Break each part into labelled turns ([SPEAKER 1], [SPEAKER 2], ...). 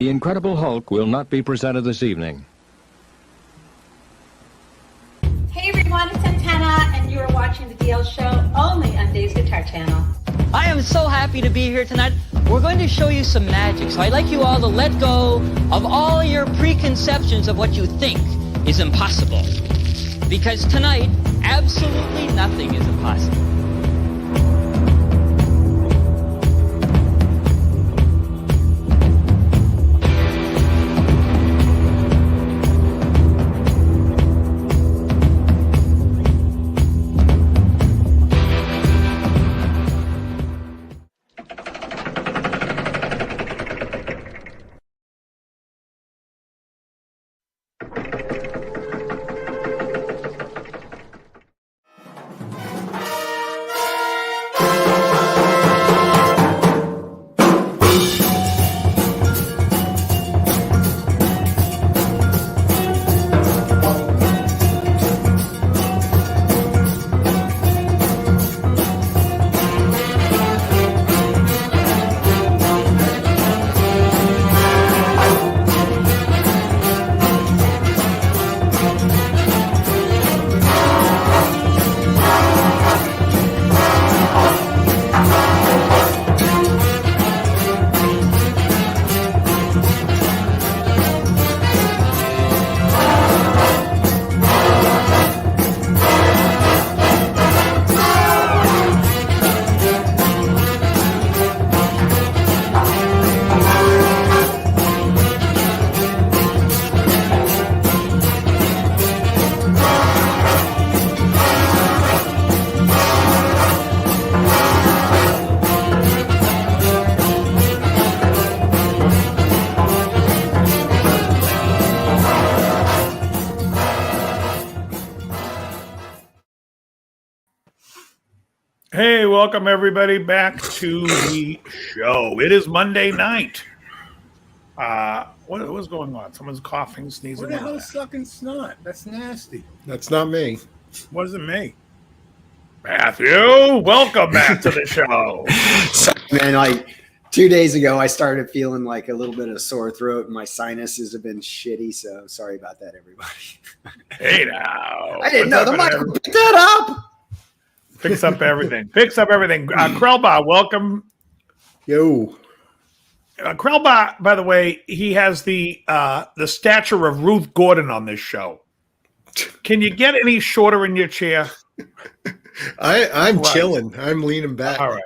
[SPEAKER 1] The Incredible Hulk will not be presented this evening.
[SPEAKER 2] Hey everyone, it's Antenna, and you are watching the DL Show only on Dave's Guitar Channel.
[SPEAKER 3] I am so happy to be here tonight. We're going to show you some magic, so I'd like you all to let go of all your preconceptions of what you think is impossible. Because tonight, absolutely nothing is impossible.
[SPEAKER 4] Hey, welcome everybody back to the show. It is Monday night. What's going on? Someone's coughing, sneezing.
[SPEAKER 5] What the hell is sucking snot? That's nasty.
[SPEAKER 6] That's not me.
[SPEAKER 4] Wasn't me. Matthew, welcome back to the show.
[SPEAKER 7] Man, like 2 days ago, I started feeling like a little bit of sore throat, and my sinuses have been shitty. So sorry about that, everybody.
[SPEAKER 4] Hey now,
[SPEAKER 7] I didn't know the mic would pick that up.
[SPEAKER 4] Fix up everything. Fix up everything. Krellba, welcome.
[SPEAKER 6] Yo.
[SPEAKER 4] Krellba, by the way, he has the stature of Ruth Gordon on this show. Can you get any shorter in your chair?
[SPEAKER 6] I'm chilling. I'm leaning back.
[SPEAKER 4] All right.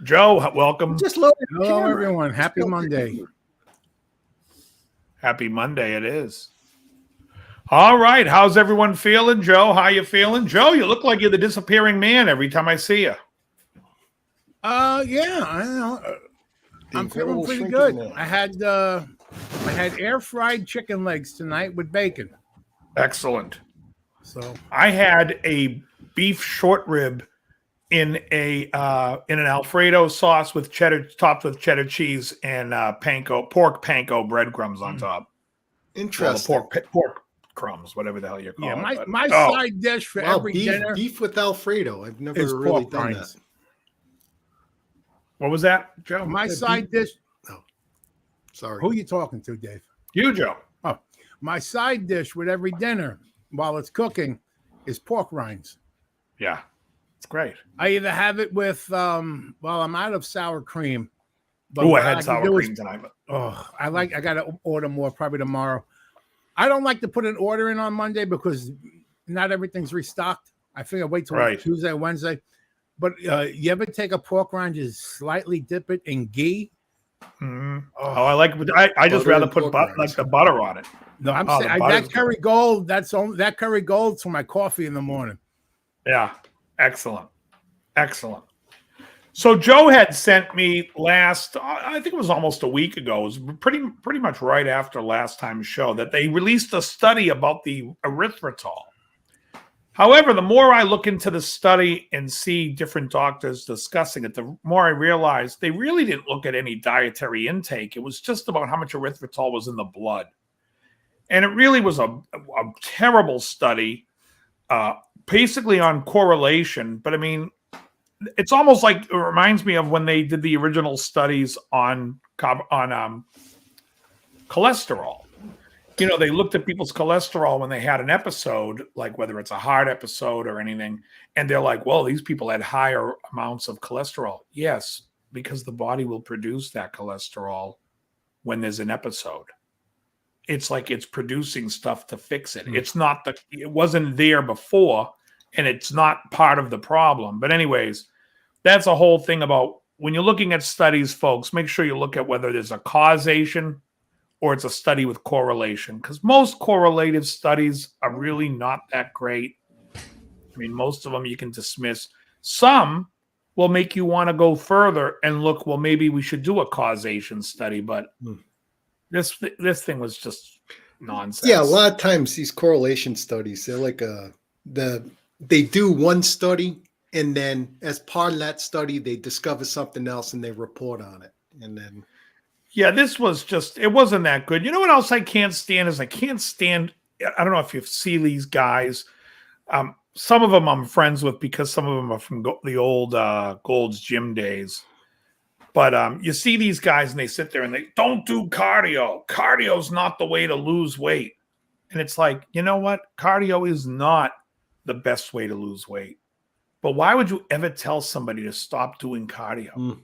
[SPEAKER 4] Joe, welcome.
[SPEAKER 7] Just lower the
[SPEAKER 5] Hello,
[SPEAKER 7] camera.
[SPEAKER 5] everyone. Happy Monday.
[SPEAKER 4] Happy Monday it is. All right. How's everyone feeling? Joe, how you feeling? Joe, you look like you're the disappearing man every time I see you.
[SPEAKER 5] Yeah, I don't know. I'm feeling pretty good. I had air fried chicken legs tonight with bacon.
[SPEAKER 4] Excellent.
[SPEAKER 5] So
[SPEAKER 4] I had a beef short rib in an Alfredo sauce with cheddar, topped with cheddar cheese and pork panko breadcrumbs on top.
[SPEAKER 6] Interesting.
[SPEAKER 4] Well, pork crumbs, whatever the hell you're calling
[SPEAKER 5] Yeah,
[SPEAKER 4] it.
[SPEAKER 5] my side dish for every
[SPEAKER 6] beef,
[SPEAKER 5] dinner
[SPEAKER 6] beef with Alfredo. I've never
[SPEAKER 5] is
[SPEAKER 6] really
[SPEAKER 5] pork
[SPEAKER 6] done
[SPEAKER 5] rinds.
[SPEAKER 6] that.
[SPEAKER 4] What was that, Joe?
[SPEAKER 5] My side dish.
[SPEAKER 6] Oh, sorry.
[SPEAKER 5] Who are you talking to, Dave?
[SPEAKER 4] You, Joe.
[SPEAKER 5] Oh, my side dish with every dinner while it's cooking is pork rinds.
[SPEAKER 4] Yeah, it's great.
[SPEAKER 5] I either have it with I'm out of sour cream.
[SPEAKER 4] Oh, I
[SPEAKER 5] what
[SPEAKER 4] had
[SPEAKER 5] can
[SPEAKER 4] sour
[SPEAKER 5] do
[SPEAKER 4] cream
[SPEAKER 5] is-
[SPEAKER 4] tonight. But
[SPEAKER 5] I gotta order more probably tomorrow. I don't like to put an order in on Monday because not everything's restocked. I figure wait till
[SPEAKER 4] Right.
[SPEAKER 5] Tuesday, Wednesday. But you ever take a pork rind, just slightly dip it in ghee?
[SPEAKER 4] oh, I like. I just
[SPEAKER 6] Butter
[SPEAKER 4] rather
[SPEAKER 6] and
[SPEAKER 4] put
[SPEAKER 6] pork
[SPEAKER 4] like
[SPEAKER 6] rinds.
[SPEAKER 4] the butter on it.
[SPEAKER 5] No, I'm
[SPEAKER 4] Oh,
[SPEAKER 5] saying
[SPEAKER 4] the butter's
[SPEAKER 5] that curry gold. That curry gold for my coffee in the morning.
[SPEAKER 4] Yeah, excellent. So Joe had sent me I think it was almost a week ago. It was pretty much right after last time's show that they released a study about the erythritol. However, the more I look into the study and see different doctors discussing it, the more I realize they really didn't look at any dietary intake. It was just about how much erythritol was in the blood. And it really was a terrible study, basically on correlation. But I mean, it's almost like it reminds me of when they did the original studies on cholesterol. You know, they looked at people's cholesterol when they had an episode, like whether it's a heart episode or anything, and they're like, well, these people had higher amounts of cholesterol. Yes, because the body will produce that cholesterol when there's an episode. It's like it's producing stuff to fix it. It's not it wasn't there before, and it's not part of the problem. But anyways, that's a whole thing about when you're looking at studies, folks, make sure you look at whether there's a causation or it's a study with correlation, because most correlative studies are really not that great. I mean, most of them you can dismiss. Some will make you want to go further and look, well, maybe we should do a causation study, but this thing was just nonsense.
[SPEAKER 6] Yeah, a lot of times these correlation studies, they're like they do one study, and then as part of that study, they discover something else and they report on it. And then
[SPEAKER 4] yeah, this was just, it wasn't that good. You know what else I can't stand is I don't know if you see these guys. Some of them I'm friends with because some of them are from the old Gold's Gym days. But you see these guys and they sit there and they don't do cardio. Cardio's not the way to lose weight. And it's like, you know what? Cardio is not the best way to lose weight. But why would you ever tell somebody to stop doing cardio?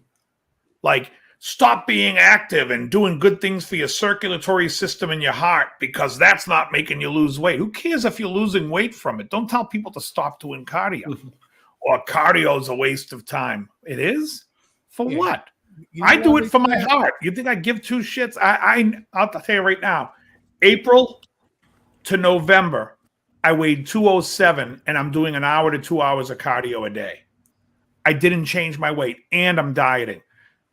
[SPEAKER 4] Like, stop being active and doing good things for your circulatory system and your heart because that's not making you lose weight. Who cares if you're losing weight from it? Don't tell people to stop doing cardio. Or cardio is a waste of time. It is? For what? I do it for my heart. You think I give two shits? I'll tell you right now, April to November, I weighed 207 and I'm doing an hour to 2 hours of cardio a day. I didn't change my weight and I'm dieting.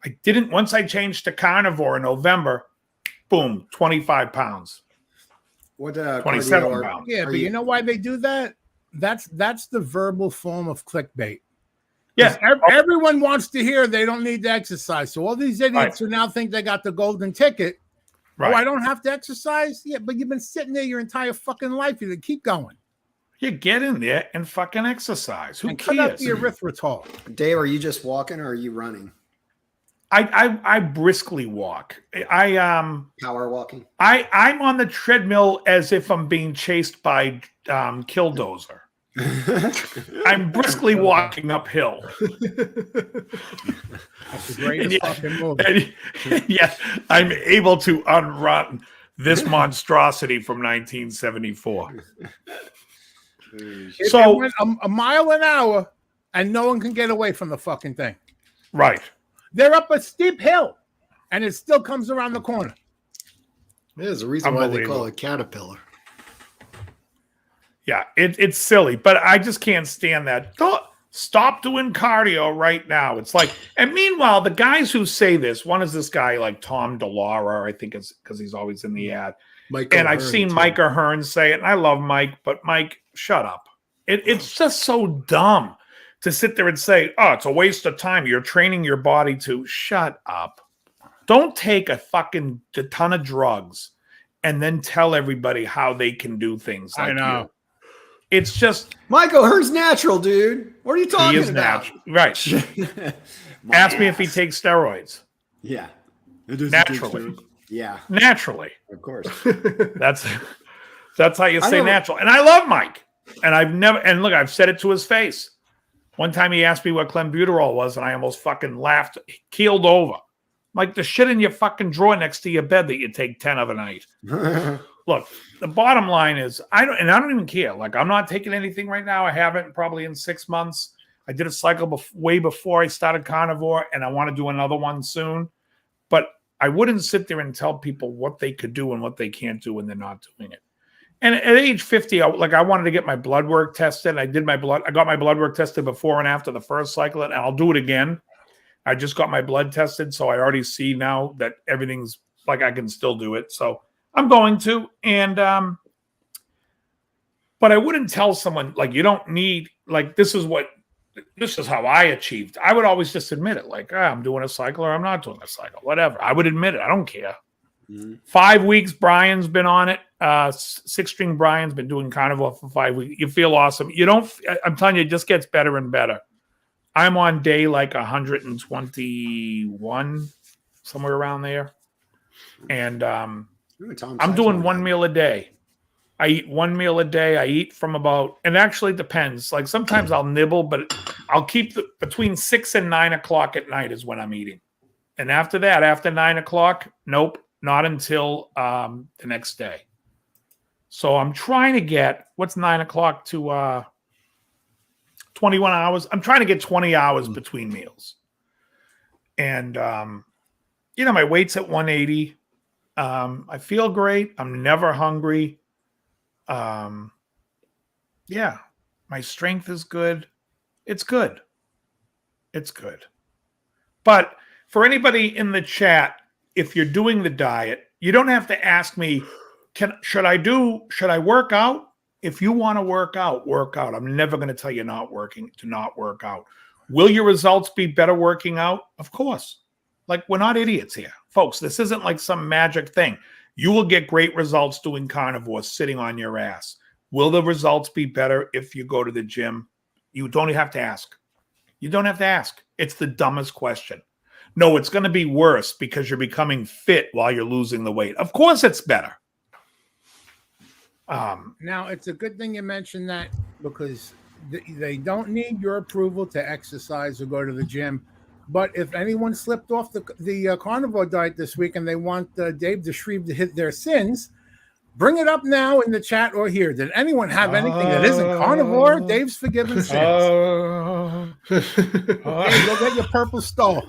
[SPEAKER 4] I didn't, once I changed to carnivore in November, boom, 25 pounds.
[SPEAKER 7] What
[SPEAKER 4] 27 pounds.
[SPEAKER 5] Yeah, but you know why they do that? That's the verbal form of clickbait.
[SPEAKER 4] Yeah.
[SPEAKER 5] Everyone wants to hear they don't need to exercise. So all these idiots who now think they got the golden ticket.
[SPEAKER 4] Right.
[SPEAKER 5] Oh, I don't have to exercise? Yeah, but you've been sitting there your entire fucking life. You keep going.
[SPEAKER 4] You get in there and fucking exercise. Who
[SPEAKER 5] and
[SPEAKER 4] cares?
[SPEAKER 5] cut up the erythritol.
[SPEAKER 7] Dave, are you just walking or are you running?
[SPEAKER 4] I briskly walk.
[SPEAKER 7] Power walking.
[SPEAKER 4] I'm on the treadmill as if I'm being chased by Killdozer. I'm briskly walking uphill.
[SPEAKER 5] That's the greatest fucking movie.
[SPEAKER 4] Yes, I'm able to unrun this monstrosity from 1974.
[SPEAKER 5] It went a mile an hour, and no one can get away from the fucking thing.
[SPEAKER 4] Right.
[SPEAKER 5] They're up a steep hill, and it still comes around the corner.
[SPEAKER 6] There's a reason why they call it Caterpillar.
[SPEAKER 4] Yeah, it's silly, but I just can't stand that. Don't stop doing cardio right now. It's like, and meanwhile, the guys who say this, one is this guy like Tom DeLaura, I think it's because he's always in the ad. And I've seen Mike Ahern say it, and I love Mike, but Mike, shut up. It's just so dumb to sit there and say, oh, it's a waste of time. You're training your body to shut up. Don't take a ton of drugs and then tell everybody how they can do things like
[SPEAKER 5] I know.
[SPEAKER 4] you. It's just
[SPEAKER 7] Michael, her's natural, dude. What are you
[SPEAKER 4] he
[SPEAKER 7] talking
[SPEAKER 4] is
[SPEAKER 7] about?
[SPEAKER 4] natural. Right.
[SPEAKER 7] My
[SPEAKER 4] Ask me if he
[SPEAKER 7] ass.
[SPEAKER 4] takes steroids.
[SPEAKER 7] Yeah. It doesn't take
[SPEAKER 4] Naturally.
[SPEAKER 7] steroids. Yeah,
[SPEAKER 4] Naturally.
[SPEAKER 7] of course.
[SPEAKER 4] That's how you
[SPEAKER 7] I
[SPEAKER 4] say
[SPEAKER 7] never-
[SPEAKER 4] natural. And I love Mike. And I've said it to his face. One time he asked me what clenbuterol was, and I almost fucking laughed, keeled over. Like the shit in your fucking drawer next to your bed that you take 10 of a night. Look, the bottom line is I don't even care. Like, I'm not taking anything right now. I haven't probably in 6 months. I did a cycle way before I started carnivore, and I want to do another one soon. But I wouldn't sit there and tell people what they could do and what they can't do when they're not doing it. And at age 50, I wanted to get my blood work tested. I got my blood work tested before and after the first cycle, and I'll do it again. I just got my blood tested, so I already see now that everything's like I can still do it. So I'm going to. And but I wouldn't tell someone like you don't need like this is how I achieved. I would always just admit it, like I'm doing a cycle or I'm not doing a cycle, whatever. I would admit it. I don't care. 5 weeks, Brian's been on it. 6-string Brian's been doing carnivore for 5 weeks. You feel awesome. I'm telling you, it just gets better and better. I'm on day like 121, somewhere around there. And I'm doing one meal a day. I eat one meal a day. I eat from and it actually depends. Like sometimes I'll nibble, but I'll keep between 6 and 9 o'clock at night is when I'm eating. And after that, after 9 o'clock, nope, not until the next day. So I'm trying to get, what's 9 o'clock to 21 hours? I'm trying to get 20 hours between meals. And, my weight's at 180. I feel great. I'm never hungry. My strength is good. It's good. It's good. But for anybody in the chat, if you're doing the diet, you don't have to ask me, should I work out? If you want to work out, work out. I'm never going to tell you to not work out. Will your results be better working out? Of course. Like, we're not idiots here. Folks, this isn't like some magic thing. You will get great results doing carnivore sitting on your ass. Will the results be better if you go to the gym? You don't have to ask. You don't have to ask. It's the dumbest question. No, it's going to be worse because you're becoming fit while you're losing the weight. Of course it's better.
[SPEAKER 5] Now, it's a good thing you mentioned that because they don't need your approval to exercise or go to the gym. But if anyone slipped off the carnivore diet this week and they want Dave DeShreve to hit their sins, bring it up now in the chat or here. Did anyone have anything that isn't carnivore? Dave's forgiven sins. Dave, go get your purple stole.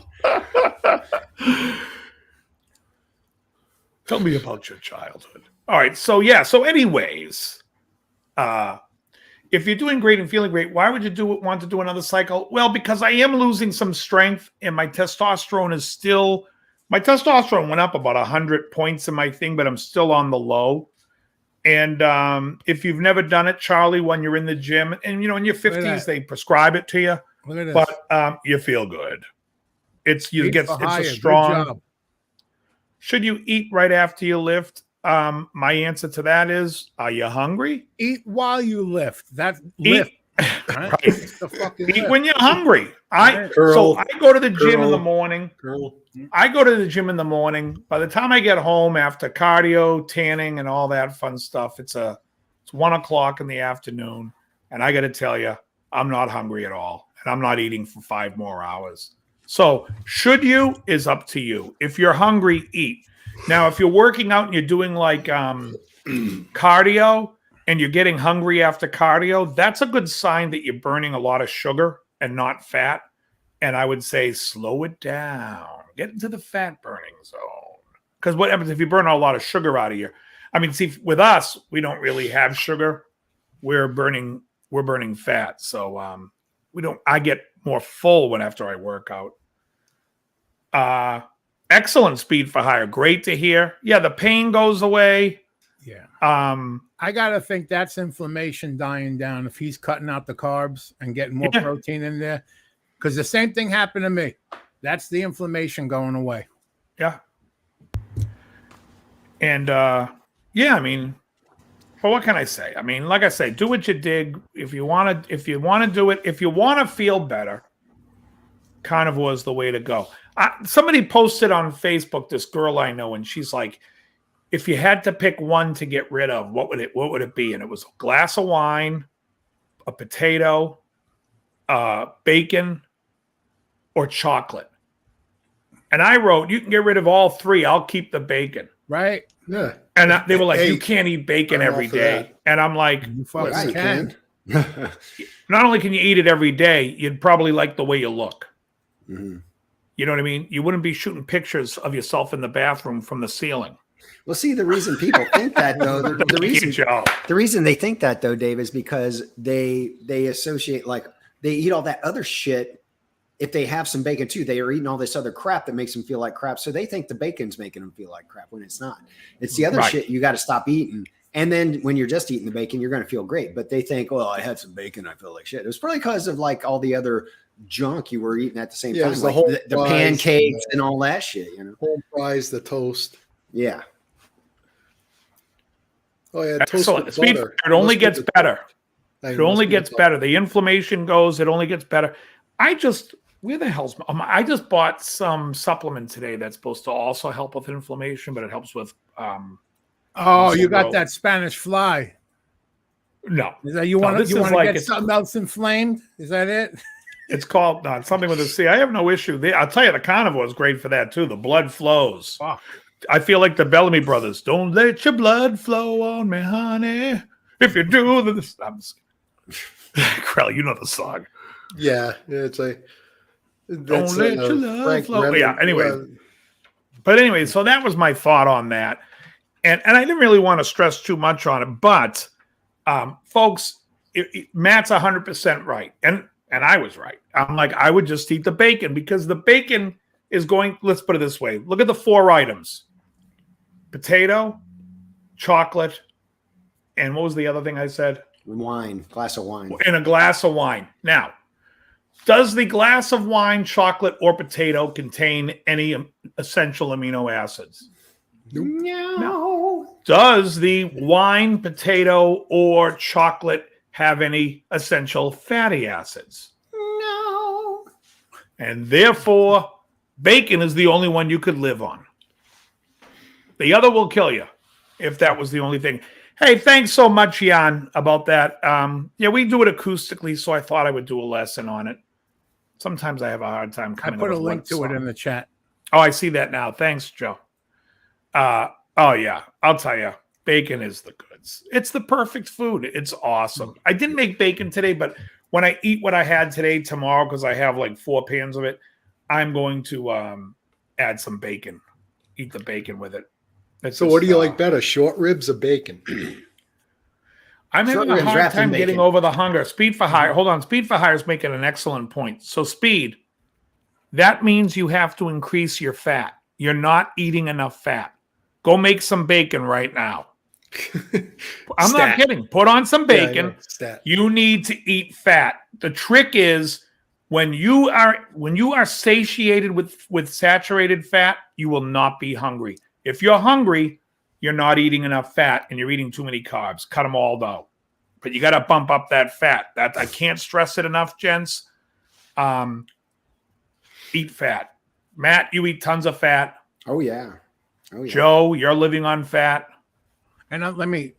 [SPEAKER 4] Tell me about your childhood. All right. So anyways, if you're doing great and feeling great, why would you want to do another cycle? Well, because I am losing some strength and my testosterone went up about 100 points in my thing, but I'm still on the low. And if you've never done it, Charlie, when you're in the gym and, in your 50s, they prescribe it to you, but you feel good. It's a strong. Should you eat right after you lift? My answer to that is, are you hungry?
[SPEAKER 5] Eat while you lift.
[SPEAKER 4] Lift. Right. Eat when you're hungry. So I go to the gym in the morning. I go to the gym in the morning. By the time I get home after cardio, tanning, and all that fun stuff, it's 1 o'clock in the afternoon. And I got to tell you, I'm not hungry at all. And I'm not eating for 5 more hours. So should you is up to you. If you're hungry, eat. Now, if you're working out and you're doing like cardio and you're getting hungry after cardio, that's a good sign that you're burning a lot of sugar and not fat. And I would say slow it down. Get into the fat burning zone. Because what happens if you burn a lot of sugar out of you? I mean, see, with us, we don't really have sugar. We're burning fat. So I get more full after I work out. Excellent speed for hire. Great to hear. Yeah, the pain goes away.
[SPEAKER 5] Yeah.
[SPEAKER 7] I gotta think that's inflammation dying down if he's cutting out the carbs and getting more protein in there. Because the same thing happened to me. That's the inflammation going away.
[SPEAKER 4] Yeah. And yeah, I mean, well, what can I say? I mean, like I say, do what you dig. If you want to do it, if you want to feel better, carnivore is the way to go. Somebody posted on Facebook, this girl I know, and she's like, if you had to pick one to get rid of, what would it be? And it was a glass of wine, a potato, bacon, or chocolate. And I wrote, you can get rid of all three. I'll keep the bacon.
[SPEAKER 5] Right?
[SPEAKER 6] Yeah.
[SPEAKER 4] And they were like,
[SPEAKER 6] Hey,
[SPEAKER 4] you can't eat bacon
[SPEAKER 6] I'm
[SPEAKER 4] every
[SPEAKER 6] all for
[SPEAKER 4] day.
[SPEAKER 6] that.
[SPEAKER 4] And I'm like,
[SPEAKER 5] You fucking
[SPEAKER 6] Yes, you
[SPEAKER 5] can.
[SPEAKER 6] can.
[SPEAKER 4] not only can you eat it every day, you'd probably like the way you look.
[SPEAKER 6] Mhm.
[SPEAKER 4] You know what I mean? You wouldn't be shooting pictures of yourself in the bathroom from the ceiling.
[SPEAKER 8] Well, see, the reason people think that, though, the reason they think that, though, Dave, is because they associate, like, they eat all that other shit. If they have some bacon too, they are eating all this other crap that makes them feel like crap. So they think the bacon's making them feel like crap when it's not. It's the other shit you got to stop eating. And then when you're just eating the bacon, you're going to feel great. But they think, well, I had some bacon, I feel like shit. It was probably because of like all the other junk you were eating at the same time,
[SPEAKER 6] It was
[SPEAKER 8] like the pancakes and all that shit. You know,
[SPEAKER 6] whole fries, the toast.
[SPEAKER 8] yeah.
[SPEAKER 6] Oh yeah, toast
[SPEAKER 4] Excellent.
[SPEAKER 6] with
[SPEAKER 4] Speed,
[SPEAKER 6] butter.
[SPEAKER 4] it only
[SPEAKER 6] Must be
[SPEAKER 4] gets
[SPEAKER 6] the-
[SPEAKER 4] better.
[SPEAKER 6] Hey,
[SPEAKER 4] It only
[SPEAKER 6] must be
[SPEAKER 4] gets
[SPEAKER 6] the-
[SPEAKER 4] better. The inflammation goes, it only gets better. Where the hell's I just bought some supplement today that's supposed to also help with inflammation, but it helps with
[SPEAKER 5] Oh, you got
[SPEAKER 4] growth.
[SPEAKER 5] that Spanish fly.
[SPEAKER 4] No.
[SPEAKER 5] Is that you
[SPEAKER 4] No,
[SPEAKER 5] want
[SPEAKER 4] this
[SPEAKER 5] to
[SPEAKER 4] is like
[SPEAKER 5] get
[SPEAKER 4] it's-
[SPEAKER 5] something else inflamed? Is that it?
[SPEAKER 4] It's called something with a C. I have no issue. I'll tell you, the carnivore is great for that too. The blood flows.
[SPEAKER 5] Fuck.
[SPEAKER 4] I feel like the Bellamy brothers. Don't let your blood flow on me, honey. If you do, this. Krell, you know the song.
[SPEAKER 6] Yeah, it's like
[SPEAKER 4] Don't let your love
[SPEAKER 6] Frank
[SPEAKER 4] flow.
[SPEAKER 6] Redden,
[SPEAKER 4] Yeah. Anyway, so that was my thought on that, and I didn't really want to stress too much on it, but folks, Matt's 100% right, and I was right. I'm like, I would just eat the bacon because the bacon is going. Let's put it this way: look at the 4 items: potato, chocolate, and what was the other thing I said?
[SPEAKER 8] Wine, glass of wine.
[SPEAKER 4] And a glass of wine. Now, does the glass of wine, chocolate, or potato contain any essential amino acids?
[SPEAKER 8] No.
[SPEAKER 4] Does the wine, potato, or chocolate have any essential fatty acids?
[SPEAKER 8] No.
[SPEAKER 4] And therefore, bacon is the only one you could live on. The other will kill you if that was the only thing. Hey, thanks so much, Jan, about that. Yeah, we do it acoustically, so I thought I would do a lesson on it. Sometimes I have a hard time
[SPEAKER 5] I
[SPEAKER 4] coming
[SPEAKER 5] put
[SPEAKER 4] up
[SPEAKER 5] a
[SPEAKER 4] with
[SPEAKER 5] link
[SPEAKER 4] what
[SPEAKER 5] to it
[SPEAKER 4] song.
[SPEAKER 5] in the chat.
[SPEAKER 4] Oh, I see that now. Thanks, Joe. Oh, yeah. I'll tell you, bacon is the goods. It's the perfect food. It's awesome. I didn't make bacon today, but when I eat what I had today, tomorrow, because I have like 4 pans of it, I'm going to add some bacon. Eat the bacon with it. It's
[SPEAKER 6] So
[SPEAKER 4] just,
[SPEAKER 6] what do you like better, short ribs or bacon?
[SPEAKER 4] I'm
[SPEAKER 8] Short
[SPEAKER 4] having a
[SPEAKER 8] ribs
[SPEAKER 4] hard
[SPEAKER 8] wrapped in
[SPEAKER 4] time getting
[SPEAKER 8] bacon.
[SPEAKER 4] over the hunger. Speed for Hire. Hold on. Speed for Hire is making an excellent point. So, Speed, that means you have to increase your fat. You're not eating enough fat. Go make some bacon right now. I'm not
[SPEAKER 6] Stat.
[SPEAKER 4] kidding. Put on some
[SPEAKER 6] Yeah, I
[SPEAKER 4] bacon.
[SPEAKER 6] know. Stat.
[SPEAKER 4] You need to eat fat. The trick is when you are satiated with saturated fat, you will not be hungry. If you're hungry, you're not eating enough fat and you're eating too many carbs. Cut them all out. But you got to bump up that fat. That I can't stress it enough, gents. Eat fat. Matt, you eat tons of fat.
[SPEAKER 8] Oh yeah. Oh yeah.
[SPEAKER 4] Joe, you're living on fat.
[SPEAKER 5] And let me.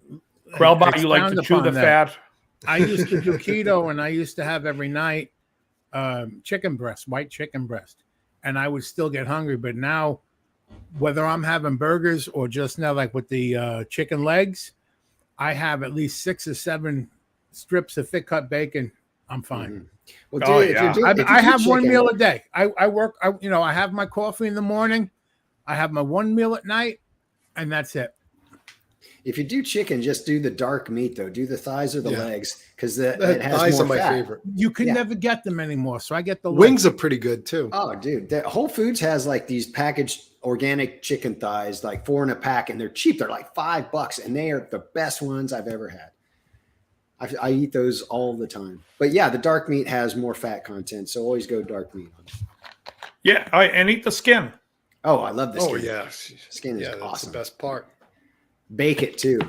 [SPEAKER 4] Krellbot, you like to
[SPEAKER 5] expound
[SPEAKER 4] chew the
[SPEAKER 5] upon that.
[SPEAKER 4] fat.
[SPEAKER 5] I used to do keto, and I used to have every night chicken breast, white chicken breast, and I would still get hungry. But now, whether I'm having burgers or just now, like with the chicken legs, I have at least 6 or 7 strips of thick cut bacon. I'm fine.
[SPEAKER 8] Mhm. Well,
[SPEAKER 4] Oh,
[SPEAKER 8] dude,
[SPEAKER 4] yeah.
[SPEAKER 8] if you do
[SPEAKER 5] I have one
[SPEAKER 8] chicken-
[SPEAKER 5] meal a day. I work. I have my coffee in the morning. I have my one meal at night, and that's it.
[SPEAKER 8] If you do chicken, just do the dark meat though. Do the thighs or the
[SPEAKER 6] Yeah.
[SPEAKER 8] legs because
[SPEAKER 6] The
[SPEAKER 8] it has
[SPEAKER 6] thighs
[SPEAKER 8] more
[SPEAKER 6] are my
[SPEAKER 8] fat.
[SPEAKER 6] favorite.
[SPEAKER 5] You can
[SPEAKER 8] Yeah.
[SPEAKER 5] never get them anymore, so I get the
[SPEAKER 6] Wings are pretty good too.
[SPEAKER 8] Oh, dude, Whole Foods has like these packaged organic chicken thighs, like 4 in a pack, and they're cheap. They're like $5, and they are the best ones I've ever had. I eat those all the time. But yeah, the dark meat has more fat content, so always go dark meat.
[SPEAKER 4] Yeah, and eat the skin.
[SPEAKER 8] Oh, I love this.
[SPEAKER 6] Oh
[SPEAKER 8] skin.
[SPEAKER 6] yeah,
[SPEAKER 8] Skin is
[SPEAKER 6] yeah, that's
[SPEAKER 8] awesome.
[SPEAKER 6] the best part.
[SPEAKER 8] Bake it too.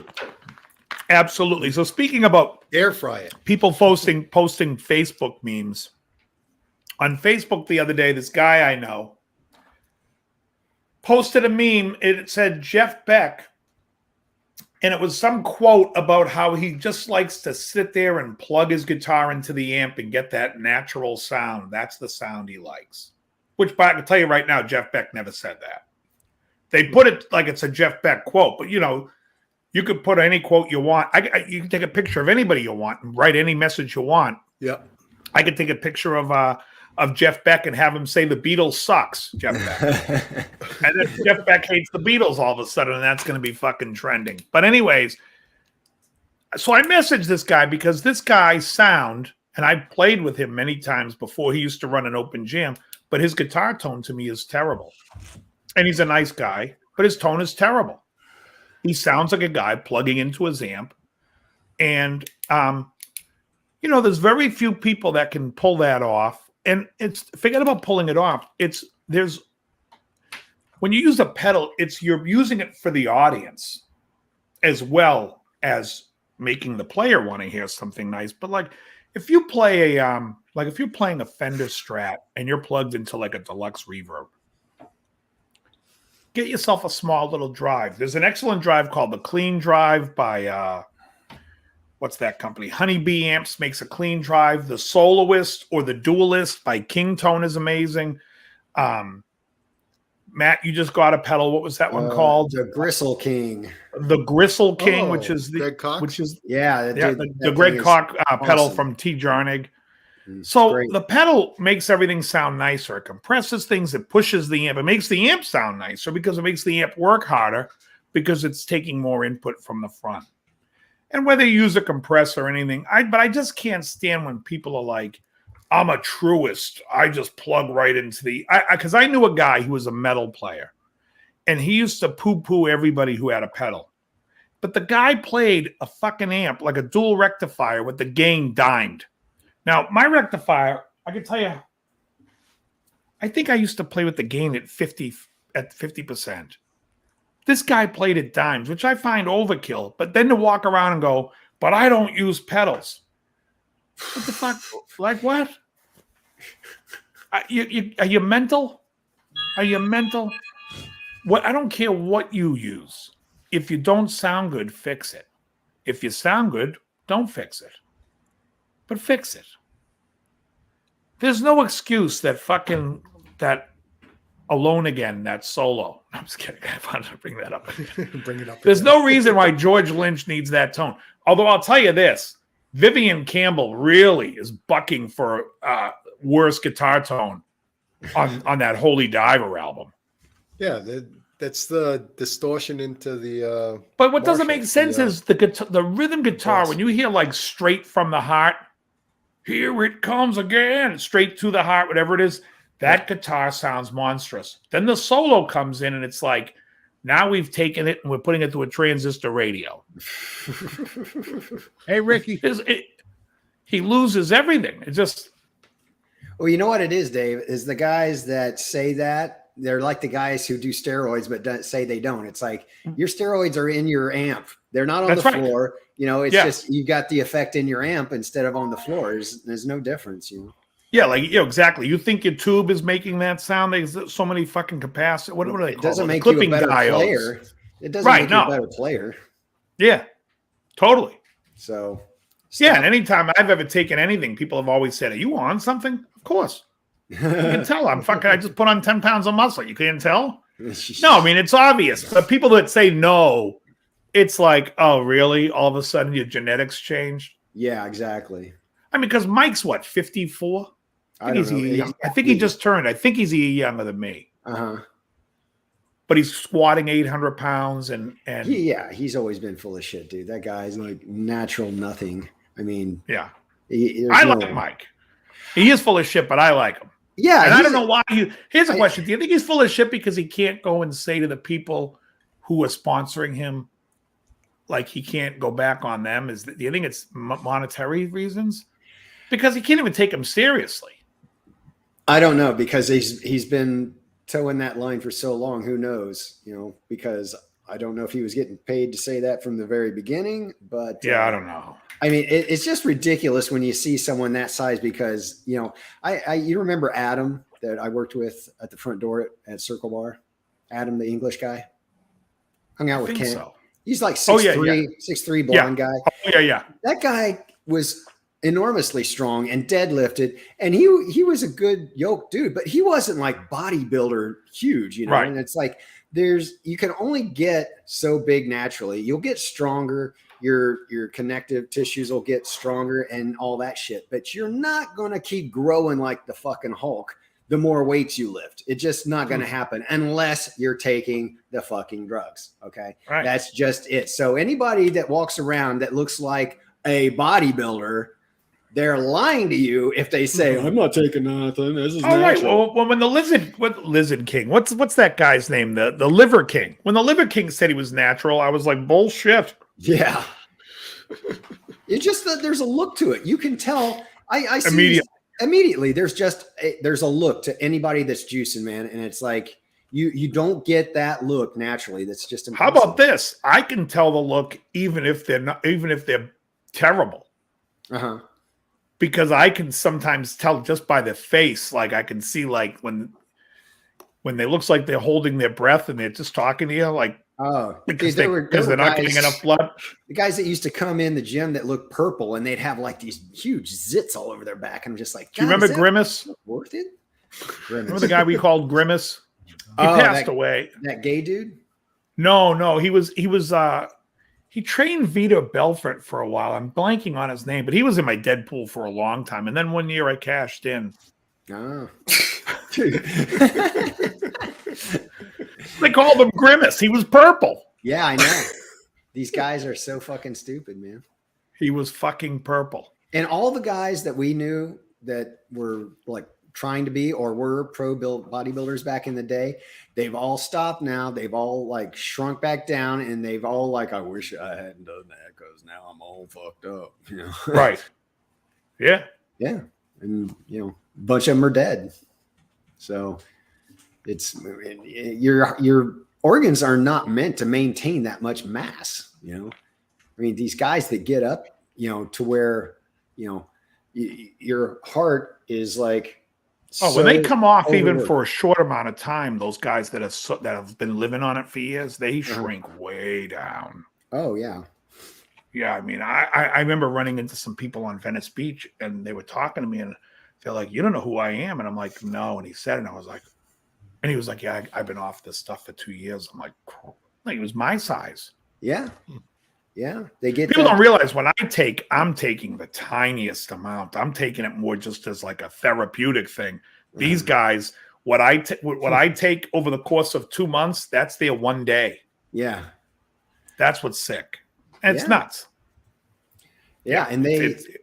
[SPEAKER 4] Absolutely. So speaking about
[SPEAKER 6] Air fry it.
[SPEAKER 4] people posting Facebook memes. On Facebook the other day, this guy I know posted a meme. It said Jeff Beck, and it was some quote about how he just likes to sit there and plug his guitar into the amp and get that natural sound. That's the sound he likes. Which, but I can tell you right now, Jeff Beck never said that. They put it like it's a Jeff Beck quote, but you could put any quote you want. You can take a picture of anybody you want and write any message you want.
[SPEAKER 6] Yep.
[SPEAKER 4] I could take a picture of Jeff Beck and have him say the Beatles sucks, Jeff Beck. And then Jeff Beck hates the Beatles all of a sudden, and that's going to be fucking trending. But anyways, so I messaged this guy because this guy's sound, and I played with him many times before. He used to run an open jam, but his guitar tone to me is terrible. And he's a nice guy, but his tone is terrible. He sounds like a guy plugging into his amp. And, there's very few people that can pull that off. And forget about pulling it off. When you use a pedal, you're using it for the audience as well as making the player want to hear something nice. But like, if you play if you're playing a Fender Strat and you're plugged into like a deluxe reverb, get yourself a small little drive. There's an excellent drive called the Clean Drive by what's that company? Honeybee Amps makes a clean drive. The Soloist or the Duelist by King Tone is amazing. Matt, you just got a pedal. What was that one called?
[SPEAKER 8] The Gristle King.
[SPEAKER 4] The Gristle King, which is
[SPEAKER 6] Greg Koch?
[SPEAKER 4] the Greg Koch pedal
[SPEAKER 8] awesome.
[SPEAKER 4] from T. Jarnig. So
[SPEAKER 8] great.
[SPEAKER 4] the pedal makes everything sound nicer. It compresses things. It pushes the amp. It makes the amp sound nicer because it makes the amp work harder because it's taking more input from the front. And whether you use a compressor or anything, but I just can't stand when people are like, I'm a truist. I just plug right into because I knew a guy who was a metal player, and he used to poo-poo everybody who had a pedal. But the guy played a fucking amp, like a dual rectifier with the gain dimed. Now, my rectifier, I can tell you, I think I used to play with the gain at 50%. This guy played at dimes, which I find overkill. But then to walk around and go, but I don't use pedals. What the fuck? Like what? Are you mental? Are you mental? What? I don't care what you use. If you don't sound good, fix it. If you sound good, don't fix it. But fix it. There's no excuse that Alone Again, that solo. I'm just kidding. I wanted to bring that up.
[SPEAKER 6] Bring it up.
[SPEAKER 4] There's no reason why George Lynch needs that tone. Although I'll tell you this, Vivian Campbell really is bucking for worse guitar tone on that Holy Diver album.
[SPEAKER 6] Yeah, that's the distortion into the.
[SPEAKER 4] But what doesn't make sense is the rhythm guitar.
[SPEAKER 6] Yes.
[SPEAKER 4] When you hear like straight from the heart, here it comes again, straight to the heart, whatever it is. That guitar sounds monstrous. Then the solo comes in, and it's like, now we've taken it and we're putting it to a transistor radio.
[SPEAKER 5] Hey, Ricky.
[SPEAKER 4] He loses everything. It just.
[SPEAKER 8] Well, you know what it is, Dave, is the guys that say that, they're like the guys who do steroids but say they don't. It's like your steroids are in your amp. They're not on the floor. It's just you got the effect in your amp instead of on the floor. There's no difference,
[SPEAKER 4] Yeah, exactly. You think your tube is making that sound? There's so many fucking capacitors. What do they call it?
[SPEAKER 8] Doesn't make you a better player. It doesn't make you a better player.
[SPEAKER 4] Yeah, totally.
[SPEAKER 8] So,
[SPEAKER 4] yeah, and anytime I've ever taken anything, people have always said, "Are you on something?" Of course. You can tell I just put on 10 pounds of muscle. You can't tell? No, I mean, it's obvious. But people that say no, it's like, oh, really? All of a sudden your genetics changed?
[SPEAKER 8] Yeah, exactly.
[SPEAKER 4] I mean, because Mike's what, 54? I think he just turned. I think he's a year younger than me.
[SPEAKER 8] Uh-huh.
[SPEAKER 4] But he's squatting 800 pounds and
[SPEAKER 8] he's always been full of shit, dude. That guy's like natural nothing. I mean,
[SPEAKER 4] yeah. I like Mike. He is full of shit, but I like him.
[SPEAKER 8] Yeah.
[SPEAKER 4] And I don't know why. Here's a question. Do you think he's full of shit because he can't go and say to the people who are sponsoring him, like he can't go back on them? Do you think it's monetary reasons? Because he can't even take them seriously.
[SPEAKER 8] I don't know, because he's been towing that line for so long. Who knows? Because I don't know if he was getting paid to say that from the very beginning, but
[SPEAKER 4] yeah, I don't know.
[SPEAKER 8] I mean, it's just ridiculous when you see someone that size because, you know, you remember Adam that I worked with at the front door at Circle Bar? Adam, the English guy? Hung out with Ken. So. He's like 6'3", 6'3", blonde guy.
[SPEAKER 4] Oh, yeah.
[SPEAKER 8] That guy was enormously strong and deadlifted, and he was a good yoke dude, but he wasn't like bodybuilder huge, you know.
[SPEAKER 4] Right.
[SPEAKER 8] And it's like you can only get so big naturally. You'll get stronger. Your connective tissues will get stronger and all that shit, but you're not going to keep growing like the fucking Hulk the more weights you lift. It's just not going to happen unless you're taking the fucking drugs. Okay.
[SPEAKER 4] Right.
[SPEAKER 8] That's just it. So anybody that walks around that looks like a bodybuilder, they're lying to you if they say, I'm not taking nothing. This is natural.
[SPEAKER 4] Right. Well, when the Lizard King, what's that guy's name? The Liver King. When the Liver King said he was natural, I was like, bullshit.
[SPEAKER 8] Yeah. It's just that there's a look to it. You can tell. I see immediately. There's a look to anybody that's juicing, man. And it's like, you don't get that look naturally. That's just impossible.
[SPEAKER 4] How about this? I can tell the look even if they're terrible.
[SPEAKER 8] Uh-huh.
[SPEAKER 4] Because I can sometimes tell just by the face. Like I can see like when they looks like they're holding their breath and they're just talking to you, like because they're not getting enough blood.
[SPEAKER 8] The guys that used to come in the gym that looked purple and they'd have like these huge zits all over their back. And I'm just like,
[SPEAKER 4] do you remember Grimace?
[SPEAKER 8] Worth it?
[SPEAKER 4] Remember the guy we called Grimace? He passed away.
[SPEAKER 8] That gay dude?
[SPEAKER 4] No, he trained Vito Belfort for a while. I'm blanking on his name, but he was in my Deadpool for a long time. And then one year I cashed in.
[SPEAKER 8] Oh.
[SPEAKER 4] They called him Grimace. He was purple.
[SPEAKER 8] Yeah, I know. These guys are so fucking stupid, man.
[SPEAKER 4] He was fucking purple.
[SPEAKER 8] And all the guys that we knew that were like trying to be or were pro bodybuilders back in the day, they've all stopped now. They've all like shrunk back down, and they've all like, I wish I hadn't done that because now I'm all fucked up. You know?
[SPEAKER 4] Right. Yeah.
[SPEAKER 8] Yeah. And you know, a bunch of them are dead. So it's your organs are not meant to maintain that much mass. You know, I mean, these guys that get up, you know, to where, you know, your heart is like,
[SPEAKER 4] when they come off even for a short amount of time, those guys that have been living on it for years, they shrink way down.
[SPEAKER 8] Oh yeah.
[SPEAKER 4] Yeah. I mean, I remember running into some people on Venice Beach and they were talking to me and they're like, you don't know who I am. And I'm like, no. And he said, and I was like, and he was like, yeah, I've been off this stuff for 2 years. I'm like it was my size.
[SPEAKER 8] Yeah. Yeah.
[SPEAKER 4] People don't realize when I'm taking the tiniest amount. I'm taking it more just as like a therapeutic thing. These guys, what I take over the course of 2 months, that's their 1 day.
[SPEAKER 8] Yeah.
[SPEAKER 4] That's what's sick. And it's nuts.
[SPEAKER 8] Yeah. And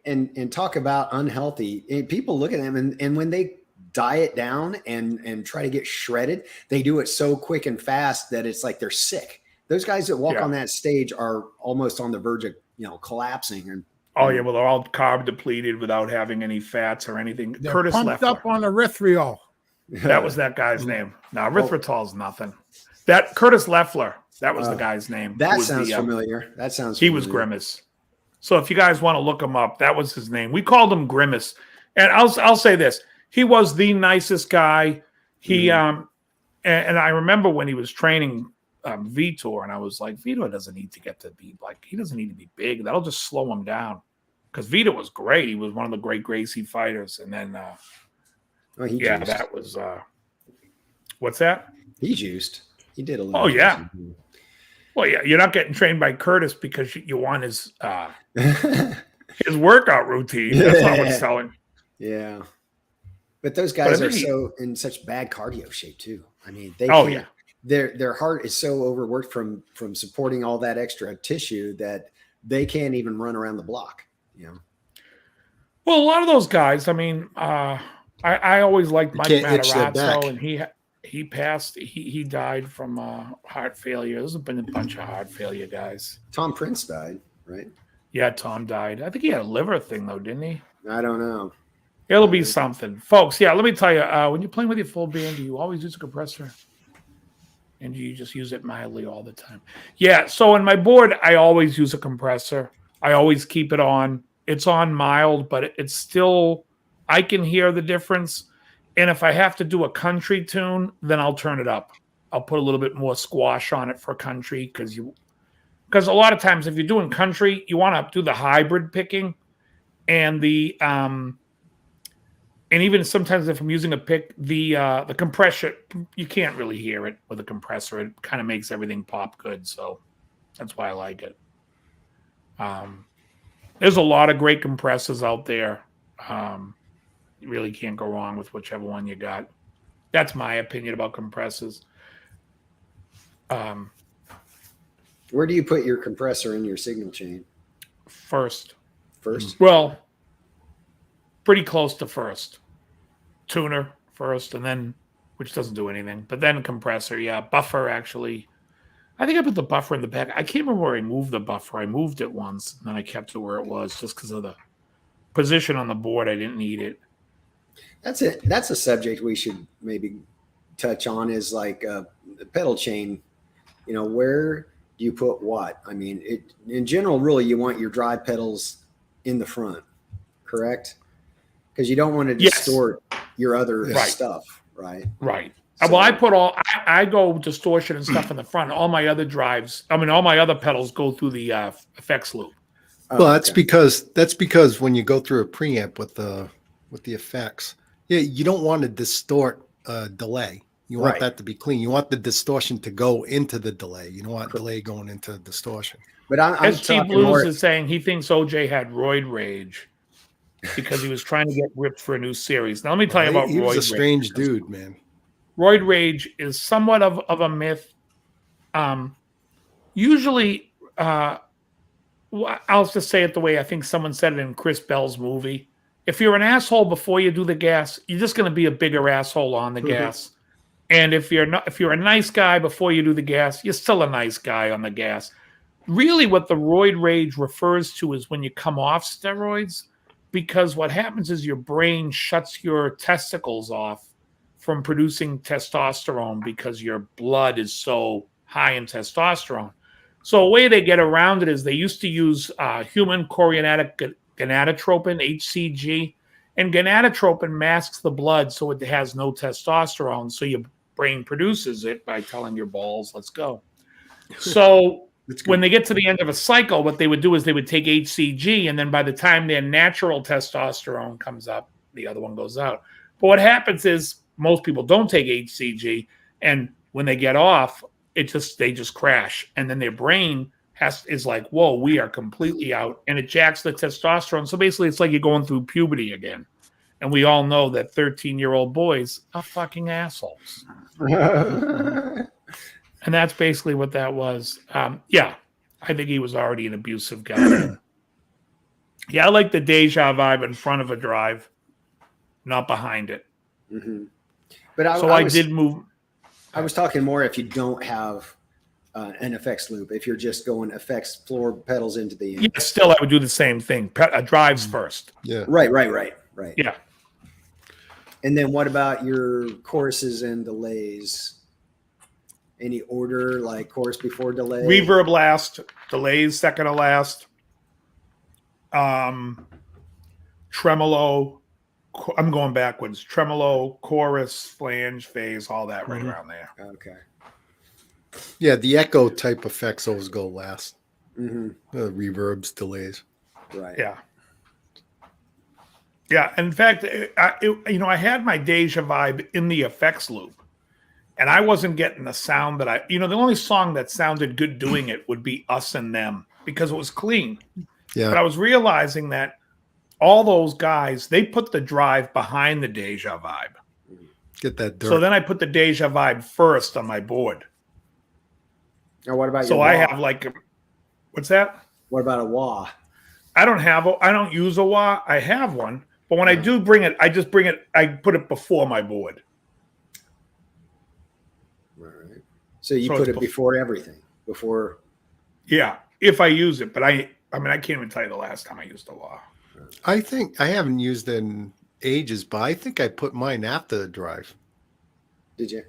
[SPEAKER 8] and talk about unhealthy. And people look at them and when they diet down and try to get shredded, they do it so quick and fast that it's like they're sick. Those guys that walk on that stage are almost on the verge of, you know, collapsing. And
[SPEAKER 4] well, they're all carb depleted without having any fats or anything.
[SPEAKER 5] They're
[SPEAKER 4] Curtis
[SPEAKER 5] pumped
[SPEAKER 4] Leffler.
[SPEAKER 5] up on erythritol.
[SPEAKER 4] That was that guy's name. Now erythritol's nothing. That Curtis Leffler. That was the guy's name.
[SPEAKER 8] That sounds familiar. That sounds.
[SPEAKER 4] He was Grimace. So if you guys want to look him up, that was his name. We called him Grimace. And I'll say this: he was the nicest guy. He and I remember when he was training Vitor, and I was like, Vitor doesn't need to get to be like, he doesn't need to be big. That'll just slow him down. Because Vitor was great. He was one of the great Gracie fighters. And then,
[SPEAKER 8] juiced.
[SPEAKER 4] That was, what's that?
[SPEAKER 8] He juiced. He did a little.
[SPEAKER 4] Oh, yeah. Well, yeah, you're not getting trained by Curtis because you want his his workout routine. That's not what's selling.
[SPEAKER 8] Yeah. But those guys are so in such bad cardio shape too. I mean, their heart is so overworked from supporting all that extra tissue that they can't even run around the block, you know.
[SPEAKER 4] Well, a lot of those guys, I mean, I always liked Mike Matarazzo, and he passed. He died from heart failure. There's been a bunch of heart failure guys.
[SPEAKER 8] Tom Prince died, right?
[SPEAKER 4] Yeah, Tom died. I think he had a liver thing though, didn't he?
[SPEAKER 8] I don't know.
[SPEAKER 4] It'll be something, folks. Yeah, let me tell you. When you're playing with your full band, do you always use a compressor? And you just use it mildly all the time. Yeah. So in my board, I always use a compressor. I always keep it on. It's on mild, but it's still, I can hear the difference. And if I have to do a country tune, then I'll turn it up. I'll put a little bit more squash on it for country because a lot of times if you're doing country, you want to do the hybrid picking and and even sometimes if I'm using a pick, the compression, you can't really hear it with a compressor. It kind of makes everything pop good. So that's why I like it. There's a lot of great compressors out there. You really can't go wrong with whichever one you got. That's my opinion about compressors.
[SPEAKER 8] Where do you put your compressor in your signal chain?
[SPEAKER 4] First.
[SPEAKER 8] Well,
[SPEAKER 4] pretty close to first. Tuner first, and then, which doesn't do anything. But then compressor, yeah. Buffer, actually. I think I put the buffer in the back. I can't remember where I moved the buffer. I moved it once, and then I kept it where it was just because of the position on the board. I didn't need it.
[SPEAKER 8] That's it. That's a subject we should maybe touch on is like the pedal chain. Where do you put what? I mean, in general, really, you want your drive pedals in the front, correct? Because you don't want to distort your other stuff, right?
[SPEAKER 4] Right. So, well, I go distortion and stuff in the front. All my other all my other pedals go through the effects loop.
[SPEAKER 6] Well, that's because when you go through a preamp with the effects, you don't want to distort delay. You want that to be clean. You want the distortion to go into the delay. You don't want delay going into distortion.
[SPEAKER 8] But I'm
[SPEAKER 4] ST Blues is saying he thinks OJ had roid rage because he was trying to get ripped for a new series. Now let me tell you about roid rage. He was
[SPEAKER 6] a strange dude, man.
[SPEAKER 4] Roid rage is somewhat of a myth. Usually, I'll just say it the way I think someone said it in Chris Bell's movie. If you're an asshole before you do the gas, you're just going to be a bigger asshole on the gas. And if you're a nice guy before you do the gas, you're still a nice guy on the gas. Really, what the roid rage refers to is when you come off steroids, because what happens is your brain shuts your testicles off from producing testosterone because your blood is so high in testosterone. So a way they get around it is they used to use human chorionic gonadotropin, HCG, and gonadotropin masks the blood so it has no testosterone, so your brain produces it by telling your balls, let's go. So when they get to the end of a cycle, what they would do is they would take HCG, and then by the time their natural testosterone comes up, the other one goes out. But what happens is most people don't take HCG, and when they get off, they just crash, and then their brain is like, whoa, we are completely out, and it jacks the testosterone. So basically, it's like you're going through puberty again. And we all know that 13-year-old boys are fucking assholes. And that's basically what that was. Yeah, I think he was already an abusive guy. Yeah, I like the Deja vibe in front of a drive, not behind it.
[SPEAKER 8] Mm-hmm. But
[SPEAKER 4] I did move.
[SPEAKER 8] I was talking more if you don't have an effects loop, if you're just going effects floor pedals into the end.
[SPEAKER 4] Yeah, still I would do the same thing. Drives first.
[SPEAKER 6] Yeah.
[SPEAKER 8] Right.
[SPEAKER 4] Yeah.
[SPEAKER 8] And then what about your choruses and delays? Any order, like chorus before delay?
[SPEAKER 4] Reverb last, delays second to last. Tremolo. I'm going backwards. Tremolo, chorus, flange, phase, all that right around there.
[SPEAKER 8] Okay.
[SPEAKER 6] Yeah, the echo type effects always go last.
[SPEAKER 8] Mm-hmm.
[SPEAKER 6] Reverbs, delays.
[SPEAKER 8] Right.
[SPEAKER 4] Yeah. Yeah. In fact, I had my Deja vibe in the effects loop, and I wasn't getting the sound that the only song that sounded good doing it would be Us and Them because it was clean.
[SPEAKER 6] Yeah.
[SPEAKER 4] But I was realizing that all those guys, they put the drive behind the Deja vibe.
[SPEAKER 6] Get that dirt.
[SPEAKER 4] So then I put the Deja vibe first on my board.
[SPEAKER 8] Now what about
[SPEAKER 4] so I have what's that?
[SPEAKER 8] What about a wah?
[SPEAKER 4] I don't use a wah. I have one, but when I do bring it, I just bring it. I put it before my board.
[SPEAKER 8] All right. So you put it before everything. Before.
[SPEAKER 4] Yeah, if I use it, but I can't even tell you the last time I used a wah.
[SPEAKER 6] I think I haven't used it in ages, but I think I put mine after the drive.
[SPEAKER 8] Did you?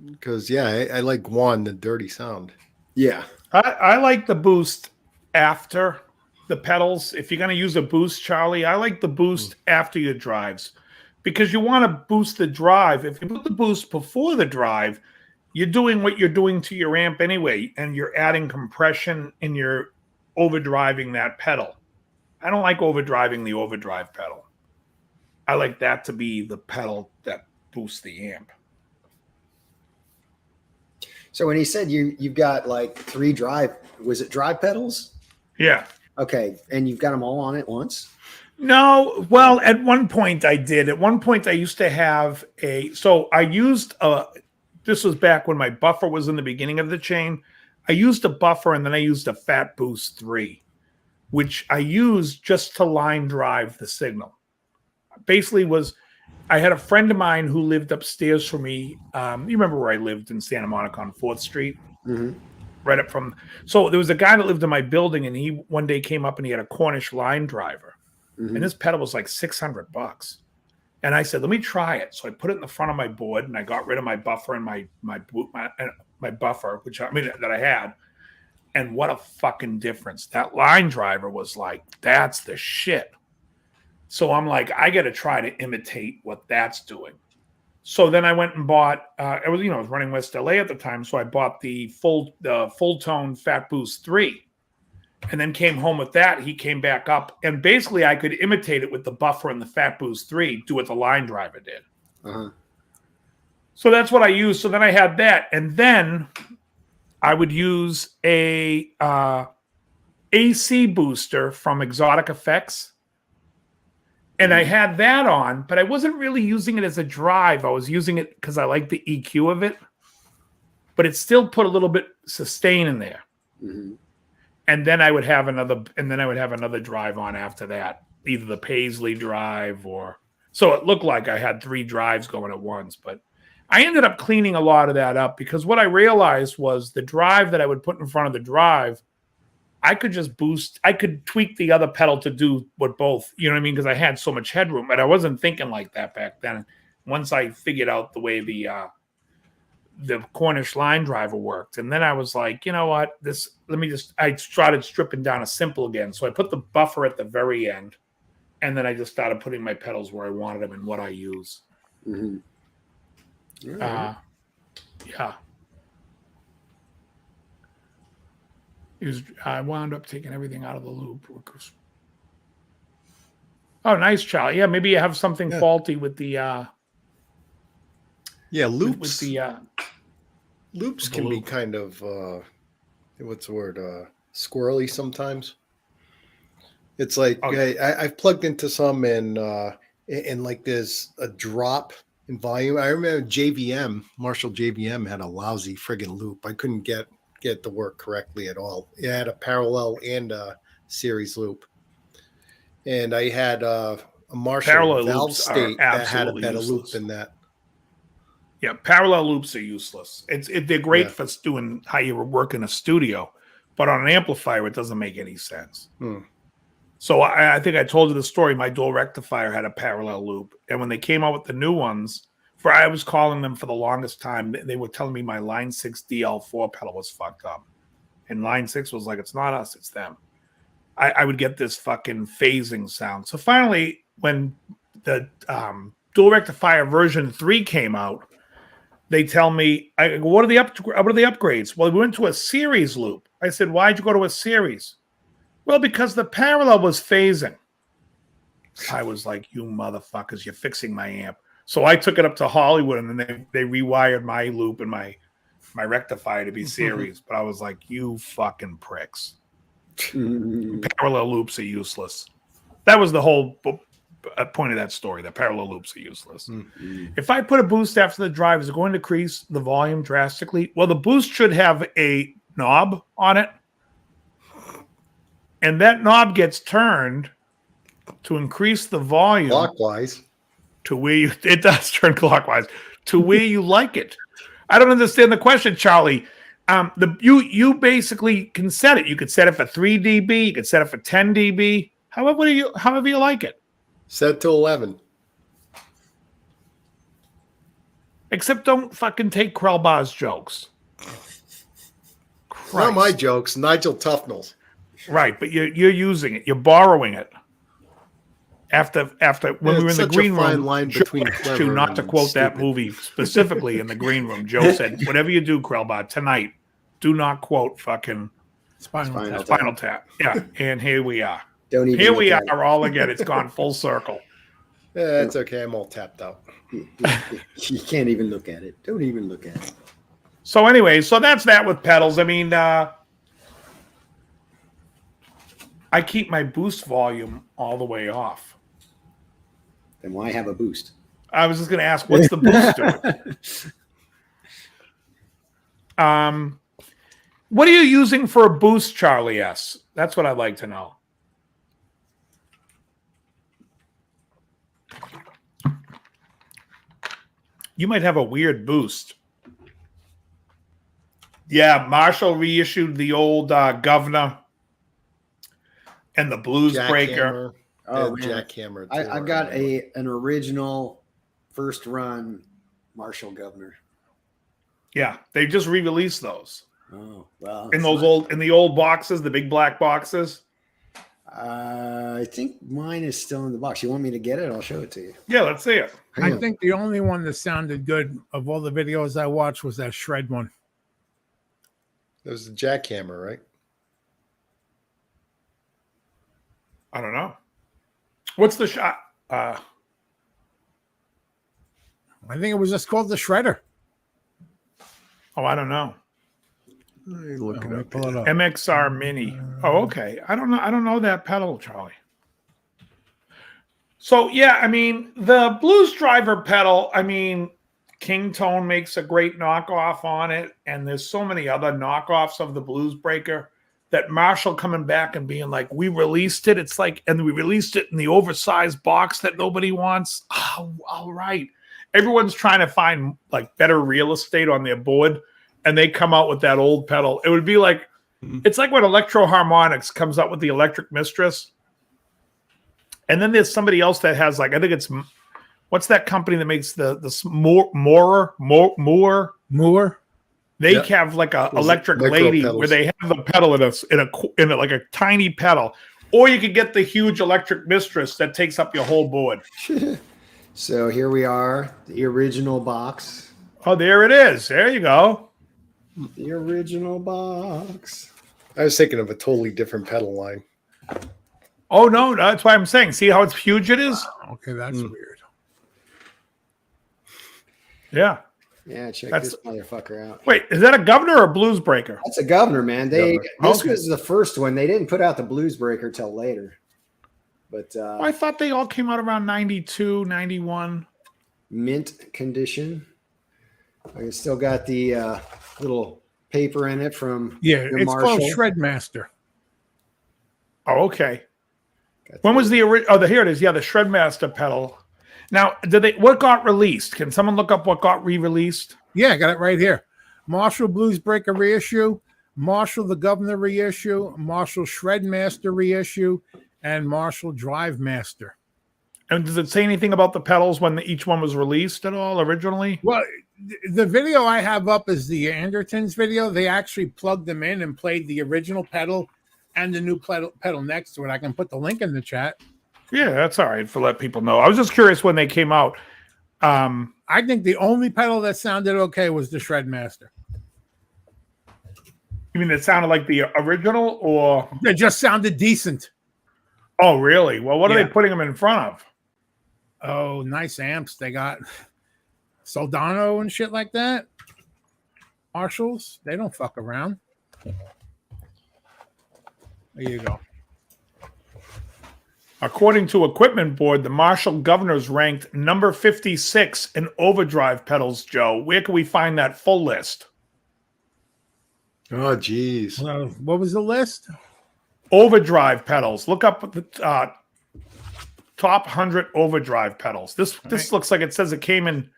[SPEAKER 6] Because I like one, the dirty sound.
[SPEAKER 8] Yeah.
[SPEAKER 4] I like the boost after the pedals. If you're going to use a boost, Charlie, I like the boost after your drives because you want to boost the drive. If you put the boost before the drive, you're doing what you're doing to your amp anyway, and you're adding compression and you're overdriving that pedal. I don't like overdriving the overdrive pedal. I like that to be the pedal that boosts the amp.
[SPEAKER 8] So when he said you've got like 3 drive, was it drive pedals?
[SPEAKER 4] Yeah.
[SPEAKER 8] Okay, and you've got them all on at once?
[SPEAKER 4] No, well, at one point I did. At one point I used to have so I used this was back when my buffer was in the beginning of the chain. I used a buffer and then I used a Fat Boost 3, which I used just to line drive the signal. Basically I had a friend of mine who lived upstairs from me. You remember where I lived in Santa Monica on 4th Street?
[SPEAKER 8] Mm-hmm.
[SPEAKER 4] Right up from. So there was a guy that lived in my building, and he one day came up and he had a Cornish line driver, and this pedal was like $600. And I said, "Let me try it." So I put it in the front of my board, and I got rid of my buffer and my buffer, that I had. And what a fucking difference! That line driver was like, that's the shit. So I'm like, I got to try to imitate what that's doing. So then I went and bought. I was running West LA at the time, so I bought the full tone Fat Boost 3, and then came home with that. He came back up, and basically I could imitate it with the buffer and the Fat Boost 3, do what the line driver did.
[SPEAKER 8] Uh-huh.
[SPEAKER 4] So that's what I used. So then I had that, and then I would use a AC booster from Exotic Effects. And I had that on, but I wasn't really using it as a drive. I was using it because I like the EQ of it, but it still put a little bit sustain in there.
[SPEAKER 8] Mm-hmm.
[SPEAKER 4] And then I would have another drive on after that, either the Paisley drive so it looked like I had 3 drives going at once. But I ended up cleaning a lot of that up because what I realized was the drive that I would put in front of the drive, I could just boost. I could tweak the other pedal to do what both, you know what I mean? Because I had so much headroom, but I wasn't thinking like that back then. Once I figured out the way the Cornish line driver worked, and then I was like, you know what? I started stripping down a simple again. So I put the buffer at the very end, and then I just started putting my pedals where I wanted them and what I use.
[SPEAKER 8] Mm-hmm.
[SPEAKER 4] Yeah. I wound up taking everything out of the loop. Oh, nice, Charlie. Yeah, maybe you have something faulty with the.
[SPEAKER 6] Loops.
[SPEAKER 4] With the
[SPEAKER 6] loops can be kind of what's the word? Squirrely sometimes. It's like I've plugged into some and like there's a drop in volume. I remember Marshall JVM had a lousy friggin' loop. I couldn't get to work correctly at all. It had a parallel and a series loop. And I had a Marshall
[SPEAKER 4] parallel
[SPEAKER 6] valve state that had a better loop than that.
[SPEAKER 4] Yeah, parallel loops are useless. They're great for doing how you work in a studio, but on an amplifier, it doesn't make any sense. So I think I told you the story. My dual rectifier had a parallel loop. And when they came out with the new ones, I was calling them for the longest time. They were telling me my Line 6 DL4 pedal was fucked up. And Line 6 was like, it's not us, it's them. I would get this fucking phasing sound. So finally, when the dual rectifier version 3 came out, they tell me, what are the upgrades? Well, we went to a series loop. I said, why'd you go to a series? Well, because the parallel was phasing. I was like, you motherfuckers, you're fixing my amp. So I took it up to Hollywood, and then they rewired my loop and my rectifier to be series. But I was like, you fucking pricks. Parallel loops are useless. That was the whole point of that story. The parallel loops are useless. If I put a boost after the drive, is it going to increase the volume drastically? Well, the boost should have a knob on it. And that knob gets turned to increase the volume.
[SPEAKER 6] Clockwise.
[SPEAKER 4] It does turn clockwise to where you like it. I don't understand the question, Charlie. You basically can set it. You could set it for 3 dB. You could set it for 10 dB. However you like it.
[SPEAKER 6] Set to 11.
[SPEAKER 4] Except don't fucking take Krellbar's jokes.
[SPEAKER 6] It's not my jokes, Nigel Tufnell's.
[SPEAKER 4] Right, but you're using it. You're borrowing it. After when we were in the green room,
[SPEAKER 6] line
[SPEAKER 4] Joe
[SPEAKER 6] between
[SPEAKER 4] asked you not to quote that movie specifically in the green room. Joe said, "Whatever you do, Krellbar, tonight, do not quote fucking Spinal Tap." Yeah, and here we are. Here we are all again. It's gone full circle.
[SPEAKER 6] Yeah, it's okay. I'm all tapped out.
[SPEAKER 8] You can't even look at it. Don't even look at it.
[SPEAKER 4] So anyway, so that's that with pedals. I mean, I keep my boost volume all the way off.
[SPEAKER 8] Then why have a boost?
[SPEAKER 4] I was just going to ask, what's the boost doing? What are you using for a boost, Charlie S? That's what I'd like to know. You might have a weird boost. Yeah, Marshall reissued the old Governor and the Blues Breaker.
[SPEAKER 8] Oh,
[SPEAKER 6] Jackhammer.
[SPEAKER 8] I got an original first run Marshall Governor.
[SPEAKER 4] Yeah, they just re-released those.
[SPEAKER 8] Oh, well.
[SPEAKER 4] In the old boxes, the big black boxes.
[SPEAKER 8] I think mine is still in the box. You want me to get it? I'll show it to you.
[SPEAKER 4] Yeah, let's see it.
[SPEAKER 5] I think the only one that sounded good of all the videos I watched was that shred one.
[SPEAKER 6] That was the Jackhammer, right?
[SPEAKER 4] I don't know. What's the shot?
[SPEAKER 5] I think it was just called the Shredder.
[SPEAKER 4] Oh, I don't know.
[SPEAKER 6] Look it up.
[SPEAKER 5] Pull it up.
[SPEAKER 4] MXR Mini. Oh, okay. I don't know. I don't know that pedal, Charlie. So yeah, I mean the Blues Driver pedal. I mean, King Tone makes a great knockoff on it, and there's so many other knockoffs of the Blues Breaker. That Marshall coming back and being like, we released it. It's like, and we released it in the oversized box that nobody wants. Oh, all right. Everyone's trying to find like better real estate on their board, and they come out with that old pedal. It would be like, it's like when Electro Harmonics comes out with the Electric Mistress. And then there's somebody else that has like, I think it's, what's that company that makes the Moore? They have like a electric lady pedals where they have the pedal in a like a tiny pedal, or you could get the huge Electric Mistress that takes up your whole board.
[SPEAKER 8] So here we are, the original box.
[SPEAKER 4] Oh, there it is. There you go.
[SPEAKER 8] The original box.
[SPEAKER 6] I was thinking of a totally different pedal line.
[SPEAKER 4] Oh no, that's why I'm saying. See how it's huge it is?
[SPEAKER 5] Okay, that's weird.
[SPEAKER 4] Yeah.
[SPEAKER 8] Yeah, check this motherfucker out.
[SPEAKER 4] Wait, is that a Governor or a Blues Breaker?
[SPEAKER 8] That's a Governor, man. This was the first one. They didn't put out the Blues Breaker till later. But
[SPEAKER 4] I thought they all came out around 92, 91.
[SPEAKER 8] Mint condition. I still got the little paper in it from
[SPEAKER 5] it's
[SPEAKER 8] Marshall.
[SPEAKER 5] called Shredmaster.
[SPEAKER 4] Oh, okay. When was the original? Oh, here it is. Yeah, the Shredmaster pedal. Now, what got released? Can someone look up what got re-released?
[SPEAKER 5] Yeah, I got it right here. Marshall Blues Breaker reissue, Marshall the Governor reissue, Marshall Shredmaster reissue, and Marshall Drive Master.
[SPEAKER 4] And does it say anything about the pedals when each one was released at all originally?
[SPEAKER 5] Well, the video I have up is the Andertons video. They actually plugged them in and played the original pedal and the new pedal next to it. I can put the link in the chat.
[SPEAKER 4] Yeah, that's all right for let people know. I was just curious when they came out.
[SPEAKER 5] I think the only pedal that sounded okay was the Shredmaster.
[SPEAKER 4] You mean it sounded like the original, or
[SPEAKER 5] it just sounded decent?
[SPEAKER 4] Oh, really? Well, what are they putting them in front of?
[SPEAKER 5] Oh, nice amps. They got Soldano and shit like that. Marshalls, they don't fuck around. There you go.
[SPEAKER 4] According to Equipment Board, the Marshall Governors ranked number 56 in overdrive pedals, Joe. Where can we find that full list?
[SPEAKER 6] Oh, geez.
[SPEAKER 5] What was the list?
[SPEAKER 4] Overdrive pedals. Look up the top 100 overdrive pedals. This looks like it says it came in,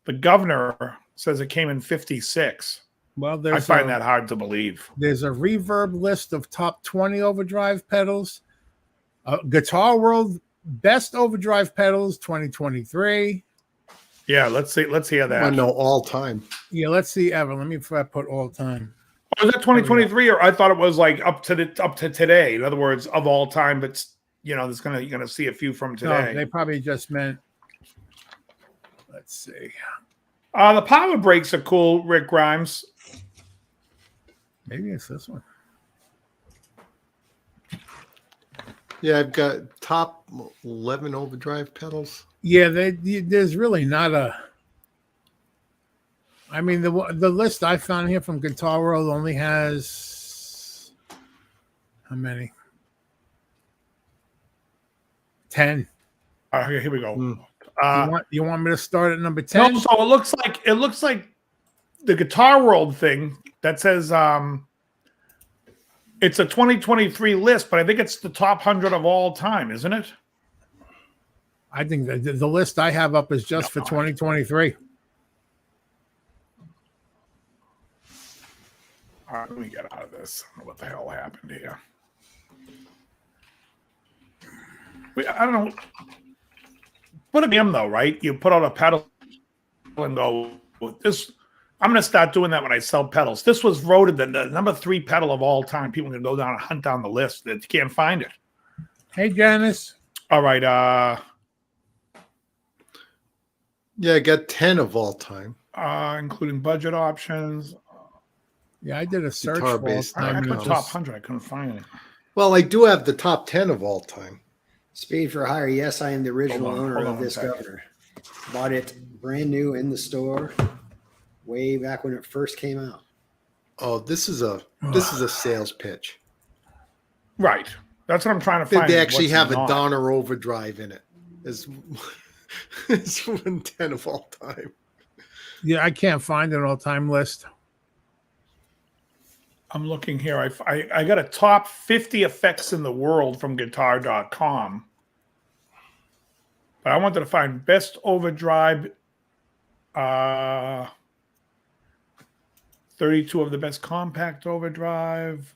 [SPEAKER 4] the Governor says it came in 56.
[SPEAKER 5] Well,
[SPEAKER 4] I find that hard to believe.
[SPEAKER 5] There's a Reverb list of top 20 overdrive pedals. Guitar World Best Overdrive Pedals 2023.
[SPEAKER 4] Yeah, let's see. Let's hear that.
[SPEAKER 6] I know all time.
[SPEAKER 5] Yeah, let's see ever. Let me put all time.
[SPEAKER 4] Was that 2023, or I thought it was like up to today? In other words, of all time, but there's you're gonna see a few from today.
[SPEAKER 5] No, they probably just meant. Let's see.
[SPEAKER 4] The power brakes are cool, Rick Grimes.
[SPEAKER 5] Maybe it's this one.
[SPEAKER 6] Yeah, I've got top 11 overdrive pedals.
[SPEAKER 5] Yeah, there's really not a. I mean, the list I found here from Guitar World only has how many? 10.
[SPEAKER 4] Here we go.
[SPEAKER 5] You want me to start at number 10?
[SPEAKER 4] No, so it looks like the Guitar World thing that says it's a 2023 list, but I think it's the top 100 of all time, isn't it?
[SPEAKER 5] I think the list I have up is just for 2023.
[SPEAKER 4] All right, let me get out of this. I don't know what the hell happened here. I don't know. Put a M though, right? You put out a pedal and go with this. I'm going to start doing that when I sell pedals. This was voted the number 3 pedal of all time. People can go down and hunt down the list. That you can't find it.
[SPEAKER 5] Hey, Janice.
[SPEAKER 4] All right.
[SPEAKER 6] Yeah, I got 10 of all time.
[SPEAKER 4] Including budget options.
[SPEAKER 5] Yeah, I did a search for all
[SPEAKER 4] I
[SPEAKER 5] time.
[SPEAKER 4] put top 100. I couldn't find it.
[SPEAKER 6] Well, I do have the top 10 of all time.
[SPEAKER 8] Speed for hire. Yes, I am the original owner of this governor. Bought it brand new in the store way back when it first came out.
[SPEAKER 6] Oh, this is a sales pitch.
[SPEAKER 4] Right. That's what I'm trying to find.
[SPEAKER 6] They actually have a Donner overdrive in it. It's 110 of all time.
[SPEAKER 5] Yeah, I can't find an all-time list.
[SPEAKER 4] I'm looking here. I got a top 50 effects in the world from guitar.com. But I wanted to find best overdrive, 32 of the best compact overdrive.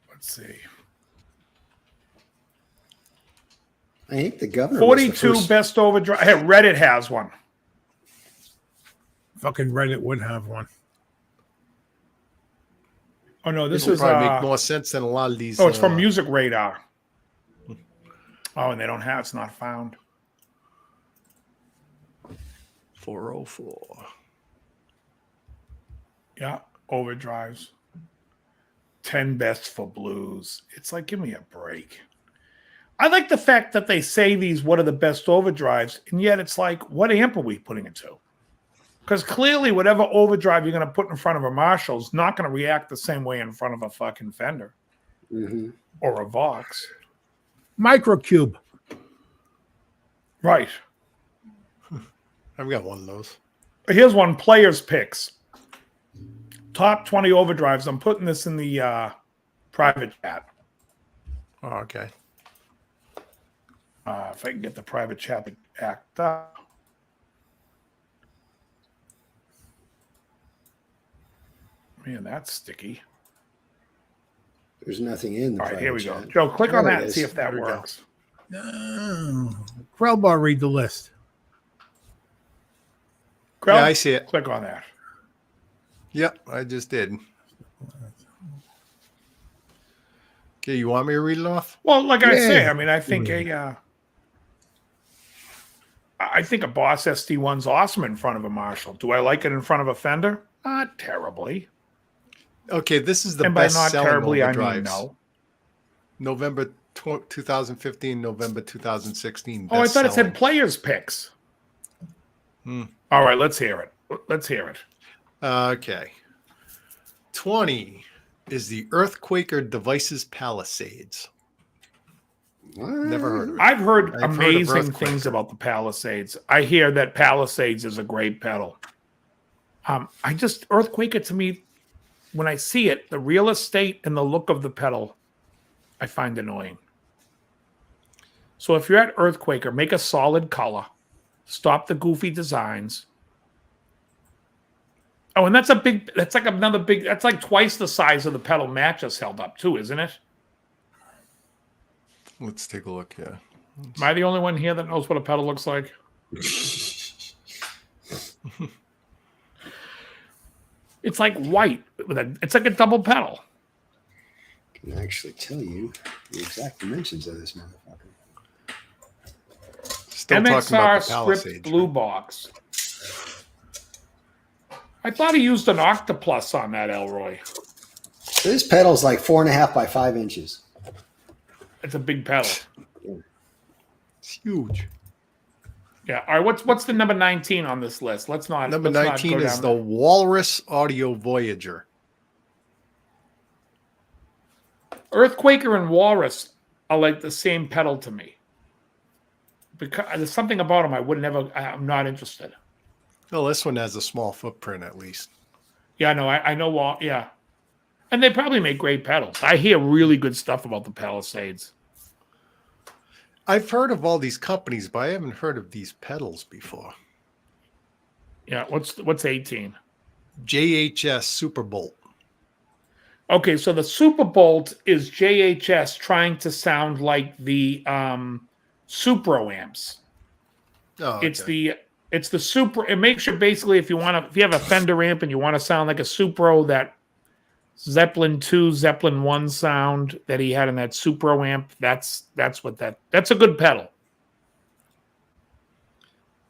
[SPEAKER 4] Let's see.
[SPEAKER 8] I think the governor
[SPEAKER 4] 42 best overdrive. Hey, Reddit has one.
[SPEAKER 5] Fucking Reddit would have one.
[SPEAKER 4] Oh no, this
[SPEAKER 6] will
[SPEAKER 4] is
[SPEAKER 6] probably make more sense than a lot of these.
[SPEAKER 4] Oh, it's from Music Radar. Oh, and they don't have. It's not found.
[SPEAKER 6] 404.
[SPEAKER 4] Yeah, overdrives. 10 best for blues. It's like, give me a break. I like the fact that they say what are the best overdrives, and yet it's like, what amp are we putting it to? Because clearly, whatever overdrive you're going to put in front of a Marshall is not going to react the same way in front of a fucking Fender or a Vox.
[SPEAKER 5] Microcube.
[SPEAKER 4] Right.
[SPEAKER 6] I've got one of those.
[SPEAKER 4] Here's one, Players Picks. Top 20 overdrives. I'm putting this in the private chat.
[SPEAKER 6] Oh, okay.
[SPEAKER 4] If I can get the private chat to act up. Man, that's sticky.
[SPEAKER 8] There's nothing in the
[SPEAKER 4] All right, here we
[SPEAKER 8] chat.
[SPEAKER 4] go. Joe, click on
[SPEAKER 8] There
[SPEAKER 4] that
[SPEAKER 8] it
[SPEAKER 4] and see
[SPEAKER 8] is.
[SPEAKER 4] if that
[SPEAKER 6] There we go.
[SPEAKER 4] works.
[SPEAKER 5] Krellbar, read the list.
[SPEAKER 4] Krell,
[SPEAKER 6] Yeah, I see it.
[SPEAKER 4] Click on that.
[SPEAKER 6] Yep, I just did. Okay, you want me to read it off?
[SPEAKER 4] Well, like I say,
[SPEAKER 5] Yeah.
[SPEAKER 4] I mean, I think I think a Boss SD1's awesome in front of a Marshall. Do I like it in front of a Fender? Not terribly.
[SPEAKER 6] Okay, this is the
[SPEAKER 4] And by
[SPEAKER 6] best
[SPEAKER 4] not
[SPEAKER 6] selling
[SPEAKER 4] terribly, I
[SPEAKER 6] overdrives.
[SPEAKER 4] mean no.
[SPEAKER 6] November 2015, November 2016.
[SPEAKER 4] Oh, I thought it
[SPEAKER 6] best-selling.
[SPEAKER 4] said Players Picks. All right, let's hear it. Let's hear it.
[SPEAKER 6] Okay. 20 is the Earthquaker Devices Palisades. Never heard of it.
[SPEAKER 4] I've heard
[SPEAKER 6] I've heard of
[SPEAKER 4] amazing
[SPEAKER 6] Earthquaker.
[SPEAKER 4] things about the Palisades. I hear that Palisades is a great pedal. Earthquaker to me, when I see it, the real estate and the look of the pedal, I find annoying. So if you're at Earthquaker, make a solid color. Stop the goofy designs. Oh, and that's like twice the size of the pedal Matt just held up too, isn't it?
[SPEAKER 6] Let's take a look here.
[SPEAKER 4] Am I the only one here that knows what a pedal looks like? It's like white. It's like a double pedal.
[SPEAKER 8] I can actually tell you the exact dimensions of this motherfucker.
[SPEAKER 6] Still talking about the
[SPEAKER 4] MXR
[SPEAKER 6] Palisades.
[SPEAKER 4] script blue box. I thought he used an Octoplus on that, Elroy.
[SPEAKER 8] So this pedal's like 4.5 by 5 inches.
[SPEAKER 4] It's a big pedal.
[SPEAKER 6] It's huge.
[SPEAKER 4] Yeah. All right. What's the number 19 on this list?
[SPEAKER 6] Number
[SPEAKER 4] let's
[SPEAKER 6] 19
[SPEAKER 4] not go
[SPEAKER 6] is
[SPEAKER 4] down
[SPEAKER 6] the
[SPEAKER 4] there.
[SPEAKER 6] Walrus Audio Voyager.
[SPEAKER 4] Earthquaker and Walrus are like the same pedal to me. Because there's something about them I'm not interested.
[SPEAKER 6] Well, this one has a small footprint at least.
[SPEAKER 4] Yeah, no, I know. Yeah, and they probably make great pedals. I hear really good stuff about the Palisades.
[SPEAKER 6] I've heard of all these companies, but I haven't heard of these pedals before.
[SPEAKER 4] Yeah, what's 18?
[SPEAKER 6] JHS Superbolt.
[SPEAKER 4] Okay, so the Superbolt is JHS trying to sound like the Supro amps.
[SPEAKER 6] Oh, okay.
[SPEAKER 4] It's the Super. It makes you basically if you have a Fender amp and you want to sound like a Supro, that Zeppelin 2, Zeppelin 1 sound that he had in that Supro amp, that's a good pedal.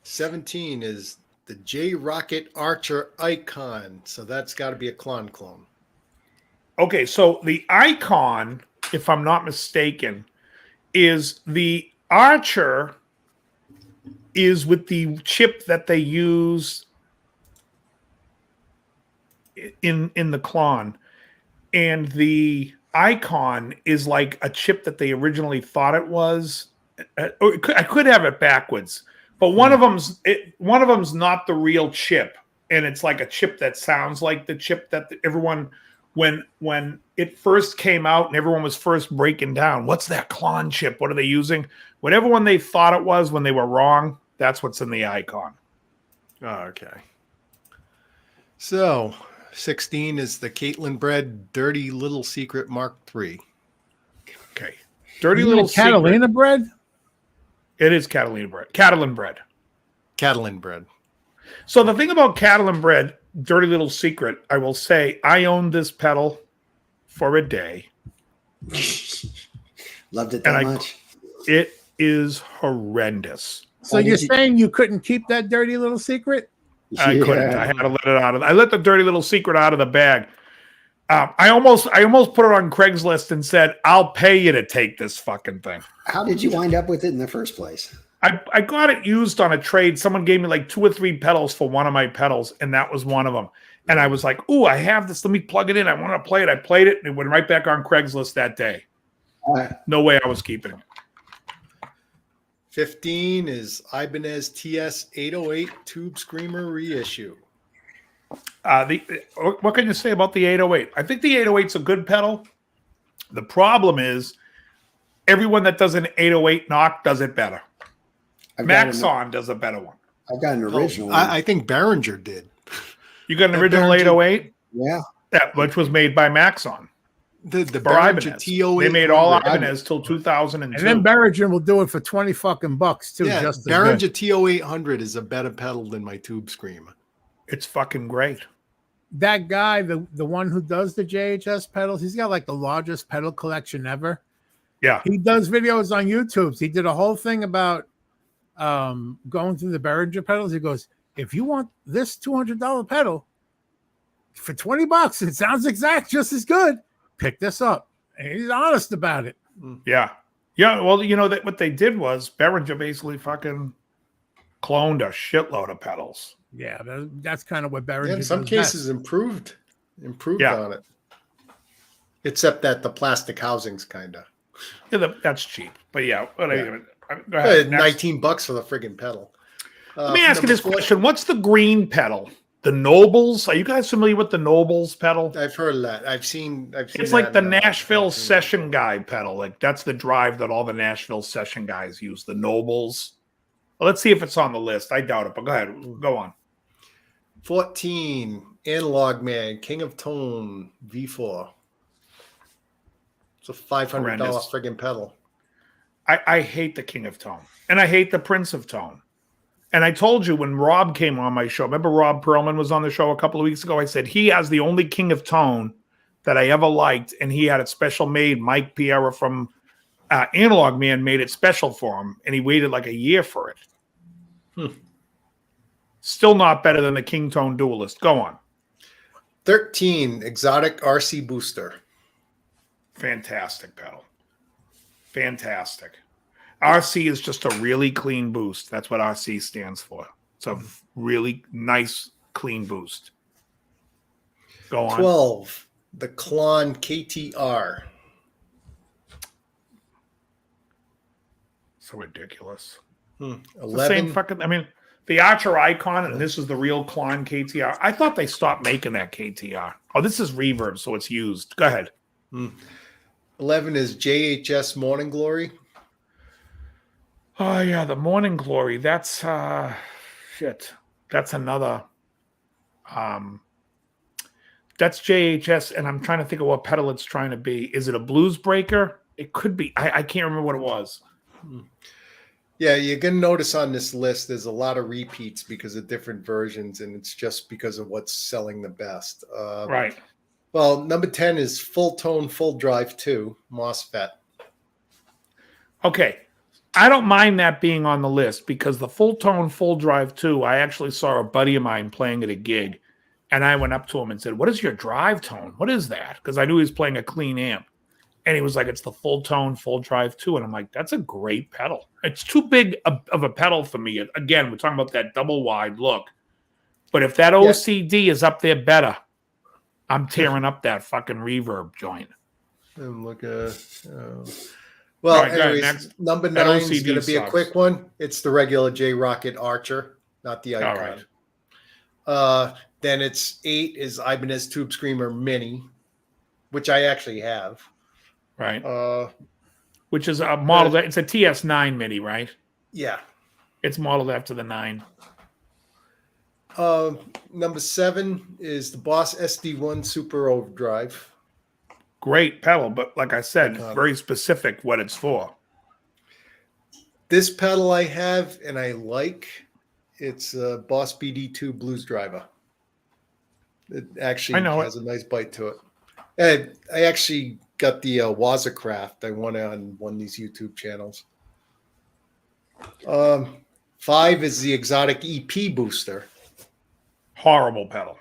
[SPEAKER 6] 17 is the J Rocket Archer Icon. So that's got to be a clone.
[SPEAKER 4] Okay, so the Icon, if I'm not mistaken, is the Archer is with the chip that they use in the Klon, and the Icon is like a chip that they originally thought it was. I could have it backwards, but one of them's not the real chip, and it's like a chip that sounds like the chip that everyone when it first came out and everyone was first breaking down. What's that Klon chip? What are they using? Whatever one they thought it was when they were wrong. That's what's in the Icon.
[SPEAKER 6] Oh, okay. So 16 is the Caitlin Bread Dirty Little Secret Mark III.
[SPEAKER 4] Okay. Dirty Little
[SPEAKER 5] Catalina
[SPEAKER 4] Secret.
[SPEAKER 5] bread?
[SPEAKER 4] It is Catalina bread. Catalan bread.
[SPEAKER 6] Catalin Bread.
[SPEAKER 4] So the thing about Catalan bread, Dirty Little Secret, I will say, I owned this pedal for a day.
[SPEAKER 8] Loved it that much.
[SPEAKER 4] It is horrendous.
[SPEAKER 5] So you're saying you couldn't keep that dirty little secret?
[SPEAKER 4] I couldn't. I had to let it out of. I let the Dirty Little Secret out of the bag. I almost put it on Craigslist and said, "I'll pay you to take this fucking thing."
[SPEAKER 8] How did you wind up with it in the first place?
[SPEAKER 4] I got it used on a trade. Someone gave me like 2 or 3 pedals for one of my pedals, and that was one of them. And I was like, "Ooh, I have this. Let me plug it in. I want to play it." I played it, and it went right back on Craigslist that day. No way I was keeping it.
[SPEAKER 6] 15 is Ibanez TS 808 Tube Screamer reissue.
[SPEAKER 4] What can you say about the 808? I think the 808's a good pedal. The problem is everyone that does an 808 knock does it better. Maxon does a better one.
[SPEAKER 8] I've got an original one.
[SPEAKER 6] I think Behringer did.
[SPEAKER 4] You got an original 808?
[SPEAKER 8] Yeah.
[SPEAKER 4] Which was made by Maxon.
[SPEAKER 6] The Behringer T08.
[SPEAKER 4] They made all Ibanez till 2002.
[SPEAKER 5] And then Behringer will do it for $20 too.
[SPEAKER 6] Yeah,
[SPEAKER 5] just
[SPEAKER 6] Behringer T0800 is a better pedal than my Tube Screamer.
[SPEAKER 4] It's fucking great.
[SPEAKER 5] That guy, the one who does the JHS pedals, he's got like the largest pedal collection ever.
[SPEAKER 4] Yeah.
[SPEAKER 5] He does videos on YouTube. He did a whole thing about going through the Behringer pedals. He goes, if you want this $200 pedal for $20, it sounds just as good. Pick this up. And he's honest about it.
[SPEAKER 4] Yeah. Yeah. Well, you know that what they did was Behringer basically fucking cloned a shitload of pedals.
[SPEAKER 5] Yeah, that's kind of what Behringer
[SPEAKER 6] In some cases improved on it. Except that the plastic housings kind of.
[SPEAKER 4] Yeah, that's cheap. But yeah, go ahead.
[SPEAKER 6] $19 for the friggin' pedal.
[SPEAKER 4] Let me ask you this question. What's the green pedal? The Nobles? Are you guys familiar with the Nobles pedal?
[SPEAKER 6] I've heard of that. I've seen
[SPEAKER 4] it's like the Nashville Session Guy pedal. Like that's the drive that all the Nashville Session guys use, the Nobles. Well, let's see if it's on the list. I doubt it, but go ahead. Go on.
[SPEAKER 6] 14, Analog Man, King of Tone, V4. It's a $500 friggin' pedal.
[SPEAKER 4] I hate the King of Tone. And I hate the Prince of Tone. And I told you when Rob came on my show, remember Rob Perlman was on the show a couple of weeks ago? I said he has the only King of Tone that I ever liked, and he had it special made. Mike Piera from Analog Man made it special for him, and he waited like a year for it. Still not better than the King Tone Duelist. Go on.
[SPEAKER 6] 13, Exotic RC Booster.
[SPEAKER 4] Fantastic pedal. Fantastic. RC is just a really clean boost. That's what RC stands for. It's a really nice, clean boost. Go on.
[SPEAKER 6] 12, the Klon KTR.
[SPEAKER 4] So ridiculous.
[SPEAKER 6] 11.
[SPEAKER 4] The same fucking, I mean, the Archer Icon, and this is the real Klon KTR. I thought they stopped making that KTR. Oh, this is reverb, so it's used. Go ahead.
[SPEAKER 6] 11 is JHS Morning Glory.
[SPEAKER 4] Oh, yeah, the Morning Glory. That's, shit. That's another, that's JHS, and I'm trying to think of what pedal it's trying to be. Is it a blues breaker? It could be. I can't remember what it was.
[SPEAKER 6] Yeah, you're going to notice on this list there's a lot of repeats because of different versions, and it's just because of what's selling the best.
[SPEAKER 4] Right.
[SPEAKER 6] Well, number 10 is Full Tone Full Drive 2, MOSFET.
[SPEAKER 4] Okay. I don't mind that being on the list because the Full Tone Full Drive 2, I actually saw a buddy of mine playing at a gig, and I went up to him and said, "What is your drive tone? What is that?" Because I knew he was playing a clean amp. And he was like, "It's the Full Tone Full Drive 2." And I'm like, that's a great pedal. It's too big of a pedal for me. Again, we're talking about that double wide look. But if that OCD is up there better, I'm tearing up that fucking reverb joint.
[SPEAKER 6] And look at... Well,
[SPEAKER 4] right,
[SPEAKER 6] anyways, number 9 is going to be a quick one. It's the regular J-Rocket Archer, not the Icon.
[SPEAKER 4] All right.
[SPEAKER 6] Then it's 8 is Ibanez Tube Screamer Mini, which I actually have.
[SPEAKER 4] Right. Which is a model it's a TS9 Mini, right?
[SPEAKER 6] Yeah.
[SPEAKER 4] It's modeled after the 9.
[SPEAKER 6] Number 7 is the Boss SD1 Super Overdrive.
[SPEAKER 4] Great pedal, but like I said, very specific what it's for.
[SPEAKER 6] This pedal I have and I like, it's a Boss BD2 Blues Driver. It actually has a nice bite to it. And I actually got the Wazacraft. I won it on one of these YouTube channels. 5 is the Exotic EP Booster.
[SPEAKER 4] Horrible pedal.